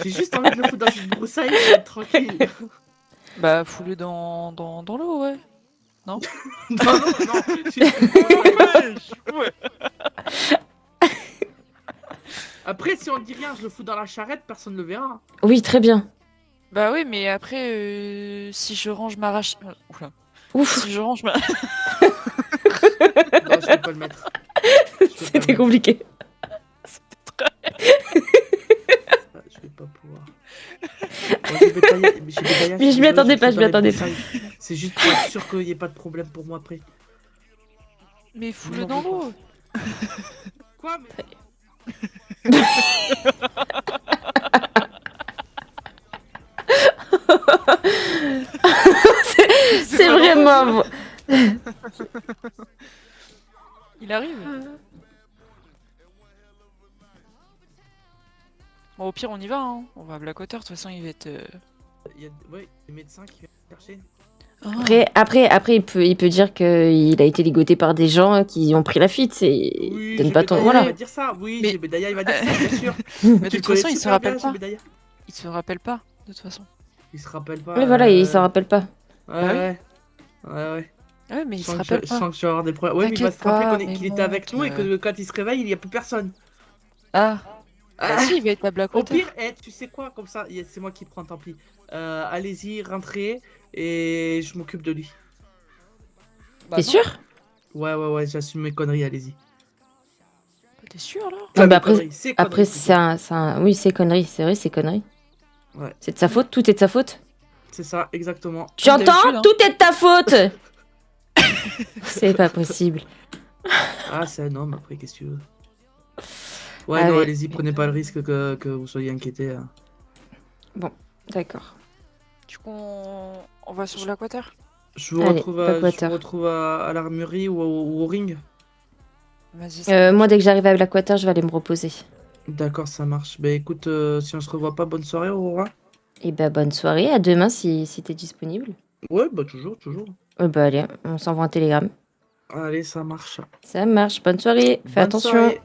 J'ai juste envie de le foutre dans une broussaille et être tranquille. Bah, fous-le dans l'eau, ouais. Non? Non, non. Après, si on dit rien, je le fous dans la charrette, personne ne le verra. Oui, très bien. Bah oui, mais après, si je range ma Oula. Ouf. Si je range ma... Non, je peux pas le mettre. C'était compliqué. Je vais pas pouvoir. Mais je m'y attendais pas, je m'y attendais pas. C'est juste pour être sûr qu'il n'y ait pas de problème pour moi après. Mais fous-le Non, dans mais pas. l'eau. Quoi, mais... C'est vraiment... Il arrive. Bon, au pire, on y va, hein. On va à Blackwater, de toute façon, il va être... Il y a des médecins qui viennent chercher. Après, il peut dire qu'il a été ligoté par des gens qui ont pris la fuite. C'est... Oui, Donne pas ton... Jebediah, Voilà. il va dire ça. Oui, Mais- Jebediah, il va dire ça, bien sûr. Mais de Tu toute connais façon, il se super rappelle bien, pas. Jebediah. Il se rappelle pas, de toute façon. Il se rappelle pas. Oui, voilà, il s'en rappelle pas. Ouais, ouais. Ouais, mais il se Je rappelle pas. sens que je vais avoir des problèmes. Ouais, mais il va se T'inquiète rappeler pas, qu'il mais était avec nous et que monte, quand il se réveille, il n'y a plus personne. Ah. Ah. Bah si, il va être à Au Blackwater. pire, tu sais quoi, comme ça, c'est moi qui prends, tant pis. Allez-y, rentrez et je m'occupe de lui. Bah T'es non. sûr? Ouais, j'assume mes conneries, allez-y. T'es sûr, là? Non, mes bah après, conneries, c'est après conneries, c'est un... Oui, c'est connerie, c'est vrai, c'est connerie. Ouais. C'est de sa faute, tout est de sa faute. C'est ça, exactement. Tu Comme d'habitude, entends? hein. Tout est de ta faute. C'est pas possible. Ah, c'est un homme, après, qu'est-ce que tu veux? Ouais, Ah non, oui. allez-y, prenez pas le risque que vous soyez inquiétés. Hein. Bon, d'accord. Du coup, on va sur Blackwater? Je vous Allez, retrouve à l'armurerie ou au ring. Vas-y. Moi, dès que j'arrive à Blackwater, je vais aller me reposer. D'accord, ça marche. Bah écoute, si on se revoit pas, bonne soirée, Aurora. Et bah, bonne soirée. À demain si t'es disponible. Ouais, bah toujours. Bah, allez, on s'envoie un télégramme. Allez, ça marche. Ça marche. Bonne soirée. Fais Bonne attention. soirée.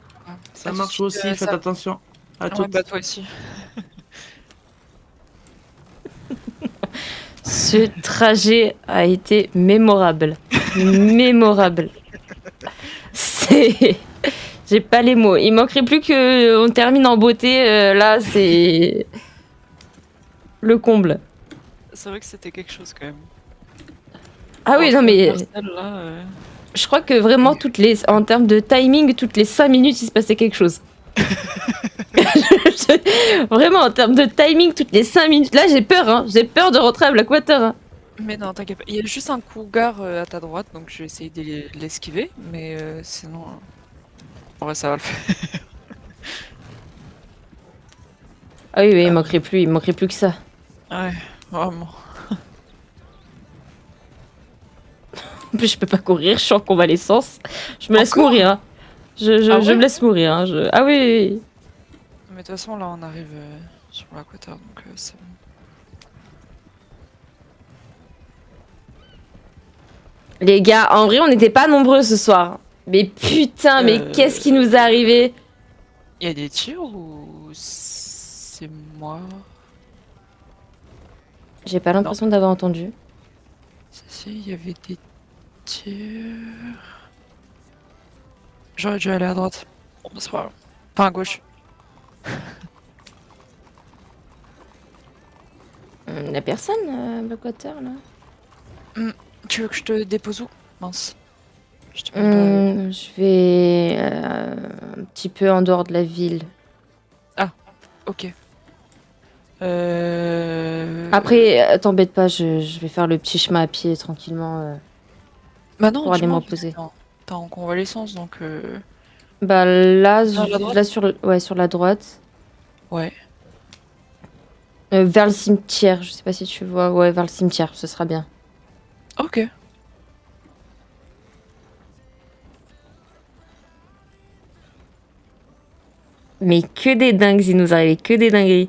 Ça À tout marche de suite, aussi, faites ça. attention. À Ouais, toutes. bah toi aussi. Ce trajet a été mémorable. Mémorable. C'est... J'ai pas les mots. Il manquerait plus qu'on termine en beauté. Là, c'est... le comble. C'est vrai que c'était quelque chose quand même. Ah oui, Entre non mais... Marcel, là, Je crois que vraiment, en termes de timing, toutes les 5 minutes, il se passait quelque chose. Vraiment, en termes de timing, toutes les 5 minutes. Là, j'ai peur, hein. J'ai peur de rentrer à Blackwater. Hein. Mais non, t'inquiète pas. Il y a juste un cougar à ta droite, donc je vais essayer de l'esquiver. Mais sinon. En vrai, ça va le faire. Ah oui, il manquerait plus que ça. Ouais, vraiment. En plus, je peux pas courir, je suis en convalescence. Je me laisse Encore mourir. Hein. Je Ah ouais me laisse mourir. Hein. Ah oui, oui, oui. Mais de toute façon, là, on arrive sur Blackwater, donc c'est bon. Les gars, en vrai, on n'était pas nombreux ce soir. Mais putain, mais qu'est-ce qui nous est arrivé? Il y a des tirs ou c'est moi? J'ai pas l'impression d'avoir entendu. Si, il y avait des tirs. J'aurais dû aller à droite. Bon, bah, c'est pas grave. Enfin, à gauche. Y'a personne, Blackwater, là? Tu veux que je te dépose où? Mince. Je te mets Je vais un petit peu en dehors de la ville. Ah, ok. Après, t'embête pas, je vais faire le petit chemin à pied tranquillement Bah non, pour aller du me moins, reposer. t'es en convalescence, donc... Bah là, Vers la droite là sur la droite. Ouais. Vers le cimetière, je sais pas si tu vois. Ouais, vers le cimetière, ce sera bien. Ok. Mais que des dingues, il nous arrivait que des dingueries.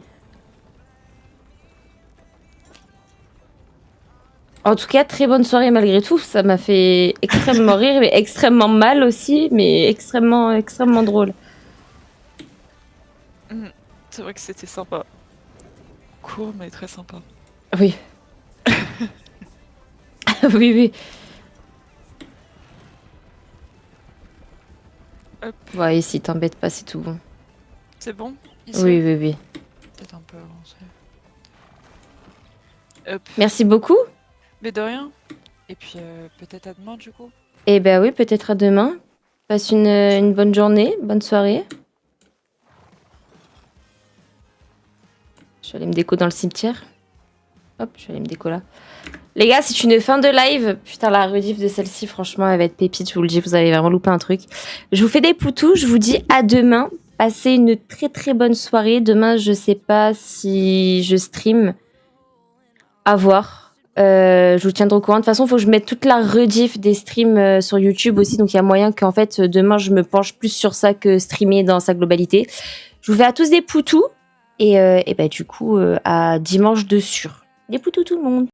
En tout cas, très bonne soirée malgré tout. Ça m'a fait extrêmement rire, mais extrêmement mal aussi, mais extrêmement drôle. C'est vrai que c'était sympa. Court, mais très sympa. Oui. Oui, oui. Hop. Ouais, ici, t'embête pas, c'est tout bon. C'est bon ici? Oui, oui, oui. Peut-être un peu avancé. Hop. Merci beaucoup. Mais de rien. Et puis peut-être à demain du coup. Eh ben oui, peut-être à demain. Passe une bonne journée, bonne soirée. Je vais aller me déco dans le cimetière. Hop, je vais aller me déco là. Les gars, c'est une fin de live. Putain, la rediff de celle-ci, franchement, elle va être pépite. Je vous le dis, vous avez vraiment loupé un truc. Je vous fais des poutous. Je vous dis à demain. Passez une très très bonne soirée. Demain, je sais pas si je stream. À voir. Je vous tiendrai au courant. De toute façon, il faut que je mette toute la rediff des streams sur YouTube aussi. Donc, il y a moyen qu'en fait, demain, je me penche plus sur ça que streamer dans sa globalité. Je vous fais à tous des poutous. Et bah, du coup, à dimanche de sûr. Des poutous tout le monde.